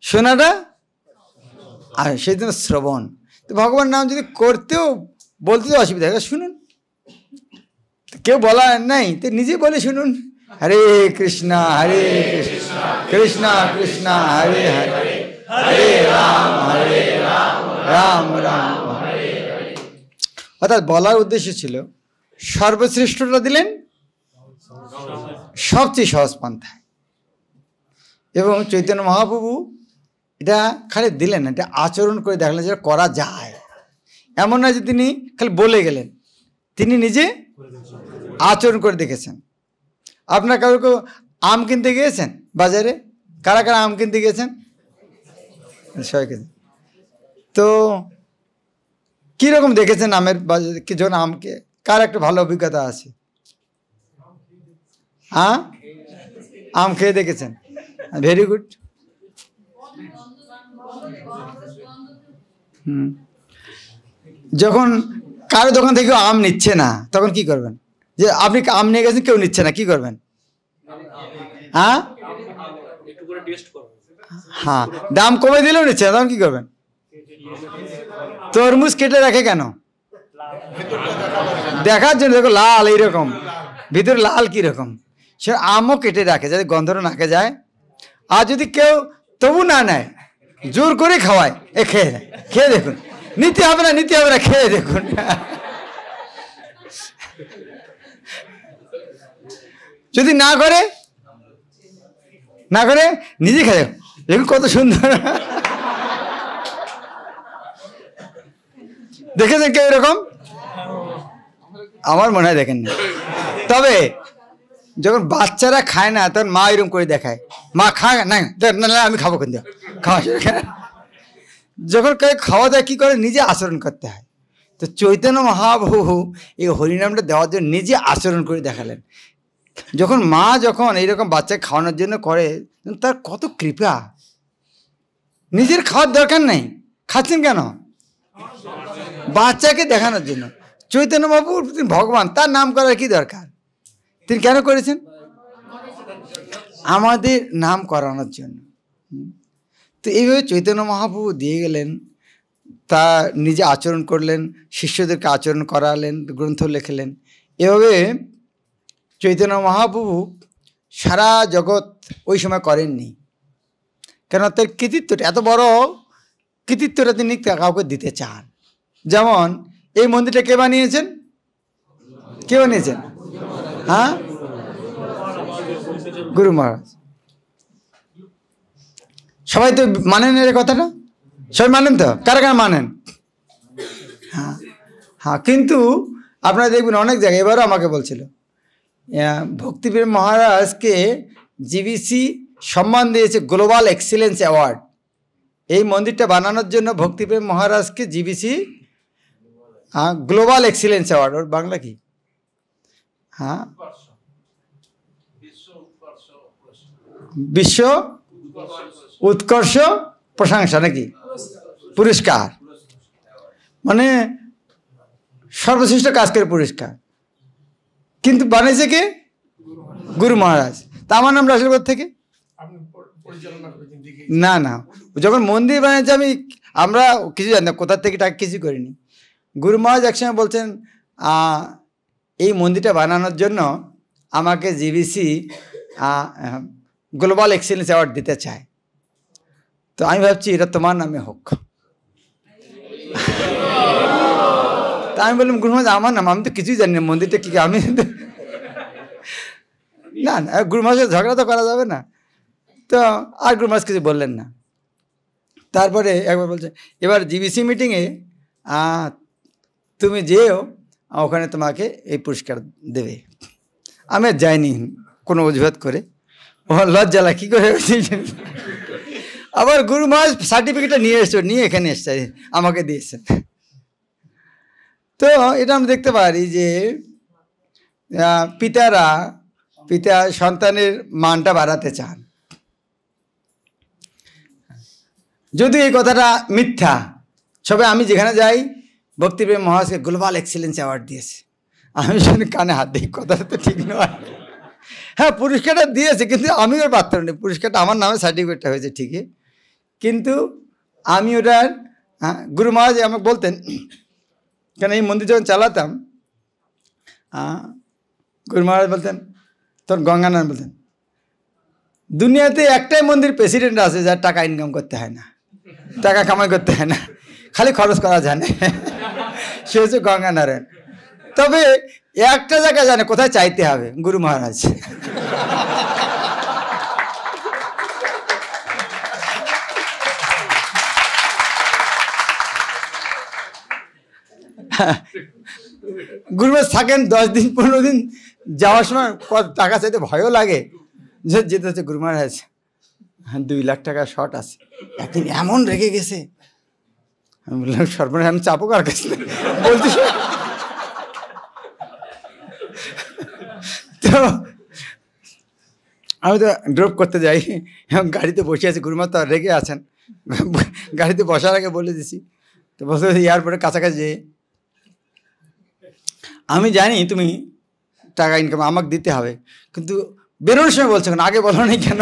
শোনাটা। আর সেই জন্য শ্রবণ। তো ভগবান নাম যদি করতেও বলতে তো অসুবিধা হয়, শুনুন। কেউ বলা নাই তো নিজে বলে শুনুন, হরে কৃষ্ণ হরে কৃষ্ণ কৃষ্ণ কৃষ্ণ হরে হরে, হরে রাম রাম রাম হরে হরে। অর্থাৎ বলার উদ্দেশ্য ছিল সর্বশ্রেষ্ঠটা দিলেন সবচেয়ে সহজ পন্থায়। এবং চৈতন্য মহাপ্রভু এটা খালি দিলেন না, এটা আচরণ করে দেখালেন যেটা করা যায়। এমন না যে তিনি খালি বলে গেলেন, তিনি নিজে আচরণ করে দেখেছেন। আপনার কারো কেউ আম কিনতে গিয়েছেন বাজারে? কারা কারা আম কিনতে গিয়েছেন? সবাই কিনতে। তো কীরকম দেখেছেন আমের বাজারে? কি যখন আমকে, কার একটা ভালো অভিজ্ঞতা আছে? হ্যাঁ, আম খেয়ে দেখেছেন? Very good. যখন কারো দোকান থেকে আম নিচ্ছে না, তখন কি করবেন? যে আপনি আম নিয়ে গেছেন, কেউ নিচ্ছে না, কি করবেন? হ্যাঁ হ্যাঁ, দাম কমে দিলেও নিচ্ছে না, তখন কি করবেন? তরমুজ কেটে রাখে কেন? দেখার জন্য, দেখো লাল এইরকম, ভিতরে লাল কিরকম, সে আমও কেটে রাখে যাতে গন্ধটা নাকে যায়। আর যদি কেউ তবু না নেয়, জোর করে খাওয়ায়, এ খেয়ে নেয়, খেয়ে দেখুন, নিতে হবে না, নিতে হবে না, খেয়ে দেখুন। যদি না করে নিজে খেয়ে দেখুন কত সুন্দর। দেখেছেন কেউ এরকম? আমার মনে হয় দেখেননি। তবে যখন বাচ্চারা খায় না, তখন মা এরকম করে দেখায়, মা খায় না, আমি খাবো, কিন্তু খাওয়া যখন কেউ খাওয়া দাওয়া কি করে, নিজে আচরণ করতে হয়। তো চৈতন্য মহাপ্রভু এই হরিনামটা দেওয়ার জন্য নিজে আচরণ করে দেখালেন। যখন মা যখন এইরকম বাচ্চাকে খাওয়ানোর জন্য করে, তার কত কৃপা। নিজের খাওয়ার দরকার নেই, খাচ্ছেন কেন? বাচ্চাকে দেখানোর জন্য। চৈতন্য মহাপ্রভু তিনি ভগবান, তার নাম করার কি দরকার? তিনি কেন করেছেন? আমাদের নাম করানোর জন্য। তো এইভাবে চৈতন্য মহাপ্রভু দিয়ে গেলেন, তা নিজে আচরণ করলেন, শিষ্যদেরকে আচরণ করালেন, গ্রন্থ লেখলেন। এভাবে চৈতন্য মহাপ্রভু সারা জগৎ ওই সময় করেননি, কেন তার কৃতিত্বটা এত বড়, কৃতিত্বটা তিনি কাউকে দিতে চান। যেমন এই মন্দিরটা কে বানিয়েছেন? কে বানিয়েছেন? হ্যাঁ, গুরু মহারাজ। সবাই তো মানেন এর কথাটা, সবাই মানেন তো? কারা কারা মানেন? হ্যাঁ হ্যাঁ, কিন্তু আপনারা দেখবেন অনেক জায়গায়, এবারও আমাকে বলছিল, ভক্তিপ্রেম মহারাজকে জিবিসি সম্মান দিয়েছে গ্লোবাল এক্সিলেন্স অ্যাওয়ার্ড। এই মন্দিরটা বানানোর জন্য ভক্তিপ্রেম মহারাজকে জিবিসি গ্লোবাল এক্সিলেন্স অ্যাওয়ার্ড, ওর বাংলা কি? হ্যাঁ, বিশ্ব উৎকর্ষ প্রশংসা নাকি পুরস্কার, মানে সর্বশ্রেষ্ঠ কাজের পুরস্কার। কিন্তু বানিয়েছে কে? গুরু মহারাজ। তা আমার নাম রাসেল থেকে না না, যখন মন্দির বানিয়েছে আমরা কিছু জানি না, কোথার থেকে টাকা কিছু করিনি। গুরু মহারাজ একসময় বলছেন, এই মন্দিরটা বানানোর জন্য আমাকে জিবিসি গ্লোবাল এক্সিলেন্স অ্যাওয়ার্ড দিতে চায়। তো আমি ভাবছি এটা তোমার নামে হোক। তা আমি বললাম, গুরু মহারাজ আমার নাম, আমি তো কিছুই জানি না মন্দিরটা কি, আমি না না, গুরু মহারাজের ঝগড়া তো করা যাবে না। তো আর গুরু মহারাজ কিছু বললেন না। তারপরে একবার বলছে, এবার জিবিসি মিটিংয়ে তুমি যেও, ওখানে তোমাকে এই পুরস্কার দেবে। আমি আর যাইনি কোনো অজুহাত করে, ও লজ্জালা কী করে। আবার গুরু মহারাজ সার্টিফিকেটটা নিয়ে এসছো, নিয়ে এখানে এসছে, আমাকে দিয়েছেন। তো এটা আমরা দেখতে পারি যে পিতা সন্তানের মানটা বাড়াতে চান। যদি এই কথাটা মিথ্যা, সবাই আমি যেখানে যাই ভক্তিপ্রেম মহারাজকে গ্লোবাল এক্সিলেন্স অ্যাওয়ার্ড দিয়েছে, আমি শুনে কানে হাত দিই, কথাটা তো ঠিক নয়। হ্যাঁ, পুরস্কারটা দিয়েছে, কিন্তু আমি ওর পাত্র নেই। পুরস্কারটা আমার নামে সার্টিফিকেটটা হয়েছে ঠিকই, কিন্তু আমি ওটার গুরু মহারাজ আমাকে বলতেন, কেন এই মন্দির যখন চালাতাম, গুরু মহারাজ বলতেন, তখন গঙ্গানারায়ণ বলতেন, দুনিয়াতে একটাই মন্দির প্রেসিডেন্ট আছে যার টাকা ইনকাম করতে হয় না, টাকা কামাই করতে হয় না, খালি খরচ করা জানে, সে হচ্ছে গঙ্গানারায়ণ। তবে একটা জায়গা জানে কোথায় চাইতে হবে, গুরু মহারাজ। গুরু মহারাজ থাকেন 10 দিন 15 দিন, যাওয়ার সময় টাকা চাইতে ভয়ও লাগে, যে যেতে হচ্ছে গুরু মহারাজ 2 লাখ টাকা শর্ট আছে। একদিন এমন রেগে গেছে, আমি বললাম সর্বনাশ, আমি চাপো কার কাছে বলতে। তো আমি তো ড্রপ করতে যাই, এবং গাড়িতে বসে আছি, গুরু মহারাজ তো রেগে আছেন, গাড়িতে বসার আগে বলে দিছি। তো বলতে এয়ারপোর্টের কাছাকাছি যেয়ে আমি জানি তুমি টাকা ইনকাম আমাকে দিতে হবে, কিন্তু বেরোনোর সময় বলছো কেন, আগে বলো নাই কেন?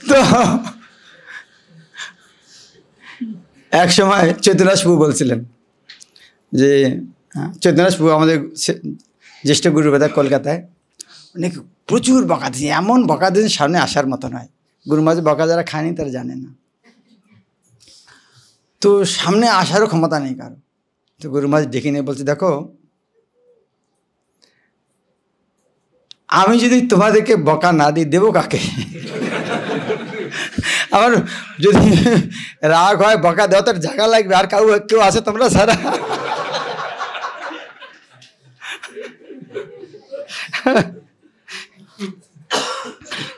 তো এক সময় চৈতন্যদাস প্রভু বলছিলেন যে, চৈতন্যদাস প্রভু আমাদের জ্যেষ্ঠ গুরু কথা, কলকাতায় অনেক প্রচুর বকা দিয়েছে, এমন বকা দিয়েছে সামনে আসার মতো নয়। গুরু মাঝে বকা যারা খায়নি তারা জানে না। তো সামনে আসারও ক্ষমতা নেই কারো। তো গুরু মাঝে ডেকে নিয়ে বলছে, দেখো আমি যদি তোমাদেরকে বকা না দিই দেবো কাকে? আমার যদি রাগ হয় বকা দেওয়া তার জায়গা লাগবে, আর কেউ আছে তোমরা সারা?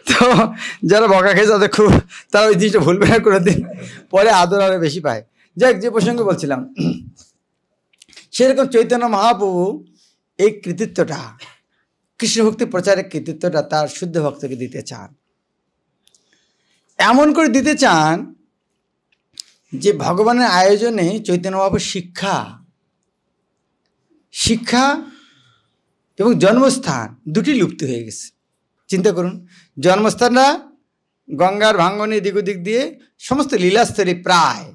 তো যারা বকা খেয়েছে তাদের খুব, তারা ওই জিনিসটা ভুলবে না করে দিন, পরে আদর আরো বেশি পায়। যাই যে প্রসঙ্গে বলছিলাম, সেরকম চৈতন্য মহাপ্রভু এই কৃতিত্বটা, কৃষ্ণ ভক্তি প্রচারের কৃতিত্বটা তার শুদ্ধ ভক্তকে দিতে চান। এমন করে দিতে চান যে ভগবানের আয়োজনে চৈতন্য মহাপ্রভুর শিক্ষা এবং জন্মস্থান দুটি লুপ্ত হয়ে গেছে। চিন্তা করুন, জন্মস্থানটা গঙ্গার ভাঙ্গনে দিক ওদিক দিয়ে সমস্ত লীলাস্তরে প্রায়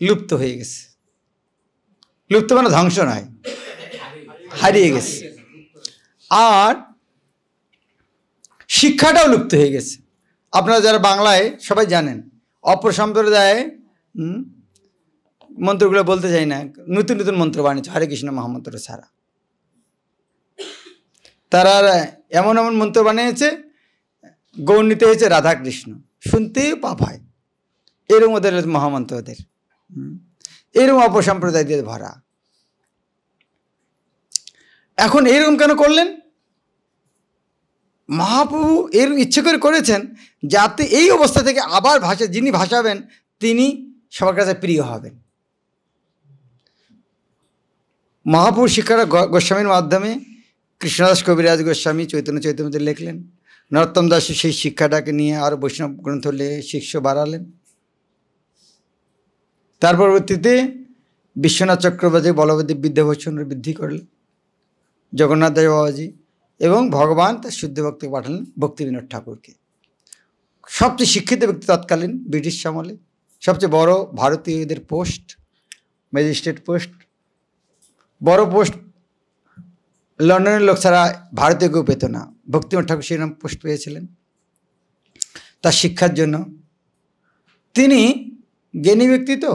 লুপ্ত হয়ে গেছে। লুপ্ত মানে ধ্বংস নয়, হারিয়ে গেছে। আর শিক্ষাটাও লুপ্ত হয়ে গেছে। আপনারা যারা বাংলায় সবাই জানেন, অপর সম্প্রদায়ে মন্ত্রগুলো বলতে চাই না, নতুন নতুন মন্ত্র বানিয়েছে হরে কৃষ্ণ মহামন্ত্র ছাড়া। তারা এমন এমন মন্ত্র বানিয়েছে, গৌরনীতে হয়েছে রাধাকৃষ্ণ, শুনতেই পাপ হয়। এরকম ওদের মহামন্ত্র, ওদের এরকম অপসম্প্রদায় দিয়ে ভরা। এখন এরকম কেন করলেন? মহাপ্রভু এর ইচ্ছে করে করেছেন যাতে এই অবস্থা থেকে আবার যিনি ভাসাবেন তিনি সবার কাছে প্রিয় হবেন। মহাপ্রভুর শিক্ষাটা গোস্বামীর মাধ্যমে কৃষ্ণদাস কবিরাজ গোস্বামী চৈতন্য চৈতন্যদের লিখলেন। নরোত্তম দাস সেই শিক্ষাটাকে নিয়ে আরও বৈষ্ণব গ্রন্থ শিষ্য বাড়ালেন। তার পরবর্তীতে বিশ্বনাথ চক্রবর্তী, বলভদ্র বিদ্যাভূষণের বৃদ্ধি করলেন, জগন্নাথ দাস বাবাজি, এবং ভগবান তার শুদ্ধ ভক্তকে পাঠালেন ভক্তিবিনোদ ঠাকুরকে। সবচেয়ে শিক্ষিত ব্যক্তি তৎকালীন ব্রিটিশ আমলে, সবচেয়ে বড় ভারতীয়দের পোস্ট, ম্যাজিস্ট্রেট পোস্ট, বড় পোস্ট লন্ডনের লোক ছাড়া ভারতীয় কেউ পেত না। ভক্তিবিনোদ ঠাকুর সেই নাম পোস্ট পেয়েছিলেন তার শিক্ষার জন্য। তিনি জ্ঞানী ব্যক্তি, তো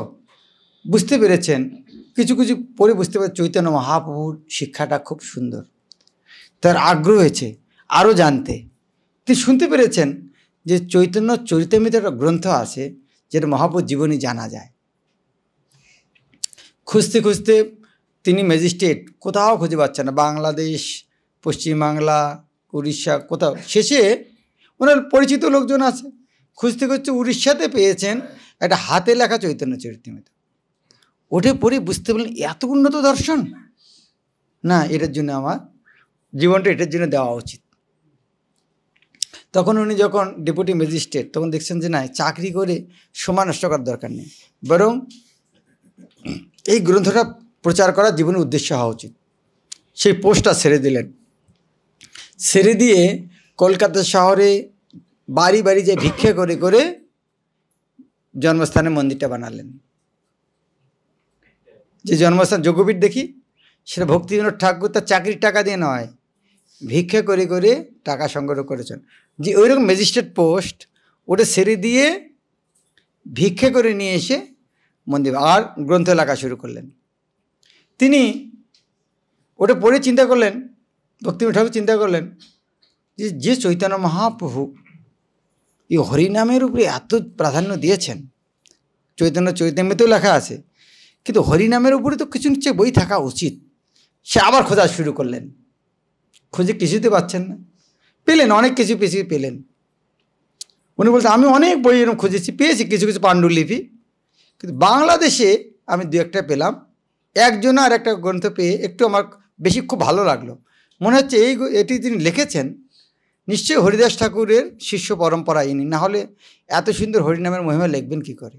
বুঝতে পেরেছেন, কিছু কিছু পরে বুঝতে পারে চৈতন্য মহাপ্রভুর শিক্ষাটা খুব সুন্দর। তার আগ্রহ হয়েছে আরও জানতে। তিনি শুনতে পেরেছেন যে চৈতন্য চরিতামৃত একটা গ্রন্থ আছে যেটা মহাপ্রভুর জীবনী জানা যায়। খুঁজতে খুঁজতে তিনি ম্যাজিস্ট্রেট, কোথাও খুঁজে পাচ্ছেন না, বাংলাদেশ, পশ্চিমবাংলা, উড়িষ্যা, কোথাও। শেষে ওনার পরিচিত লোকজন আছে, খুঁজতে খুঁজতে উড়িষ্যাতে পেয়েছেন একটা হাতে লেখা চৈতন্য চরিতামৃত। ওঠে পড়ে বুঝতে পারলেন এত উন্নত দর্শন, না এটার জন্য আমার জীবনটা এটার জন্য দেওয়া উচিত। তখন উনি যখন ডেপুটি ম্যাজিস্ট্রেট, তখন দেখছেন যে না, চাকরি করে সময় নষ্ট করার দরকার নেই, বরং এই গ্রন্থটা প্রচার করা জীবনের উদ্দেশ্য হওয়া উচিত। সেই পোস্টটা ছেড়ে দিলেন। ছেড়ে দিয়ে কলকাতা শহরে বাড়ি বাড়ি যে ভিক্ষা করে করে জন্মস্থানে মন্দিরটা বানালেন। যে জন্মস্থান যোগপীঠ দেখি, সেটা ভক্তিবিনোদ ঠাকুর তার চাকরির টাকা দিয়ে নয়, ভিক্ষা করে করে টাকা সংগ্রহ করেছেন। যে ওইরকম ম্যাজিস্ট্রেট পোস্ট, ওটা ছেড়ে দিয়ে ভিক্ষা করে নিয়ে এসে মন্দির আর গ্রন্থ লেখা শুরু করলেন। তিনি ওটা পড়ে চিন্তা করলেন, ভক্তিবিনোদ ঠাকুর চিন্তা করলেন যে চৈতন্য মহাপ্রভু এই হরিনামের উপরে এত প্রাধান্য দিয়েছেন, চৈতন্য চৈতন্যতেও লেখা আছে, কিন্তু হরিনামের উপরে তো কিছু নিশ্চয় বই থাকা উচিত। সে আবার খোঁজা শুরু করলেন, খুঁজে কিছুতে পাচ্ছেন না, পেলেন অনেক কিছু পেলেন। উনি বলতেন আমি অনেক বই এরকম খুঁজেছি, পেয়েছি কিছু কিছু পাণ্ডুলিপি, কিন্তু বাংলাদেশে আমি দু একটা পেলাম। একজন আর একটা গ্রন্থ পেয়ে একটু আমার বেশি খুব ভালো লাগলো, মনে হচ্ছে এটি তিনি লিখেছেন নিশ্চয়ই হরিদাস ঠাকুরের শিষ্য পরম্পরা ইনি, না হলে এত সুন্দর হরিনামের মহিমা লিখবেন কি করে।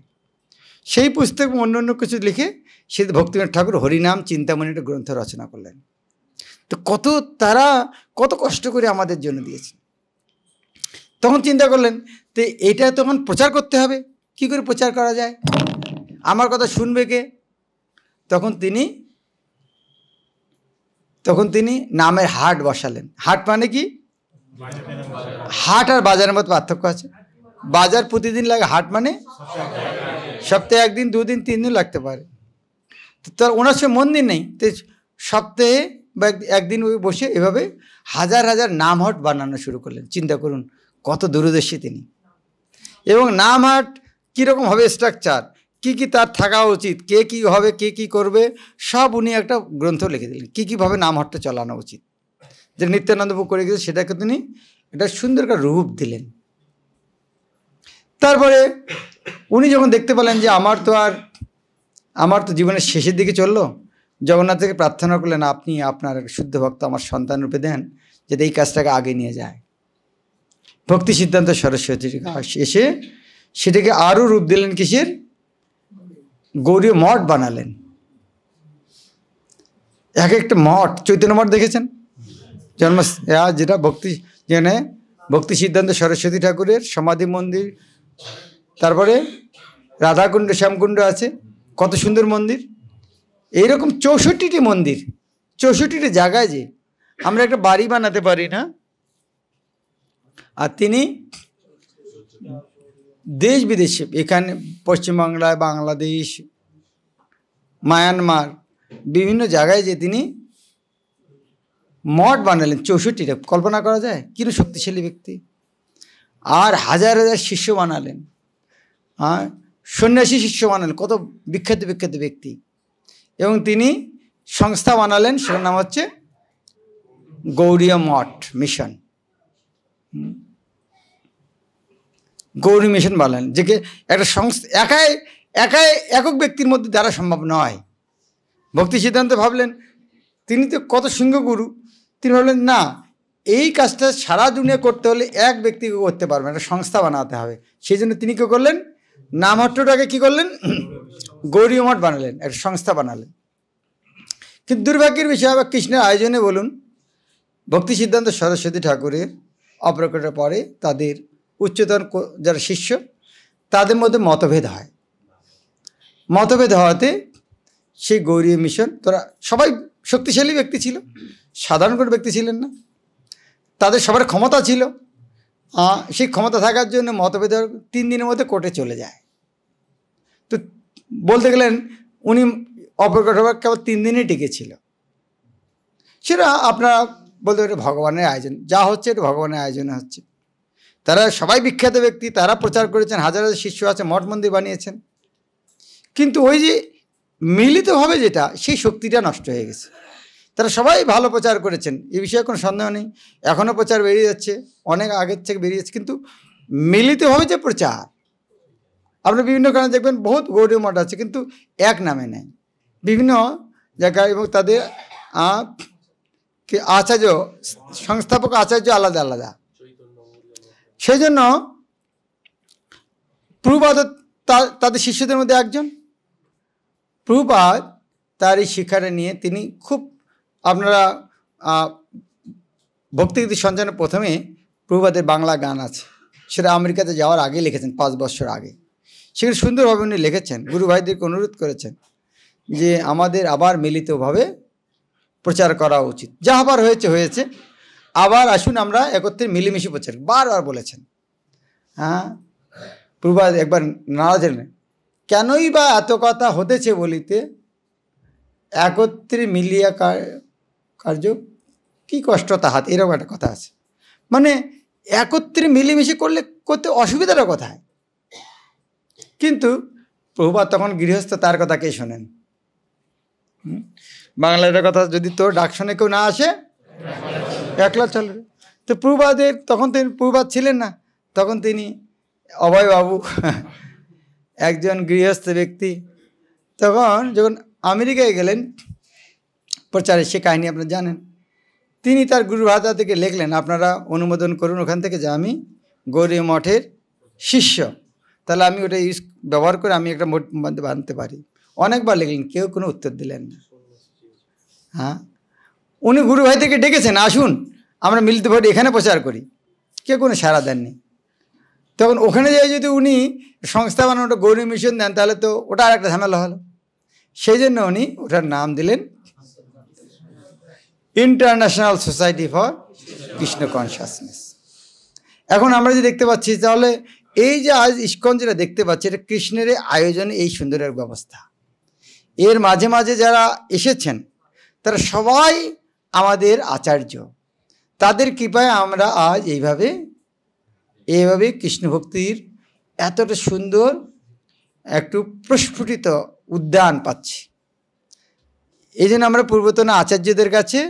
সেই পুস্তক অন্য অন্য কিছু লিখে সে ভক্তিবিনোদ ঠাকুর হরিনাম চিন্তামণি একটা গ্রন্থ রচনা করলেন। তো তারা কত কষ্ট করে আমাদের জন্য দিয়েছেন। তখন চিন্তা করলেন তো এটা তখন প্রচার করতে হবে, কি করে প্রচার করা যায়, আমার কথা শুনবে কে। তখন তিনি নামের হাট বসালেন। হাট মানে কি? হাট আর বাজারের মধ্যে পার্থক্য আছে। বাজার প্রতিদিন লাগে, হাট মানে সপ্তাহে 1 দিন 2 দিন 3 দিন লাগতে পারে। তো ওনার সে মন্দির নেই, তো সপ্তাহে বা 1 দিন বসে এভাবে হাজার হাজার নাম হাট বানানো শুরু করলেন। চিন্তা করুন কত দূরদর্শী তিনি। এবং নাম হাট কীরকম হবে, স্ট্রাকচার কী কী তার থাকা উচিত, কে কী হবে, কে কী করবে, সব উনি একটা গ্রন্থ লিখে দিলেন কী কীভাবে নাম হাটটা চালানো উচিত। যে নিত্যানন্দপুর করে গেছে সেটাকে তিনি একটা সুন্দর একটা রূপ দিলেন। তারপরে উনি যখন দেখতে পেলেন যে আমার তো জীবনের শেষের দিকে চললো, জগন্নাথ থেকে প্রার্থনা করলেন আপনি আপনার শুদ্ধ ভক্ত আমার সন্তান রূপে দেন, যাতে এই কাজটাকে আগে নিয়ে যায়। ভক্তি সিদ্ধান্ত সরস্বতী এসে সেটাকে আরও রূপ দিলেন কিসের? গৌরীয় মঠ বানালেন। এক একটা মঠ, চৈতন্য মঠ দেখেছেন জন্ম, যেটা যেখানে ভক্তি সিদ্ধান্ত সরস্বতী ঠাকুরের সমাধি মন্দির, তারপরে রাধাকুণ্ড শ্যামকুণ্ড আছে, কত সুন্দর মন্দির। এইরকম 64টি মন্দির, 64টি জায়গায় যে আমরা একটা বাড়ি বানাতে পারি না। আর তিনি দেশ বিদেশে, এখানে পশ্চিমবাংলায়, বাংলাদেশ, মায়ানমার, বিভিন্ন জায়গায় যে তিনি মঠ বানালেন 64টা। কল্পনা করা যায় কিরকম শক্তিশালী ব্যক্তি। আর হাজার হাজার শিষ্য বানালেন, সন্ন্যাসী শিষ্য বানালেন, কত বিখ্যাত বিখ্যাত ব্যক্তি। এবং তিনি সংস্থা বানালেন, সেটার নাম হচ্ছে গৌড়ীয় মঠ মিশন। গৌরী মিশন বানালেন, যে একটা সংস্থা একক ব্যক্তির মধ্যে দ্বারা সম্ভব নয়। ভক্তি সিদ্ধান্ত ভাবলেন, তিনি তো কত সিংহগুরু, তিনি ভাবলেন না, এই কাজটা সারা দুনিয়া করতে হলে এক ব্যক্তিকে করতে পারবেন, একটা সংস্থা বানাতে হবে। সেই জন্য তিনি কী করলেন, নামহট্টটাকে কী করলেন, গৌরী মঠ বানালেন, একটা সংস্থা বানালেন। কিন্তু দুর্ভাগ্যের বিষয়, বা কৃষ্ণের আয়োজনে বলুন, ভক্তি সিদ্ধান্ত সরস্বতী ঠাকুরের অপ্রকটের পরে তাদের উচ্চতর যারা শিষ্য, তাদের মধ্যে মতভেদ হয়। মতভেদ হওয়াতে সেই গৌরী মিশন, তোরা সবাই শক্তিশালী ব্যক্তি ছিল, সাধারণ কোনো ব্যক্তি ছিলেন না, তাদের সবার ক্ষমতা ছিল। সেই ক্ষমতা থাকার জন্য মতভেদ 3 দিনের মধ্যে কোর্টে চলে যায়। তো বলতে গেলেন উনি অপ্রকট হবার কেবল 3 দিনই টিকেছিল। সেটা আপনারা বলতে এটা ভগবানের আয়োজন, যা হচ্ছে এটা ভগবানের আয়োজনে হচ্ছে। তারা সবাই বিখ্যাত ব্যক্তি, তারা প্রচার করেছেন, হাজার হাজার শিষ্য আছে, মঠ মন্দির বানিয়েছেন। কিন্তু ওই যে মিলিতভাবে যেটা, সেই শক্তিটা নষ্ট হয়ে গেছে। তারা সবাই ভালো প্রচার করেছেন, এ বিষয়ে কোনো সন্দেহ নেই। এখনও প্রচার বেরিয়ে যাচ্ছে, অনেক আগের থেকে বেরিয়ে যাচ্ছে। কিন্তু মিলিতভাবে যে প্রচার, আপনার বিভিন্ন কারণে দেখবেন বহুত গৌরী মঠ আছে, কিন্তু এক নামে নেই, বিভিন্ন জায়গায়। এবং তাদের আচার্য, সংস্থাপক আচার্য আলাদা আলাদা। সেই জন্য প্রভুপাদ তাদের শিষ্যদের মধ্যে একজন। প্রভুপাদ তার এই শিক্ষাটা নিয়ে তিনি খুব, আপনারা ভক্তিগীতি সঞ্চালনের প্রথমে প্রভুপাদের বাংলা গান আছে, সেটা আমেরিকাতে যাওয়ার আগে লিখেছেন, 5 বছর আগে। সেখানে সুন্দরভাবে উনি লিখেছেন, গুরু ভাইদেরকে অনুরোধ করেছেন যে আমাদের আবার মিলিতভাবে প্রচার করা উচিত। যা হবার হয়েছে, আবার আসুন আমরা একত্রে মিলেমিশে প্রচার, বারবার বলেছেন। প্রভুপাদ একবার নারাজ হলেন, কেনই বা এত কথা হতেছে বলিতে, একত্রে মিলিয়া কার্য কি কষ্ট তাহাতে, এরকম একটা কথা আছে। মানে একত্রে মিলেমিশে করতে অসুবিধাটা কোথায়? কিন্তু প্রভুপাদ তখন গৃহস্থ, তার কথা কে শোনেন? বাংলার কথা, যদি তোর ডাক শুনে কেউ না আসে একলা চলবে। তো প্রভুপাদের তখন তিনি প্রভুপাদ ছিলেন না, তখন তিনি অভয়বাবু, একজন গৃহস্থ ব্যক্তি, তখন যখন আমেরিকায় গেলেন প্রচারে, সে কাহিনী আপনারা জানেন। তিনি তার গুরু ভাতা থেকে লিখলেন, আপনারা অনুমোদন করুন ওখান থেকে যে আমি গৌরী মঠের শিষ্য, তাহলে আমি ওটা ব্যবহার করে আমি একটা মঠ বাঁধতে পারি। অনেকবার লিখলেন, কেউ কোনো উত্তর দিলেন না। হ্যাঁ, উনি গুরু ভাই থেকে ডেকেছেন, আসুন আমরা মিলিত ভোট এখানে প্রচার করি, কেউ কোনো সাড়া দেননি। তখন ওখানে যাই যদি উনি সংস্থা বানানো গৌরী মিশন দেন, তাহলে তো ওটা আর একটা ঝামেলা হলো। সেই জন্য উনি ওটার নাম দিলেন international society for Krishna consciousness. এখন আমরা যে দেখতে পাচ্ছি, তাহলে এই যে আজ ইস্কন যেটা দেখতে পাচ্ছি, এটা কৃষ্ণের আয়োজনে এই সুন্দর এক ব্যবস্থা। এর মাঝে মাঝে যারা এসেছেন তারা সবাই আমাদের আচার্য, তাদের কৃপায় আমরা আজ এইভাবে কৃষ্ণ ভক্তির এতটা সুন্দর একটু প্রস্ফুটিত উদ্যান পাচ্ছি। এই জন্য আমরা পূর্বতন আচার্যদের কাছে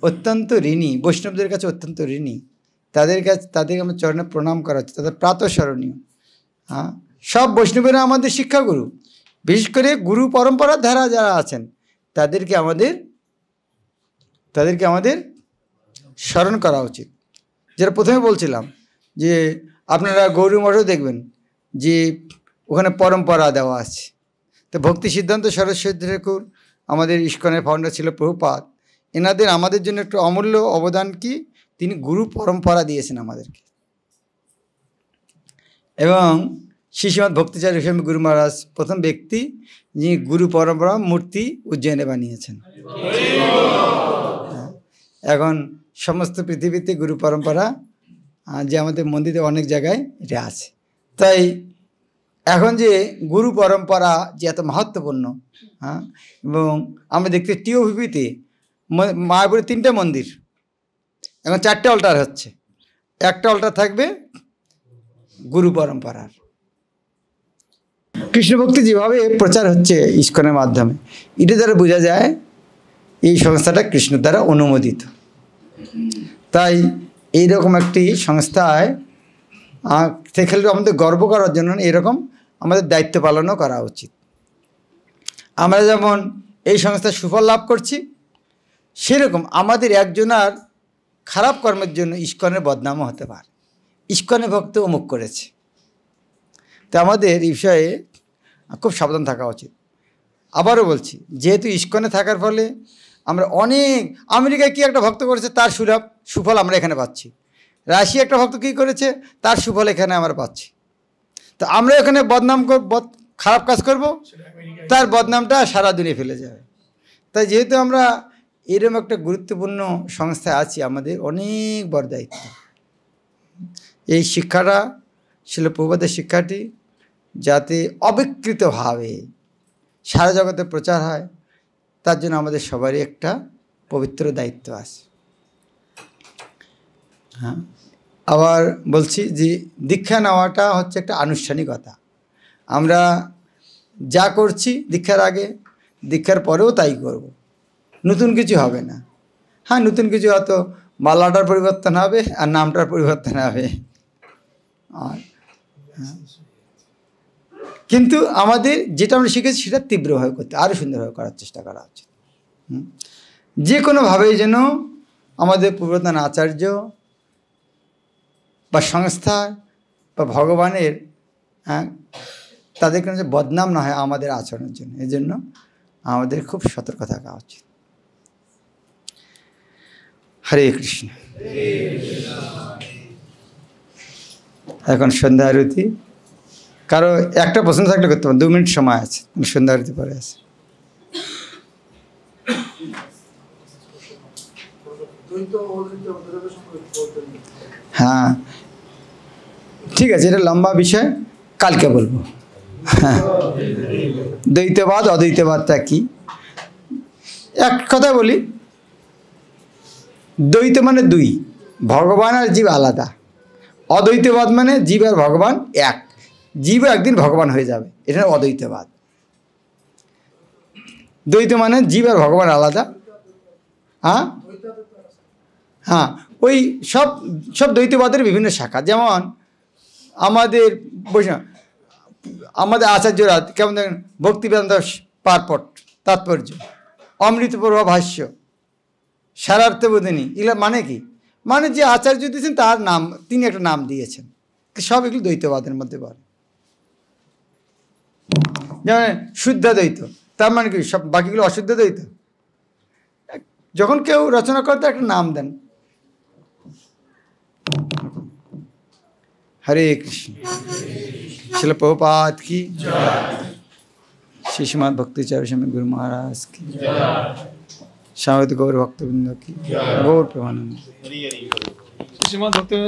অত্যন্ত ঋণী, বৈষ্ণবদের কাছে অত্যন্ত ঋণী। তাদেরকে আমার চরণে প্রণাম করা হচ্ছে, তাদের প্রাতঃস্মরণীয়। হ্যাঁ, সব বৈষ্ণবেরা আমাদের শিক্ষাগুরু, বিশেষ করে গুরু পরম্পরার ধারা যারা আছেন তাদেরকে আমাদের স্মরণ করা উচিত। যেটা প্রথমে বলছিলাম যে আপনারা গৌরী মঠও দেখবেন যে ওখানে পরম্পরা দেওয়া আছে। তো ভক্তি সিদ্ধান্ত সরস্বতী ঠাকুর আমাদের ইস্কনের ফাউন্ডার ছিল প্রভুপাদ, এনাদের আমাদের জন্য একটু অমূল্য অবদান কি, তিনি গুরু পরম্পরা দিয়েছেন আমাদেরকে। এবং শ্রীশ্রীমৎ ভক্তিচার্য স্বামী গুরু মহারাজ প্রথম ব্যক্তি যিনি গুরু পরম্পরা মূর্তি উজ্জয়নে বানিয়েছেন। এখন সমস্ত পৃথিবীতে গুরু পরম্পরা যে আমাদের মন্দিরে অনেক জায়গায় এটা আছে। তাই এখন যে গুরু পরম্পরা যে এত মাহাত্ম্যপূর্ণ, হ্যাঁ, এবং আমরা দেখতে টিওভিপিতে মায়াপুরে 3টে মন্দির, এখন 4টে অল্টার হচ্ছে, একটা অল্টার থাকবে গুরু পরম্পরার। কৃষ্ণ ভক্তি যেভাবে প্রচার হচ্ছে ইস্কনের মাধ্যমে, এটা দ্বারা বোঝা যায় এই সংস্থাটা কৃষ্ণ দ্বারা অনুমোদিত। তাই এইরকম একটি সংস্থায় থেকে আমাদের গর্ব করার জন্য এরকম আমাদের দায়িত্ব পালনও করা উচিত। আমরা যেমন এই সংস্থার সুফল লাভ করছি, সেরকম আমাদের একজনার খারাপ কর্মের জন্য ইস্কনের বদনামও হতে পারে, ইস্কনের ভক্ত অমুক করেছে। তো আমাদের এই বিষয়ে খুব সাবধান থাকা উচিত। আবারও বলছি, যেহেতু ইস্কনে থাকার ফলে আমরা অনেক, আমেরিকায় কী একটা ভক্ত করেছে তার সুফল আমরা এখানে পাচ্ছি, রাশিয়া একটা ভক্ত কী করেছে তার সুফল এখানে আমরা পাচ্ছি। তো আমরা এখানে খারাপ কাজ করব, তার বদনামটা সারা দুনিয়া ফেলে যাবে। তাই যেহেতু আমরা এরকম একটা গুরুত্বপূর্ণ সংস্থায় আছি, আমাদের অনেক বড় দায়িত্ব। এই শিক্ষাটা ছিল প্রভুপাদের শিক্ষাটি, যাতে অবিকৃতভাবে সারা জগতে প্রচার হয়, তার জন্য আমাদের সবারই একটা পবিত্র দায়িত্ব আছে। হ্যাঁ, আবার বলছি যে দীক্ষা নেওয়াটা হচ্ছে একটা আনুষ্ঠানিকতা। আমরা যা করছি দীক্ষার আগে, দীক্ষার পরেও তাই করব, নতুন কিছু হবে না। হ্যাঁ, নতুন কিছু হয়তো মালাটার পরিবর্তন হবে আর নামটার পরিবর্তন হবে, আর কিন্তু আমাদের যেটা আমরা শিখেছি সেটা তীব্রভাবে করতে, আরও সুন্দরভাবে করার চেষ্টা করা উচিত। যে কোনোভাবেই যেন আমাদের পূর্বতন আচার্য বা সংস্থা বা ভগবানের, হ্যাঁ, তাদের কোনো যে বদনাম না হয় আমাদের আচরণের জন্য, এই জন্য আমাদের খুব সতর্ক থাকা উচিত। হরে কৃষ্ণ। এখন সন্ধ্যা আরতি, কারো একটা প্রশ্ন থাকলে করতে পারেন, 2 মিনিট সময় আছে, সন্ধ্যা আরতি পরে আছে। হ্যাঁ ঠিক আছে, এটা লম্বা বিষয়, কালকে বলবো। হ্যাঁ, দ্বৈতবাদ অদ্বৈতবাদটা কি, এক কথা বলি, দ্বৈত মানে দুই, ভগবান আর জীব আলাদা। অদ্বৈতবাদ মানে জীব আর ভগবান এক, জীব একদিন ভগবান হয়ে যাবে, এটা অদ্বৈতবাদ। দ্বৈত মানে জীব আর ভগবান আলাদা। হ্যাঁ হ্যাঁ, ওই সব দ্বৈতবাদের বিভিন্ন শাখা, যেমন আমাদের আচার্যরা কেমন দেখেন, ভক্তিবেদান্ত পারপট তাৎপর্য, অমৃতপ্রভা ভাষ্য, সারার্থ বোধিনী, এগুলো মানে কি? মানে যে আচার্য দিয়েছেন তার নাম, তিনি একটা নাম দিয়েছেন, সব এগুলো দ্বৈতবাদের মধ্যে পড়ে। যেমন শুদ্ধ দ্বৈত, তার মানে কি সব বাকিগুলো অশুদ্ধ দ্বৈত? যখন কেউ রচনা করতে একটা নাম দেন। হরে কৃষ্ণ। শিল প্রভুপাদ কি, শ্রী শ্রীমদ্ ভক্তিচার্য স্বামী গুরু মহারাজ কি, স্বাগত গৌর ভক্তবৃন্দ কি, গৌর প্রেমানন্দ। শ্রীমদ্ ভক্তি